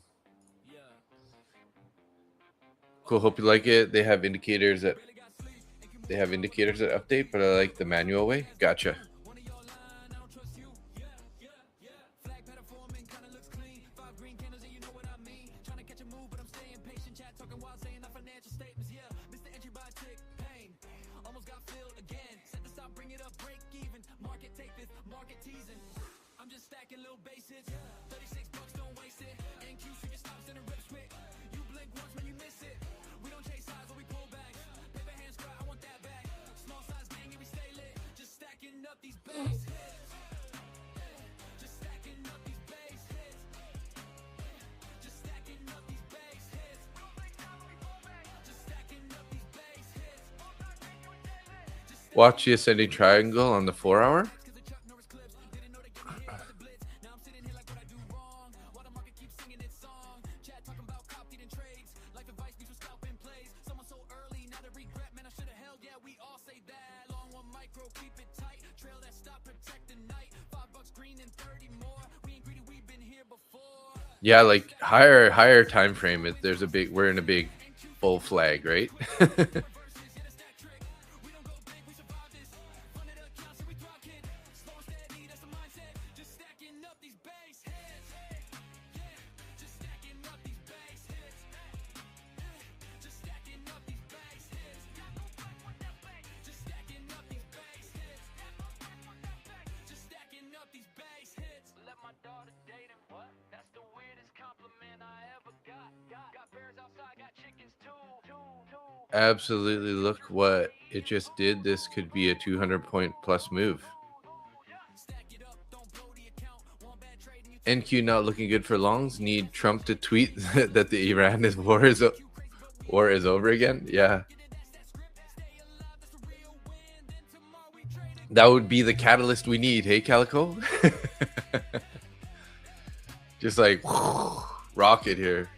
Cool. Hope you like it. They have indicators that update, but I like the manual way. Gotcha. Watch the ascending triangle on the 4-hour. Yeah, like higher time frame. There's a big. We're in a big bull flag, right? Absolutely. Look what it just did. This could be a 200-point plus move. NQ not looking good for longs. Need Trump to tweet that the Iran war is over again. Yeah, that would be the catalyst we need. Hey, Calico. Just like rocket here.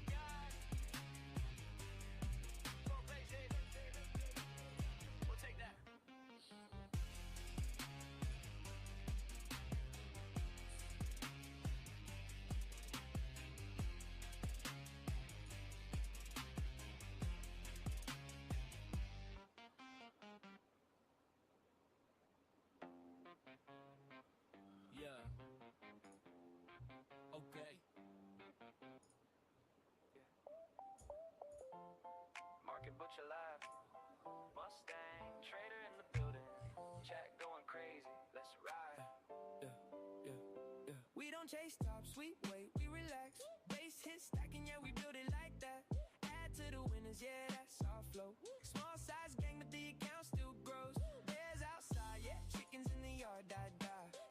Chase tops, we wait, we relax. Base hit stacking, yeah, we build it like that. Add to the winners, yeah, that's our flow. Small size gang, but the account still grows. Bears outside, yeah, chickens in the yard, die.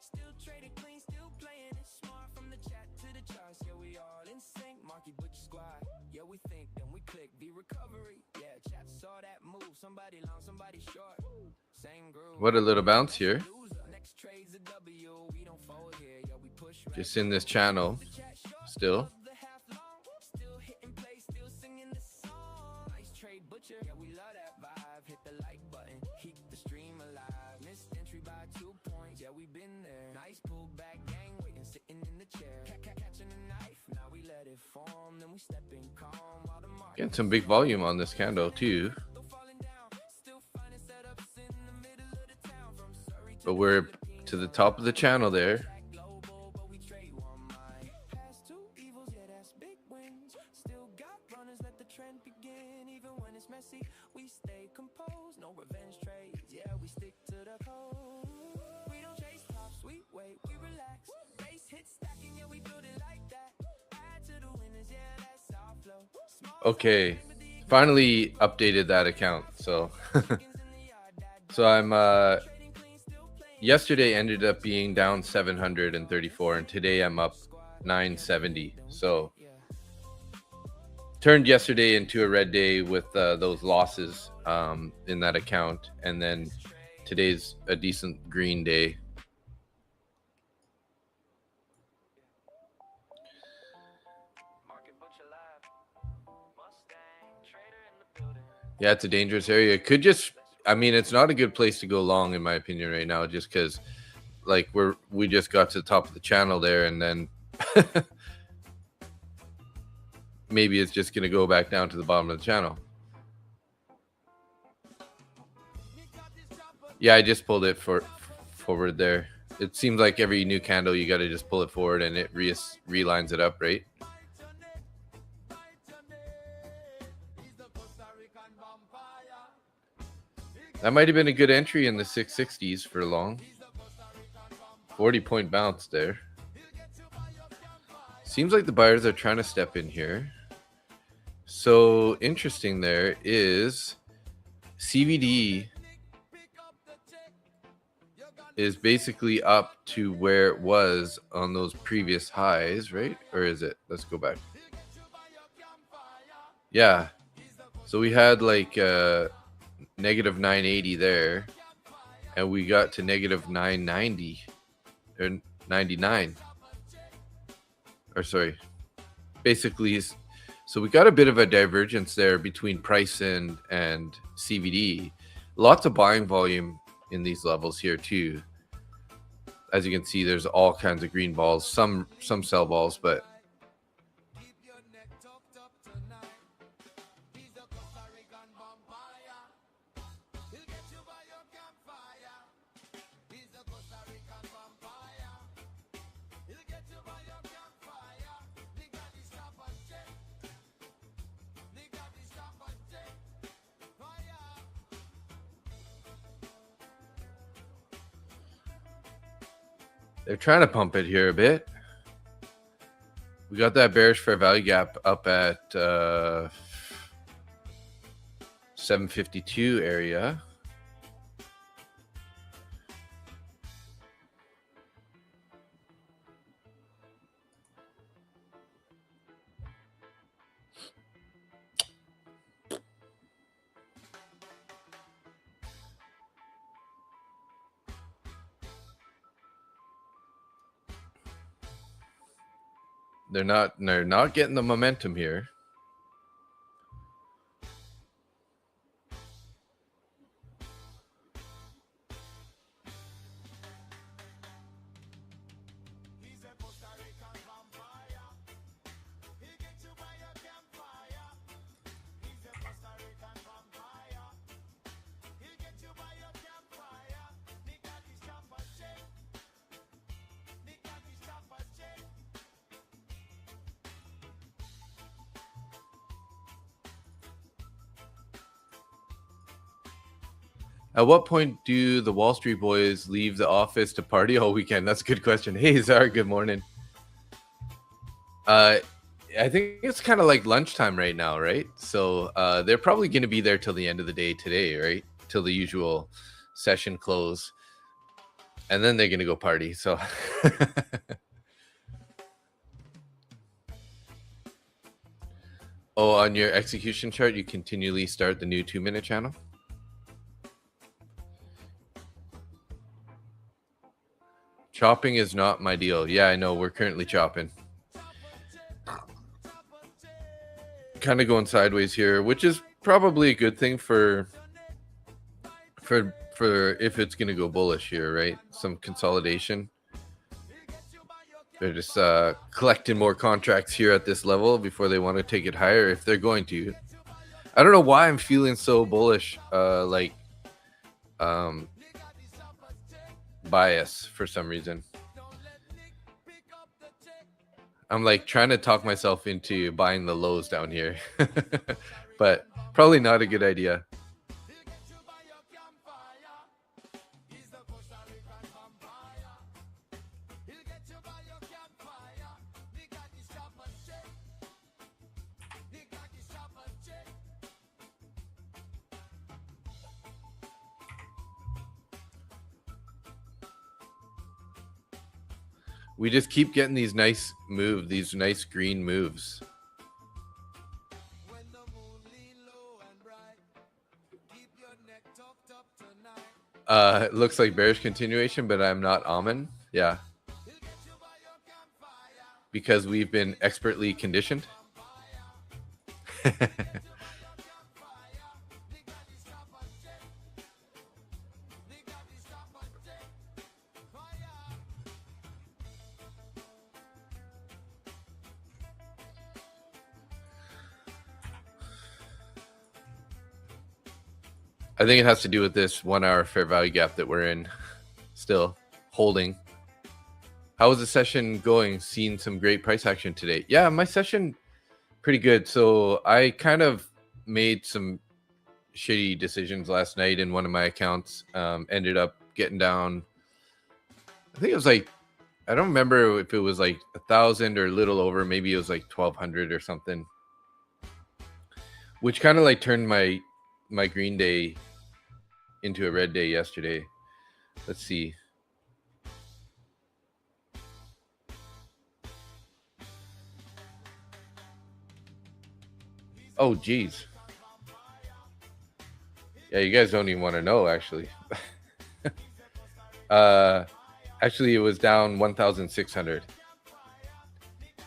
Still trading clean, still playing it smart. From the chat to the charts, yeah, we all in sync. Marky Butcher squad, yeah, we think, then we click. The recovery, yeah, chat saw that move. Somebody long, somebody short. Same groove. What a little bounce here. Just in this channel still. Getting some big volume on this candle too. But we're to the top of the channel there. Okay, finally updated that account. So I'm yesterday ended up being down 734 and today I'm up 970. So turned yesterday into a red day with those losses in that account, and then today's a decent green day. Yeah, it's a dangerous area. It could just, I mean, it's not a good place to go long in my opinion right now, just because like we just got to the top of the channel there, and then maybe it's just going to go back down to the bottom of the channel. Yeah, I just pulled it forward there. It seems like every new candle you got to just pull it forward and it relines it up, right? That might have been a good entry in the 660s for long. 40-point bounce there. Seems like the buyers are trying to step in here. So interesting there is CVD is basically up to where it was on those previous highs, right? Or is it? Let's go back. Yeah. So we had like negative 980 there, and we got to negative 990 or 99. Or sorry, basically, so we got a bit of a divergence there between price and CVD. Lots of buying volume in these levels here too. As you can see, there's all kinds of green balls, some sell balls, but they're trying to pump it here a bit. We got that bearish fair value gap up at 752 area. They're not getting the momentum here. At what point do the Wall Street boys leave the office to party all weekend? That's a good question. Hey, Zara, good morning. I think it's kind of like lunchtime right now, right? So they're probably going to be there till the end of the day today, right? Till the usual session close. And then they're going to go party. So oh, on your execution chart, you continually start the new 2-minute channel? Chopping is not my deal. Yeah, I know. We're currently chopping. Kind of going sideways here, which is probably a good thing for if it's going to go bullish here, right? Some consolidation. They're just collecting more contracts here at this level before they want to take it higher, if they're going to. I don't know why I'm feeling so bullish, bias for some reason. I'm like trying to talk myself into buying the lows down here, but probably not a good idea. We just keep getting these nice moves, these nice green moves. It looks like bearish continuation, but I'm not almond. Yeah. Because we've been expertly conditioned. I think it has to do with this 1 hour fair value gap that we're in, still holding. How was the session going? Seen some great price action today. Yeah, my session pretty good. So I kind of made some shitty decisions last night in one of my accounts. Ended up getting down. I think it was like, I don't remember if it was like 1,000 or a little over. Maybe it was like 1,200 or something, which kind of like turned my green day into a red day yesterday. Let's see. Oh, geez. Yeah, you guys don't even want to know, actually. Actually, it was down 1,600.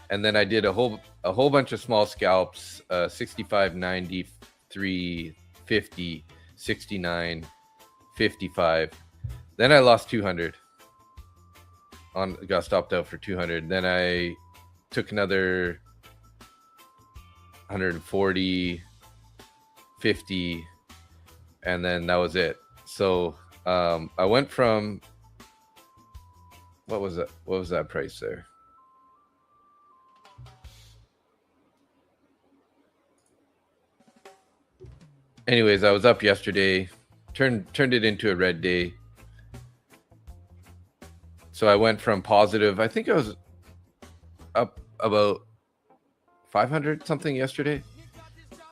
And then I did a whole bunch of small scalps, 65, 93, 50, 69, 55. Then I lost 200. got stopped out for 200. Then I took another 140, 50, and then that was it. So I went from, what was that price there? Anyways, I was up yesterday, turned it into a red day. So I went from positive, I think I was up about 500 something yesterday,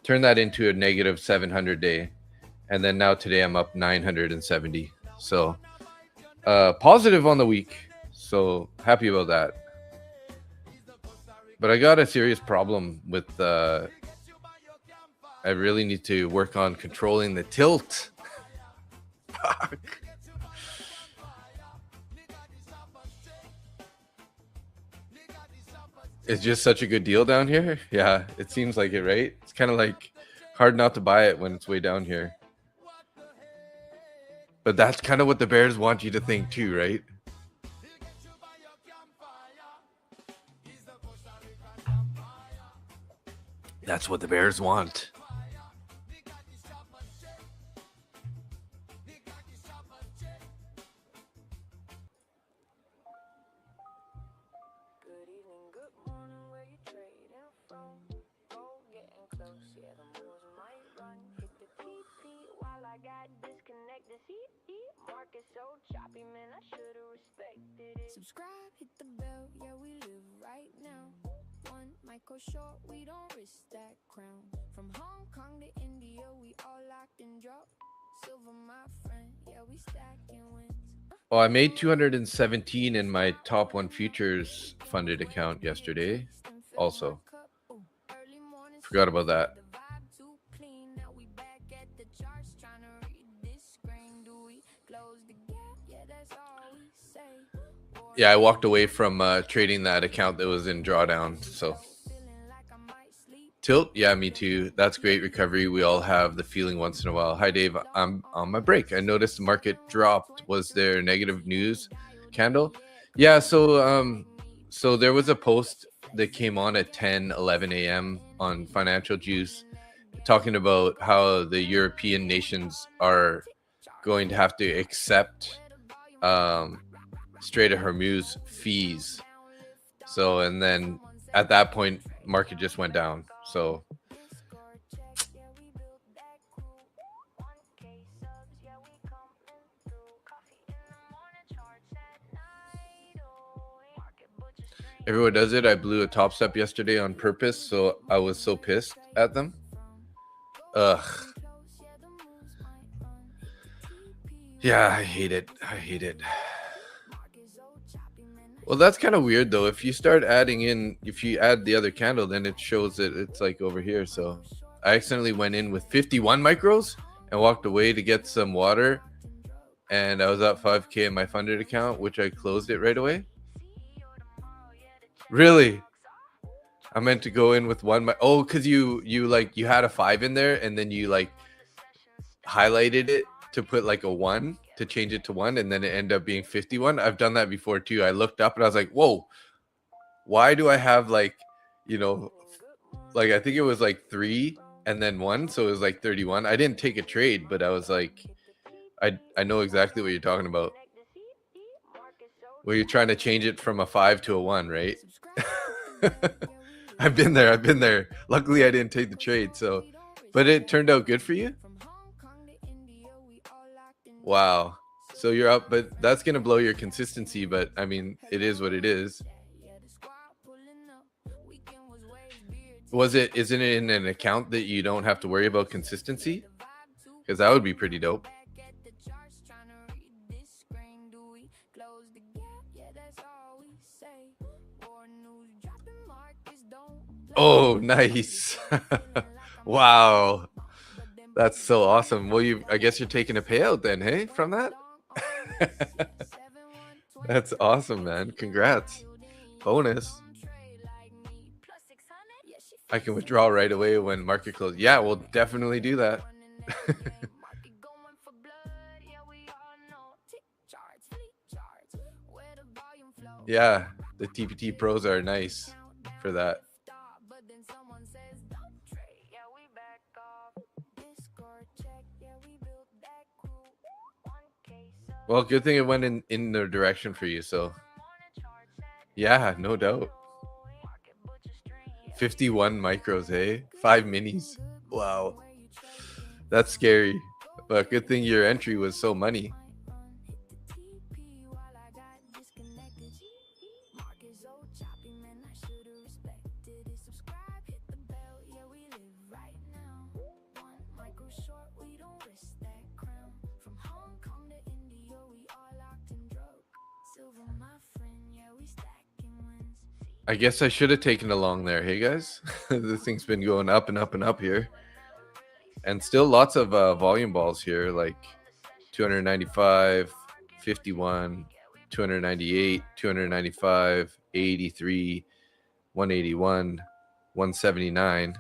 turned that into a negative 700 day, and then now today I'm up 970. So positive on the week, so happy about that. But I got a serious problem with I really need to work on controlling the tilt. Fuck. It's just such a good deal down here. Yeah, it seems like it, right? It's kind of like hard not to buy it when it's way down here. But that's kind of what the bears want you to think too, right? That's what the bears want. Subscribe, hit the bell, yeah, we live right now. One micro short, we don't risk that crown. From Hong Kong to India, we all locked and drop. Silver, my friend, yeah, we stacking wins. Well, I made 217 in my top 1 futures funded account yesterday. Also, forgot about that. Yeah, I walked away from trading that account that was in drawdown. So tilt, yeah, me too. That's great recovery. We all have the feeling once in a while. Hi, Dave. I'm on my break. I noticed the market dropped. Was there negative news candle? Yeah. So there was a post that came on at 10-11 a.m. on Financial Juice, talking about how the European nations are going to have to accept Strait of Hormuz fees. So, and then at that point, market just went down. So everyone does it. I blew a top step yesterday on purpose, so I was so pissed at them. Ugh. Yeah, I hate it. Well, that's kind of weird though. If you start adding in, if you add the other candle, then it shows that it's like over here. So I accidentally went in with 51 micros and walked away to get some water, and I was at 5K in my funded account, which I closed it right away. Really? I meant to go in with one. Oh, because you had a 5 in there, and then you like highlighted it to put like a 1 to change it to 1, and then it ended up being 51. I've done that before too. I looked up and I was like, whoa, why do I have like, like I think it was like 3 and then 1, so it was like 31. I didn't take a trade, but I was like, I know exactly what you're talking about. Where you're trying to change it from a 5 to a 1, right? I've been there. Luckily I didn't take the trade, so but it turned out good for you. Wow. So you're up, but that's gonna blow your consistency, but I mean, it is what it is. Isn't it in an account that you don't have to worry about consistency? Because that would be pretty dope. Oh, nice. Wow. That's so awesome. Well, I guess you're taking a payout then, hey, from that? That's awesome, man. Congrats. Bonus. I can withdraw right away when market closes. Yeah, we'll definitely do that. Yeah, the TPT pros are nice for that. Well, good thing it went in the direction for you. So yeah, no doubt. 51 micros, hey? 5 minis. Wow. That's scary. But good thing your entry was so money. I guess I should have taken along there. Hey guys, this thing's been going up and up and up here. And still lots of volume balls here, like 295, 51, 298, 295, 83, 181, 179.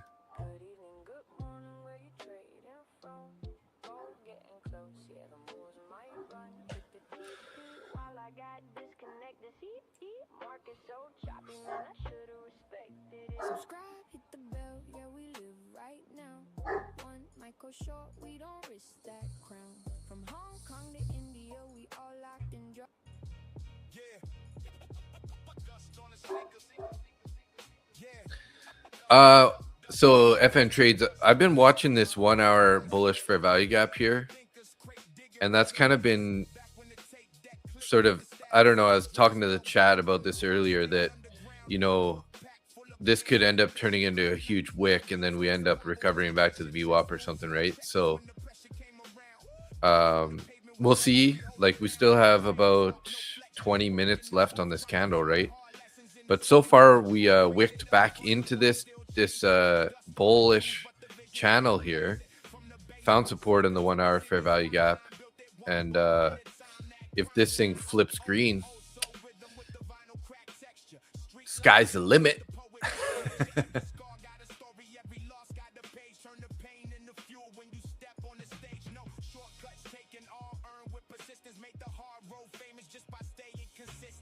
So FN trades, I've been watching this 1 hour bullish fair value gap here, and that's kind of been sort of, I don't know, I was talking to the chat about this earlier, that, you know, this could end up turning into a huge wick and then we end up recovering back to the VWAP or something, right? So we'll see. Like, we still have about 20 minutes left on this candle, right? But so far we wicked back into this bullish channel here, found support in the 1 hour fair value gap, and if this thing flips green, sky's the limit.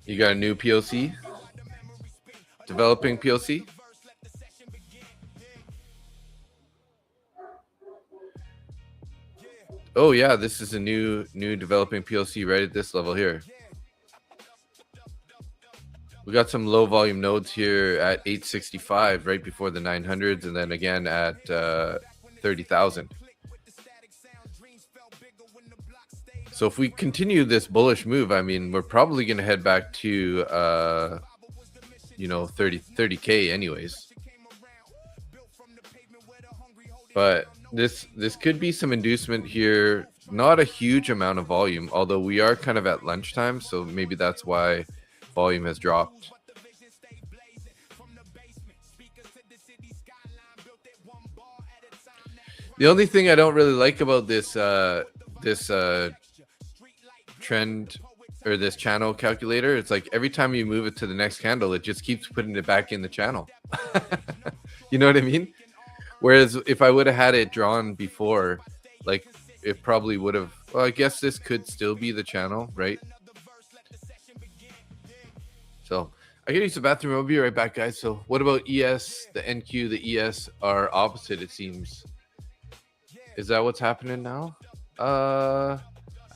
You got a new POC? Developing POC? Oh yeah, this is a new developing POC right at this level here. We got some low volume nodes here at 865 right before the 900s, and then again at 30,000. So if we continue this bullish move, I mean, we're probably going to head back to 30K anyways. But this could be some inducement here. Not a huge amount of volume, although we are kind of at lunchtime, so maybe that's why volume has dropped. The only thing I don't really like about this trend or this channel calculator, it's like every time you move it to the next candle, it just keeps putting it back in the channel. You know what I mean? Whereas if I would have had it drawn before, like, it probably would have, well, I guess this could still be the channel, right? So I gotta use the bathroom. I'll be right back, guys. So what about ES? The NQ, the ES are opposite, it seems. Is that what's happening now? I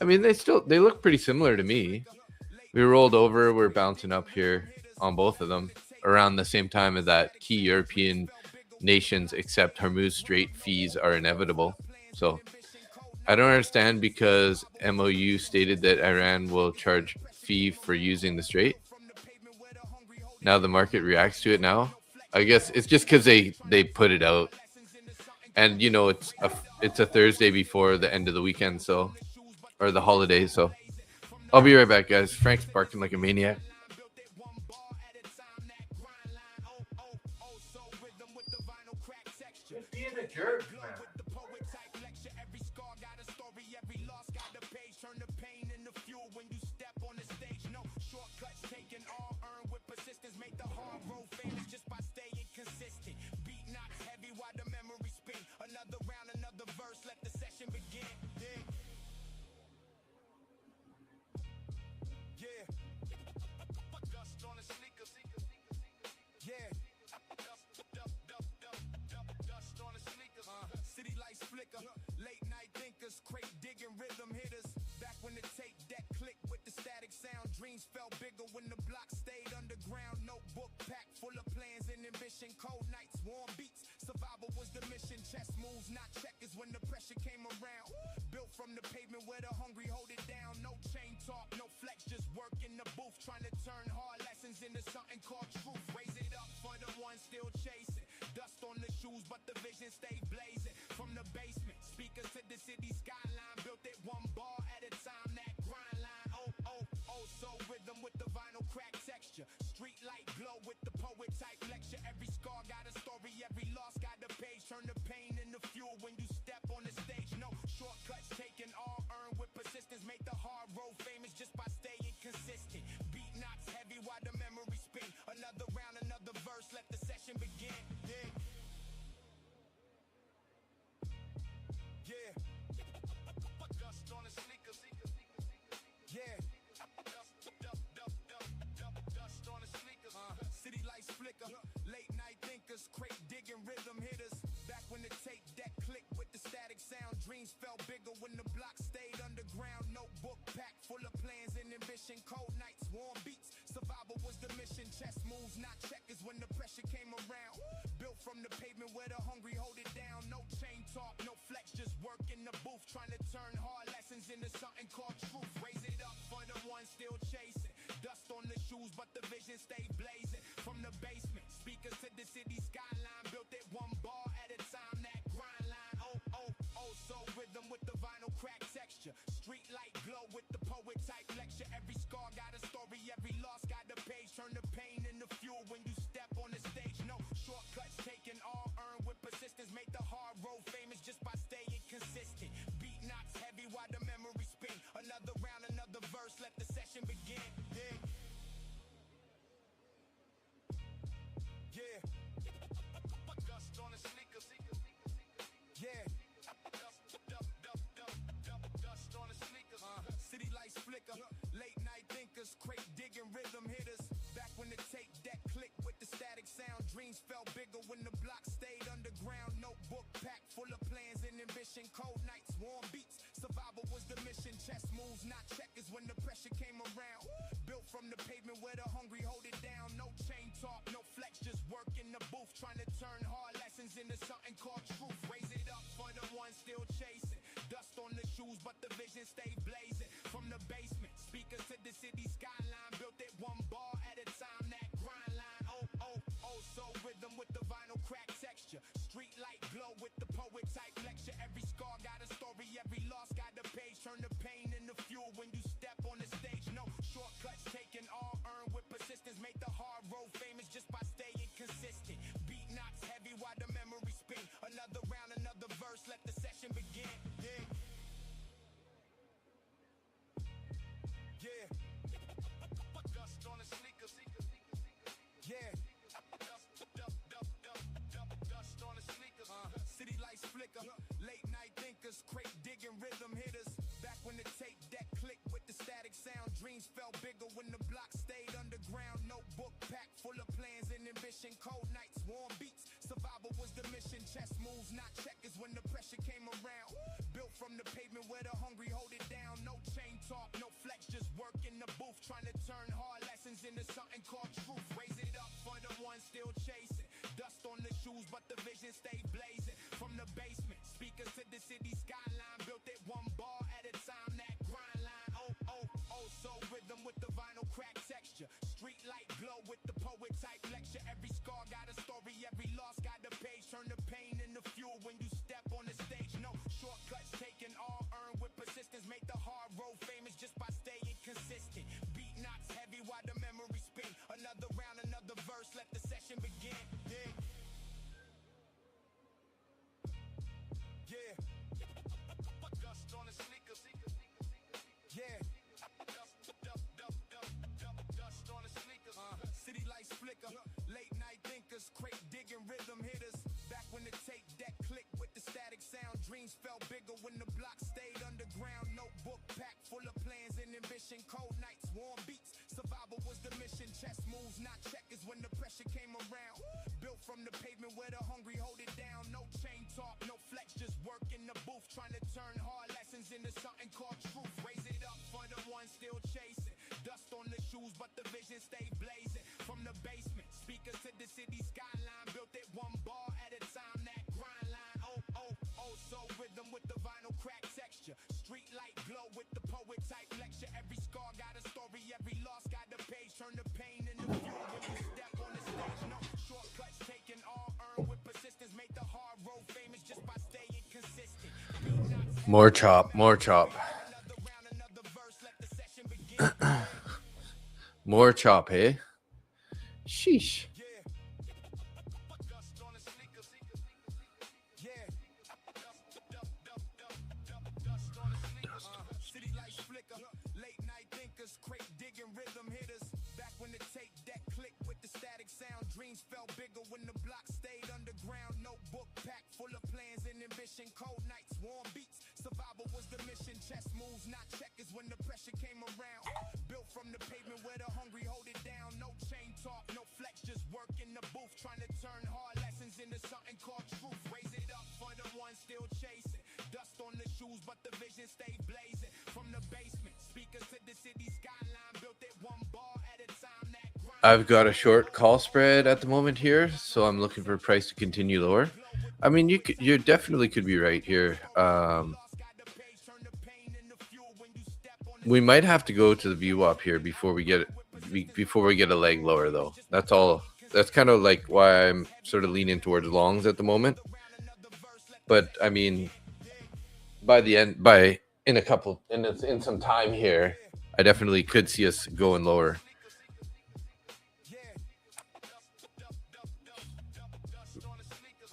mean, they look pretty similar to me. We rolled over, we're bouncing up here on both of them around the same time as that key European nations accept Hormuz Strait fees are inevitable. So I don't understand, because MOU stated that Iran will charge fee for using the strait. Now the market reacts to it now. I guess it's just because they put it out, and you know, it's a Thursday before the end of the weekend, so, or the holiday. So I'll be right back, guys. Frank's barking like a maniac. Just being a jerk, man. digging rhythm hitters. Back when the tape deck clicked with the static sound, dreams felt bigger when the block stayed underground. Notebook packed full of plans and ambition, cold nights, warm beats, survival was the mission. Chess moves, not checkers when the pressure came around. Built from the pavement where the hungry hold it down. No chain talk, no flex, just work in the booth, trying to turn hard lessons into something called truth. Raise it up for the ones still chasing. Dust on the shoes, but the vision stay blazing. From the basement, speakers to the city skyline, built it one bar at a time. That grind line, oh, oh, oh, so rhythm with the vinyl crack texture. Street light glow with the poet type lecture. Every scar got a story, every loss got a page. Turn the pain into fuel when you step on the stage. No shortcuts taken, all earned with persistence. Make the hard road famous just by staying consistent. Beat knots heavy while the memory spin. Another round, another verse, let the session begin. Yeah. Yeah. Dust on the sneakers. Yeah. Dust on the sneakers. City lights flicker. Late night thinkers, crate digging rhythm hitters. Back when the tape deck clicked with the static sound, dreams felt bigger when the block stayed underground. Notebook packed full of plans and ambition, cold nights, warm beats, survival was the mission. Chess moves, not checkers when the pressure came around. Built from the pavement where the hungry hold it down. No chain talk, no flex, just work in the booth, trying to turn hard lessons into something called truth. Raise it up for the ones still chasing. Dust on the shoes, but the vision stay blazing. From the basement, speakers to the city skyline, built it one bar at a time. That grind line, oh, oh, oh, so rhythm with the vinyl crack texture. Street light glow with the poet type lecture. Every scar got a story, every loss got a page. Turn the pain into fuel when you step on the stage. No shortcuts taken, all earned with persistence. Make the hard road famous just by staying consistent. Beat knots heavy while the memory spin. Another round, another verse, let the session begin. Yeah. Yeah. Dust on the sneakers. Yeah. Dust on the sneakers. City lights flicker. Late night thinkers, crate digging rhythm hitters. Back when the tape deck clicked with the static sound, dreams felt bigger when the block stayed underground. Notebook packed full of plans and ambition, cold nights, warm beats, survival was the mission. Chess moves, not checkers when the pressure came around. Built from the pavement where the hungry hold it down. No chain talk, no flex, just work in the booth, trying to turn hard lessons into something called truth. Raise it up for the ones still chasing. Dust on the shoes, but the vision stay blazing. From the basement, speakers to the city skyline, built it one bar at a time. That grind line, oh, oh, oh, so rhythm with the vinyl crack texture. Street light glow with the poet type lecture. Every scar got a story, every loss got a page. Turn the pain into fuel when you step on the stage. No shortcuts taken, all earned with persistence. Make the hard road famous just by staying consistent. Beat knots heavy while the memory spin. Another round, another verse, let the session begin. Yeah. Yeah. Dust on the sneakers. Yeah. Dust on the sneakers. City lights flicker. Late night thinkers, crate digging rhythm hitters. Back when the tape deck clicked with the static sound, dreams felt bigger when the block stayed underground. Notebook packed full of plans and ambition, cold nights, warm beats, survival was the mission. Chess moves, not checkers when the pressure came around. Built from the pavement where the hungry. hungry, hold it down. No chain talk, no flex, just work in the booth. Trying to turn hard lessons into something called truth. Raise it up for the ones still chasing. Dust on the shoes, but the vision stay blazing. From the basement, speakers to the city skyline. Built it one bar at a time, that grind line. Oh, oh, oh, so rhythm with the vinyl crack texture. Street light glow with the poet type lecture. Every scar got a story, every loss got a page. Turn the pain into fuel when you step on the stage. No shortcuts taken, all earned with persistence. Make the hard road famous just by staying consistent. Beat knots heavy while the memory spin. Another round, another verse, let the session begin. Yeah. Yeah. Dust on the sneakers. Yeah. Dust on the sneakers. City lights flicker. Late night thinkers, crate digging rhythm hitters. Back when the tape deck clicked with the static sound. Dreams felt bigger when the block stayed underground. Notebook packed full of plans and ambition. Cold nights, warm beats. Survival was the mission. Chess moves, not checkers when the pressure came around. Built from the pavement where the hungry hold it down. No chain talk, no flex, just work in the booth. Trying to turn hard lessons into into something called truth. Raise it up for the ones still chasing. Dust on the shoes, but the vision stay blazing. From the basement, speakers to the city skyline. Built it one bar at a time, that grind line. Oh, oh, oh, so rhythm with the vinyl crack texture. Street light glow with the poet type lecture. Every scar got a story, every loss got a page. Turn the pain into fuel when you step on the stage. No shortcuts taken, all earned with persistence. Make the hard road famous just by staying consistent. More chop, more chop. Another round, another verse, let the session begin. More chop, hey? Sheesh. Dust on the sneakers. Yeah. Dust on the sneakers. City lights flicker. Late night thinkers. Crate digging rhythm hitters. Back when the tape deck clicked with the static sound. Dreams felt bigger when the block stayed underground. Notebook packed full of plans and ambition. Cold nights, warm beats. Survival was the mission. Chess moves, not checkers when the pressure came around. Built from the pavement where the hungry hold it down. No chain talk, no flex, just work in the booth. Trying to turn hard lessons into something called truth. Raise it up for the ones still chasing. Dust on the shoes, but the vision stay blazing. From the basement, speakers to the city skyline. Built it one bar at a time. That grind. I've got a short call spread at the moment here, so I'm looking for price to continue lower. I mean, you definitely could be right here. We might have to go to the VWAP here before we get a leg lower, though. That's all. That's kind of like why I'm sort of leaning towards longs at the moment. But I mean, in some time here, I definitely could see us going lower.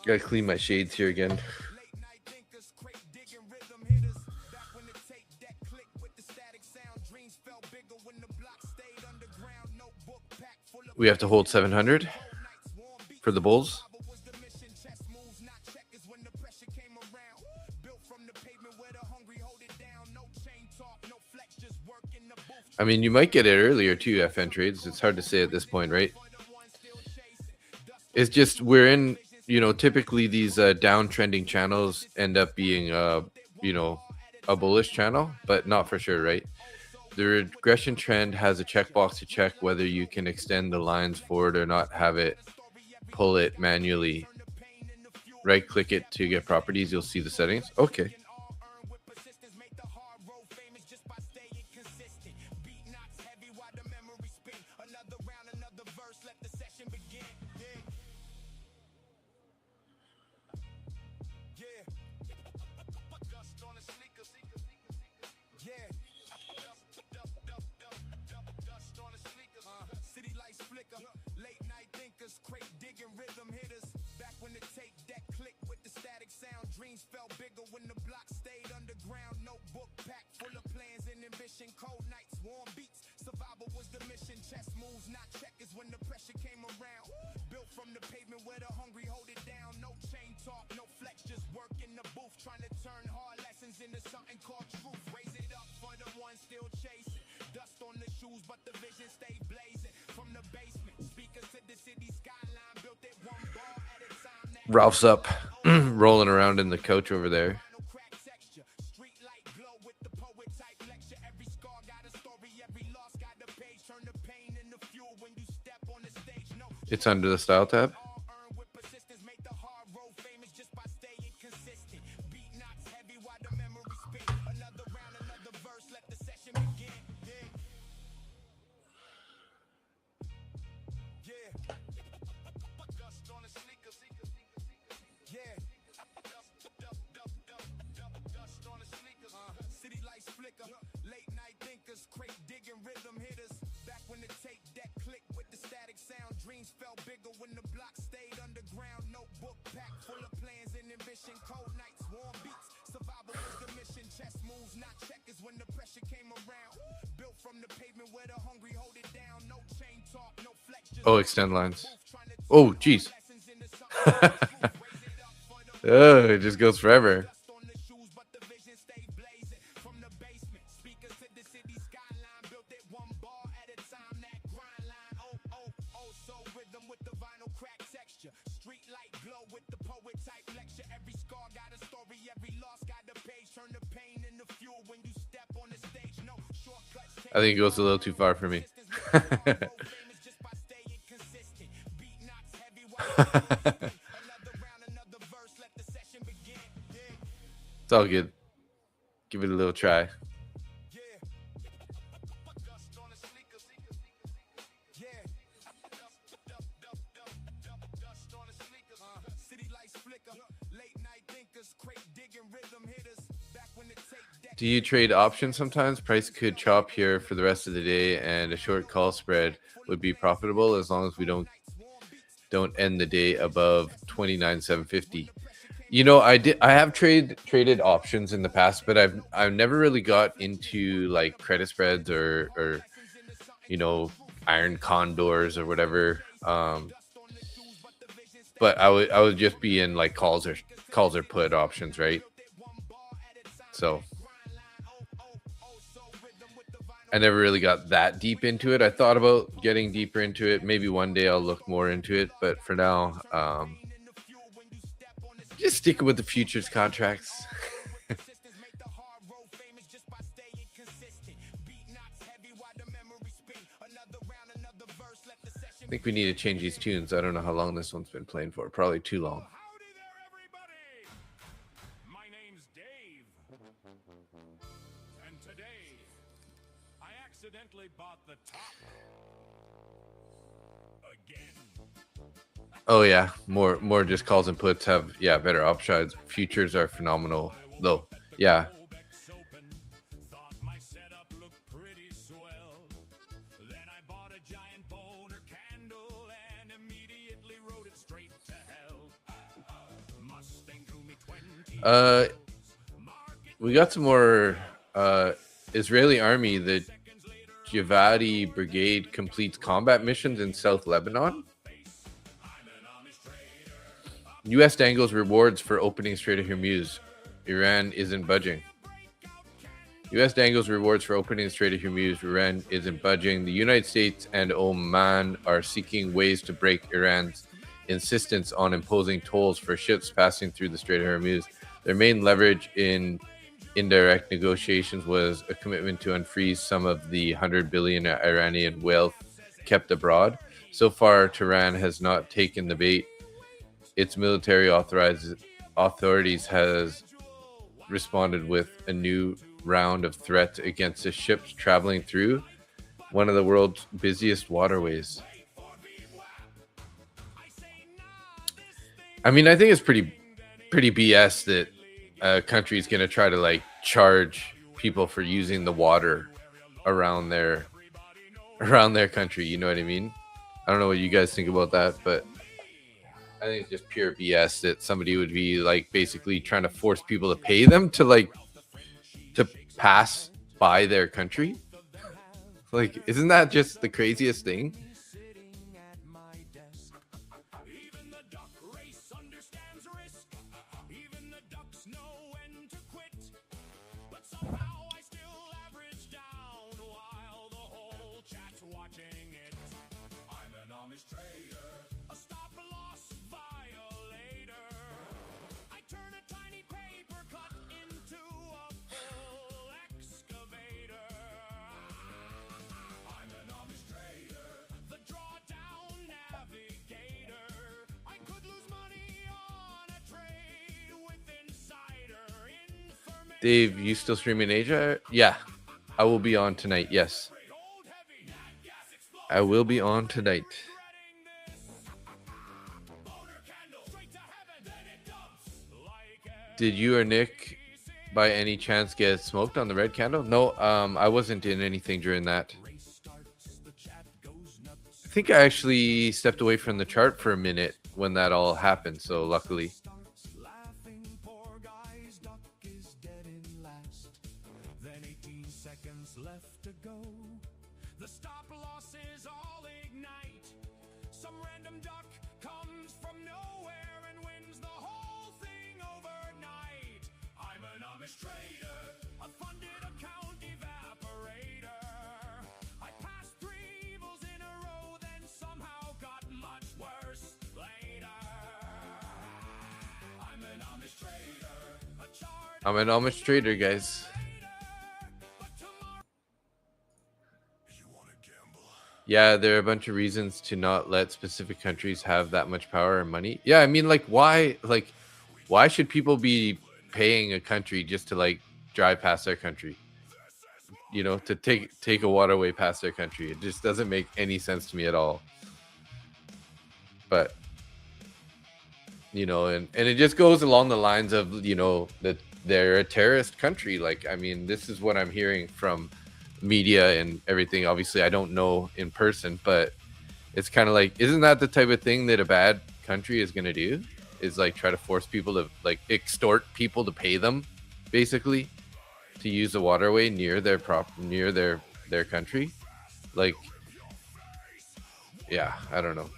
Gotta clean my shades here again. Late night thinkers, crate digging rhythm hitters. Back when the tape deck clicked with the static sound. Dreams felt bigger when the block stayed underground. Notebook packed full of We have to hold 700 nights, warm beats. for the bulls. Survival was the mission. Chess moves, not checkers when the pressure came around. Built from the pavement where the hungry hold it down. No chain talk, no flex, just work in the booth. I mean, you might get it earlier too, FN trades. It's hard to say at this point, right? For the ones still chasing. Dust It's just we're in, typically these downtrending channels end up being, a bullish channel, but not for sure, right? The regression trend has a checkbox to check whether you can extend the lines forward or not have it pull it manually. Right click it to get properties. You'll see the settings. Okay. all earned with persistence. Make the hard road famous just by staying consistent. Beat knots heavy while the memory spin. Another round, another verse, let the session begin. Yeah. Dust on the sneakers. Yeah. Dust on the sneakers. City lights flicker. Late night thinkers. Crate digging rhythm hitters. Back when the tape deck clicked with the static sound. Dreams felt bigger when the block stayed underground. Notebook packed full of plans and ambition. Cold nights, warm beats. Survival was the mission. Chess moves, not checkers when the pressure came around. Built from the pavement where the hungry hold it down. No chain talk, no flex, just work in the booth. Trying to turn hard lessons into something called truth. Raise it up for the ones still chasing. Dust on the shoes, but the vision stay blazing. From the basement, speakers to the city skyline. Built it one bar at a time. That Ralph's up, rolling around in the couch over there. vinyl crack texture. Street light glow with the poet type lecture. Every scar got a story, every loss got a page. Turn the pain into fuel when you step on the stage. No It's under the style tab. all earned with persistence. Make the hard road famous just by staying consistent. Beat knots heavy while the memory spin. Another round, another verse, let the session begin. Yeah. Dust on the sneakers. Yeah. Dust on the sneakers. City lights flicker. Late night thinkers. Crate digging rhythm hitters. Back when the tape deck clicked with the static sound. Dreams felt bigger when the block stayed underground. Notebook packed full of plans and ambition. Cold nights, warm beats. Survival was the mission. Chess moves, not checkers when the pressure came around. Built from the pavement where the hungry hold it down. No chain talk, no flex. Just Oh, extend lines. trying to Oh, geez. lessons into something. Raise it up for the Oh, it just goes forever. dust on the shoes, but the vision stay blazing. From the basement, speakers to the city skyline. Built it one bar at a time. That grind line. Oh, oh, oh, so rhythm with the vinyl crack texture. Street light glow with the poet type lecture. Every scar got a story, every loss got a page. Turn the pain into fuel I think it goes a little too far for me. It's all good. Give it a little try. Do you trade options sometimes? Price could chop here for the rest of the day, and a short call spread would be profitable as long as we don't end the day above 29,750. You know, I have traded options in the past, but I've never really got into like credit spreads or you know, iron condors or whatever. But I would just be in like calls or put options, right? So I never really got that deep into it. I thought about getting deeper into it. Maybe one day I'll look more into it, but for now, just sticking with the futures contracts. I think we need to change these tunes. I don't know how long this one's been playing for. Probably too long. Howdy there, everybody! My name's Dave. And today, I accidentally bought the top. Again. Oh yeah, more just calls and puts have better upsides. Futures are phenomenal though. Yeah. We got some more Israeli army. The Jivadi Brigade completes combat missions in South Lebanon. U.S. dangles rewards for opening Strait of Hormuz. Iran isn't budging. U.S. dangles rewards for opening Strait of Hormuz. Iran isn't budging. The United States and Oman are seeking ways to break Iran's insistence on imposing tolls for ships passing through the Strait of Hormuz. Their main leverage in indirect negotiations was a commitment to unfreeze some of the 100 billion Iranian wealth kept abroad. So far, Tehran has not taken the bait. Its military authorities has responded with a new round of threats against the ships traveling through one of the world's busiest waterways. I mean, I think it's pretty BS that a country is going to try to like charge people for using the water around their country. You know what I mean? I don't know what you guys think about that, but I think it's just pure BS that somebody would be like basically trying to force people to pay them to pass by their country. Like, isn't that just the craziest thing? Dave, you still streaming Asia? Yeah, I will be on tonight. Yes, I will be on tonight. Did you or Nick by any chance get smoked on the red candle? No, I wasn't in anything during that. I think I actually stepped away from the chart for a minute when that all happened, so luckily. I'm an Amish trader, guys. Yeah, there are a bunch of reasons to not let specific countries have that much power and money. Yeah, I mean, like, why should people be paying a country just to like drive past their country? You know, to take a waterway past their country. It just doesn't make any sense to me at all. But you know, and it just goes along the lines of, you know, that they're a terrorist country. Like, I mean, this is what I'm hearing from media and everything. Obviously, I don't know in person, but it's kind of like, isn't that the type of thing that a bad country is going to do? Is like try to force people to like extort people to pay them, basically, to use the waterway near their their country. Like, yeah, I don't know.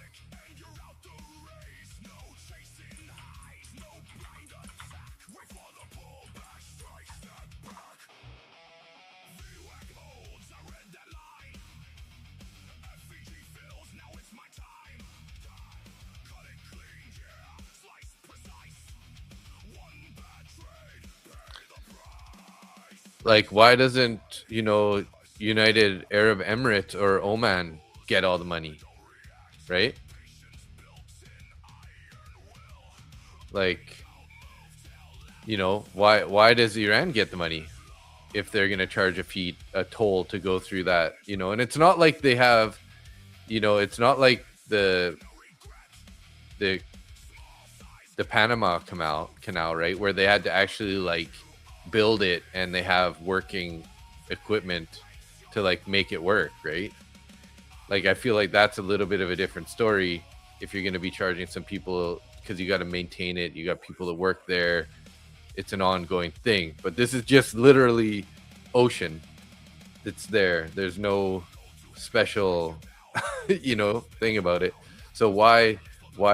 Like, why doesn't, you know, United Arab Emirates or Oman get all the money, right? Like, you know, why does Iran get the money if they're gonna charge a toll to go through that, you know? And it's not like they have, you know, it's not like the the Panama canal, right, where they had to actually like build it and they have working equipment to like make it work, right? Like, I feel like that's a little bit of a different story if you're going to be charging some people, because you got to maintain it, you got people that work there, it's an ongoing thing. But this is just literally ocean that's there. There's no special you know, thing about it. So why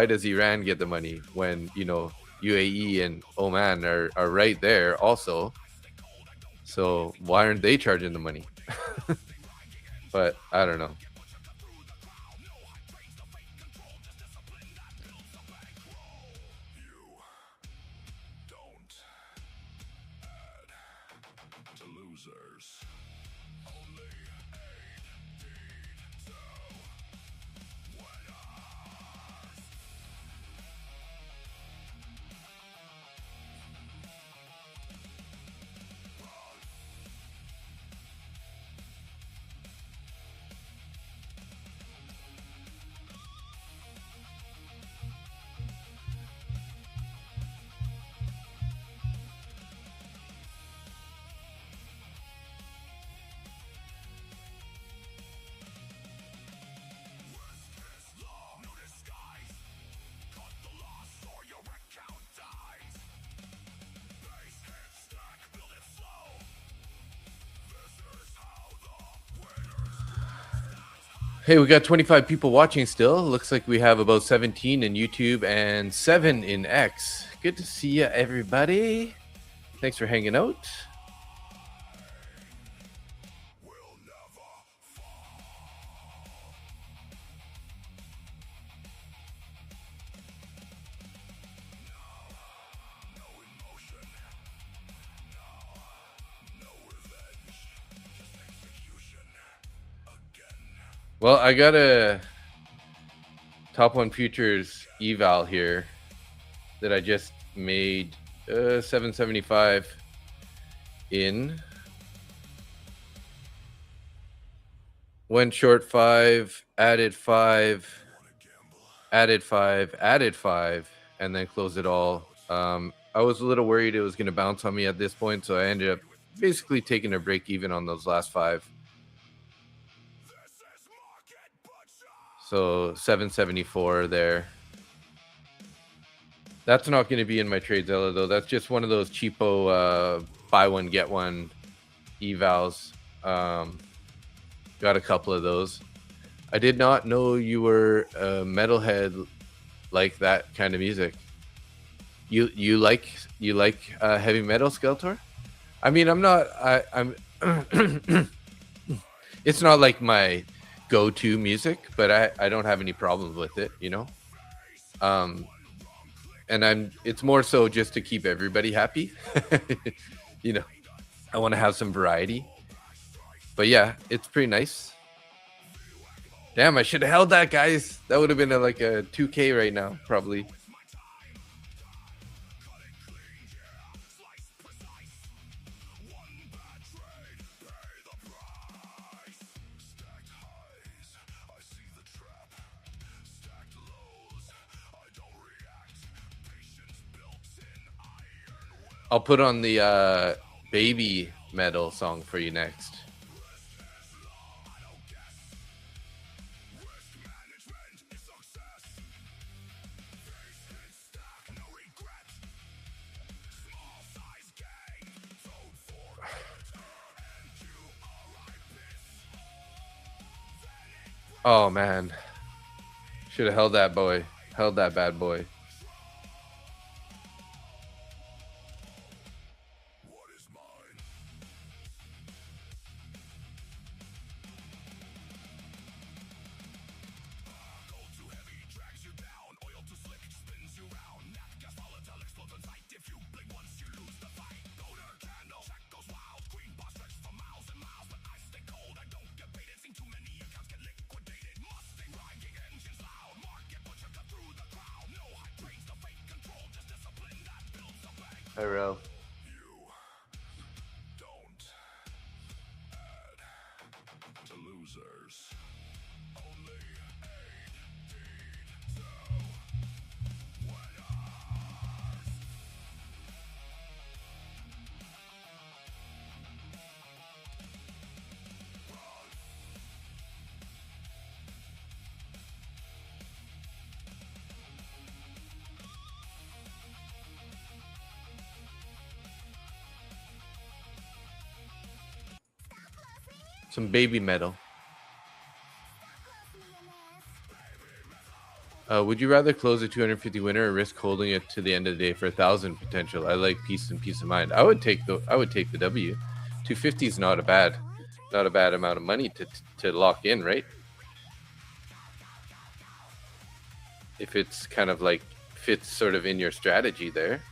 does Iran get the money when, you know, UAE and Oman are right there also? So why aren't they charging the money? But I don't know. Hey, we got 25 people watching still. Looks like we have about 17 in YouTube and 7 in X. Good to see you, everybody. Thanks for hanging out. Well, I got a top 1 futures eval here that I just made 775 in. Went short 5, added 5, added 5, added 5, and then closed it all. I was a little worried it was going to bounce on me at this point, so I ended up basically taking a break even on those last 5. So 774 there. That's not going to be in my TradeZilla though. That's just one of those cheapo buy one get one evals. Got a couple of those. I did not know you were a metalhead like that kind of music. You like heavy metal, Skeletor? I mean, I'm it's not like my go-to music, but I don't have any problems with it, you know. And it's more so just to keep everybody happy. You know, I want to have some variety. But yeah, it's pretty nice. Damn, I should have held that, guys. That would have been like a 2K right now, probably. I'll put on the baby metal song for you next. Oh man, should have held that boy, held that bad boy. Hi, Ralph. Some baby metal. Would you rather close a 250 winner or risk holding it to the end of the day for 1,000 potential? I like peace and peace of mind. I would take the W. 250 is not a bad amount of money to lock in, right? If it's kind of like fits sort of in your strategy there.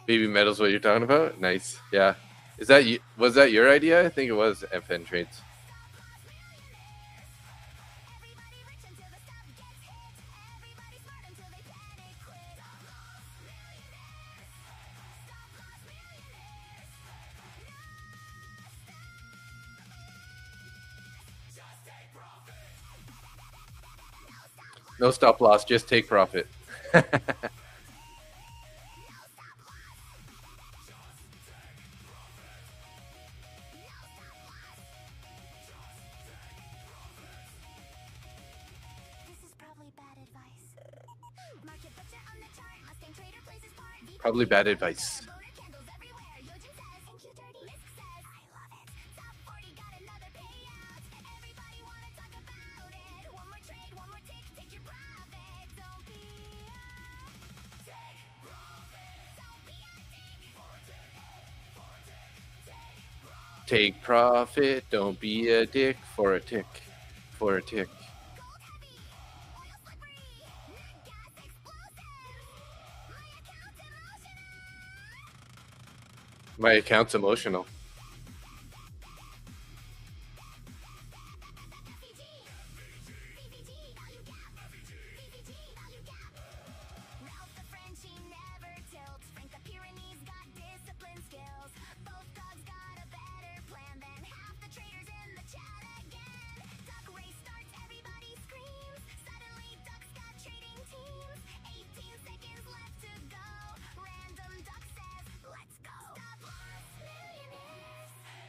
Baby metal's what you're talking about? Nice. Yeah. Is that you? Was that your idea? I think it was FN Trades. No stop loss, just take profit. Probably bad advice. Take profit, don't be a dick for a tick. For a tick. My account's emotional.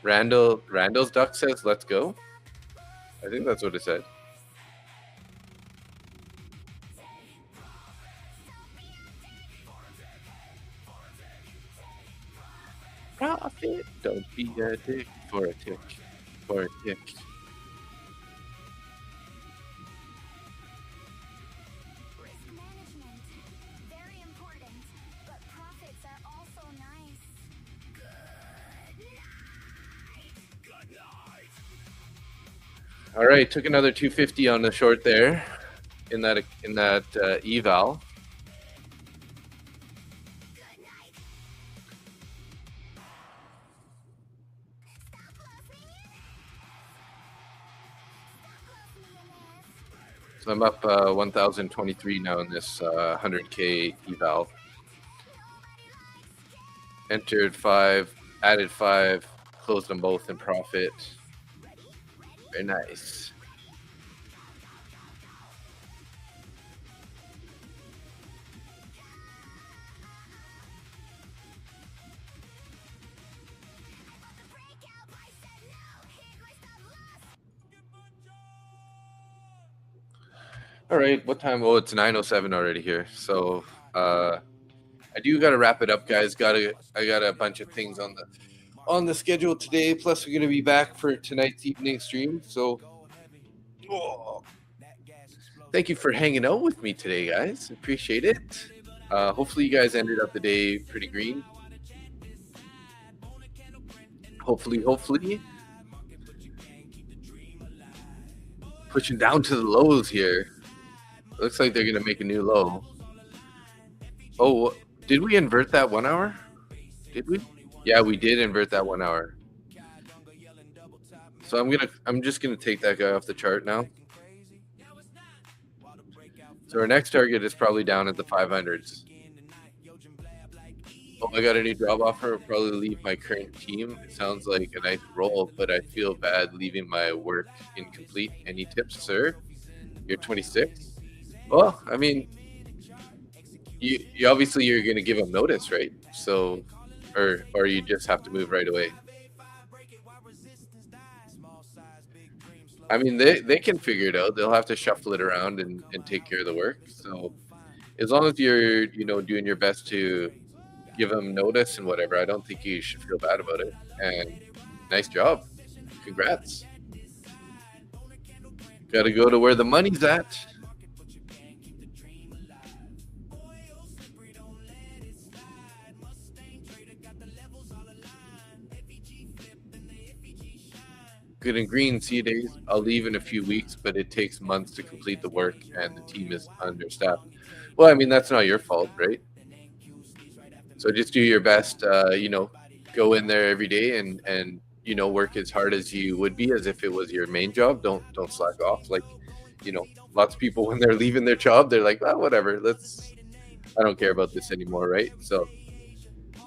Randall's duck says, let's go. I think that's what it said. Profit, don't be a dick for a tick. For a tick. All right, took another 250 on the short there in that eval. So I'm up 1,023 now in this 100K eval. Entered 5, added 5, closed them both in profit. Very nice. All right, what time? Oh, it's 9:07 already here. So I do got to wrap it up, guys. I got a bunch of things on the schedule today. Plus, we're gonna be back for tonight's evening stream. So, thank you for hanging out with me today, guys. Appreciate it. Hopefully, you guys ended up the day pretty green. Hopefully. Pushing down to the lows here. Looks like they're going to make a new low. Oh, did we invert that 1 hour? Did we? Yeah, we did invert that 1 hour. So I'm just going to take that guy off the chart now. So our next target is probably down at the 500s. Oh, I got a new job offer. I'll probably leave my current team. It sounds like a nice role, but I feel bad leaving my work incomplete. Any tips, sir? You're 26. Well, I mean, you obviously you're going to give them notice, right? So, or you just have to move right away. I mean, they can figure it out. They'll have to shuffle it around and take care of the work. So, as long as you're doing your best to give them notice and whatever, I don't think you should feel bad about it. And nice job, congrats. Got to go to where the money's at. Good and green, see you days. I'll leave in a few weeks, but it takes months to complete the work and the team is understaffed. Well, I mean, that's not your fault, right? So just do your best, go in there every day and work as hard as you would be as if it was your main job. Don't slack off. Like, lots of people when they're leaving their job, they're like, oh, whatever, I don't care about this anymore, right? So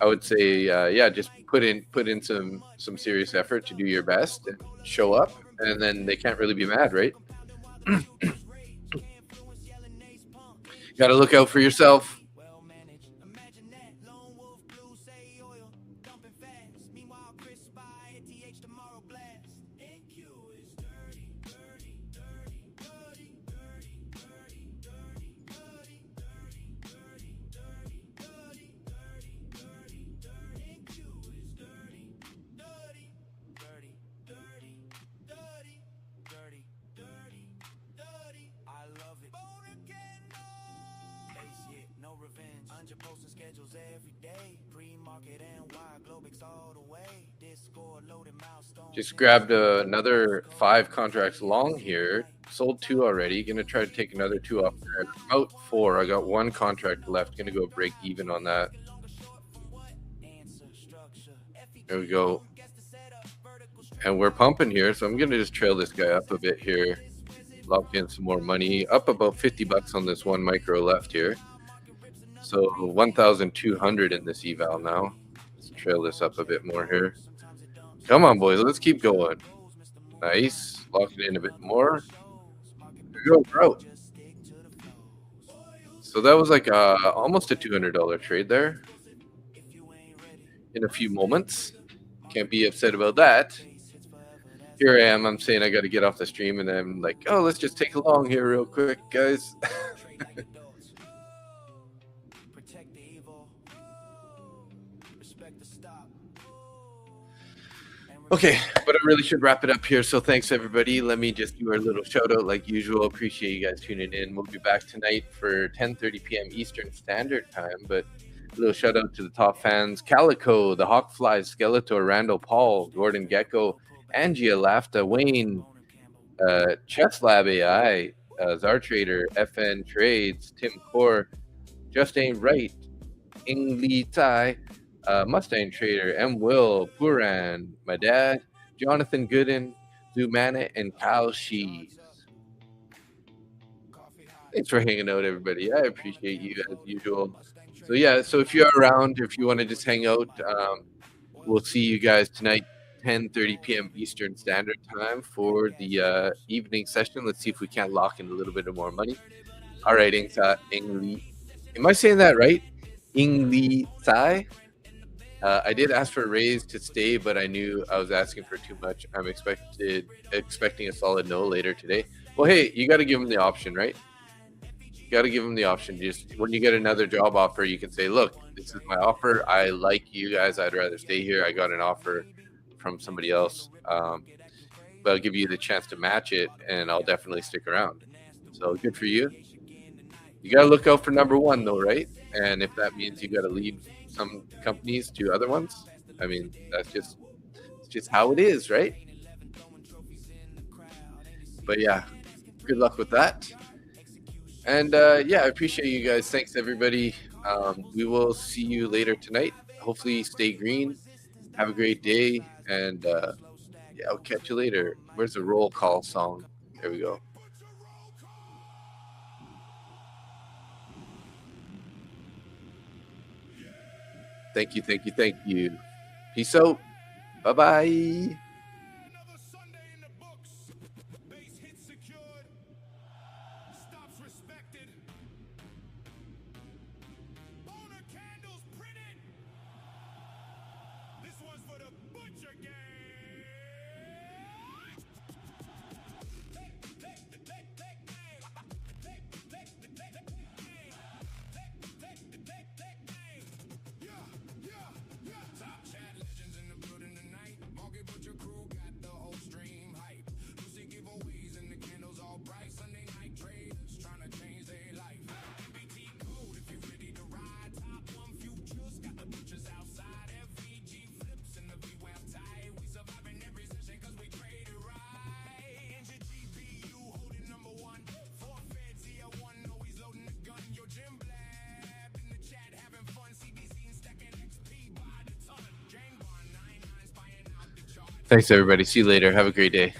I would say, just put in some serious effort to do your best and show up, and then they can't really be mad, right? Got to look out for yourself. Just grabbed another 5 contracts long here. Sold 2 already. Gonna try to take another 2 off there. About 4. I got 1 contract left. Gonna go break even on that. There we go. And we're pumping here, so I'm gonna just trail this guy up a bit here. Lock in some more money. Up about 50 bucks on this 1 micro left here. So 1,200 in this eval now. Let's trail this up a bit more here. Come on, boys. Let's keep going. Nice. Lock it in a bit more. There we go, bro. So that was like almost a $200 trade there in a few moments. Can't be upset about that. Here I am. I'm saying I got to get off the stream, and I'm like, oh, let's just take a long here real quick, guys. Okay, but I really should wrap it up here. So thanks, everybody. Let me just do our little shout out like usual. Appreciate you guys tuning in. We'll be back tonight for 10:30 p.m. Eastern Standard Time. But a little shout out to the top fans: Calico, the Hawkflies, Skeletor, Randall Paul, Gordon Gecko, Angia Lafta, Wayne, Chess Lab AI, Czar Trader, FN Trades, Tim Core, Just Ain't Right, Ing Li Tai, Mustang Trader, M. Will, Puran, my dad, Jonathan Gooden, Zumana, and Kyle Shees. Thanks for hanging out, everybody. I appreciate you as usual. So yeah, so if you're around, if you want to just hang out, we'll see you guys tonight, 10:30 p.m. Eastern Standard Time for the evening session. Let's see if we can't lock in a little bit of more money. All right, Ing Li. Am I saying that right? Ing Li Tsai? I did ask for a raise to stay, but I knew I was asking for too much. I'm expecting a solid no later today. Well, hey, you got to give them the option, right? You got to give them the option. Just when you get another job offer, you can say, look, this is my offer. I like you guys. I'd rather stay here. I got an offer from somebody else. But I'll give you the chance to match it, and I'll definitely stick around. So good for you. You got to look out for number one, though, right? And if that means you got to leave some companies to other ones, I mean, that's just how it is, right? But yeah, good luck with that. And yeah, I appreciate you guys. Thanks, everybody. We will see you later tonight. Hopefully, stay green. Have a great day. And yeah, I'll catch you later. Where's the roll call song? There we go. Thank you, thank you, thank you. Peace out. Bye-bye. Thanks, everybody. See you later. Have a great day.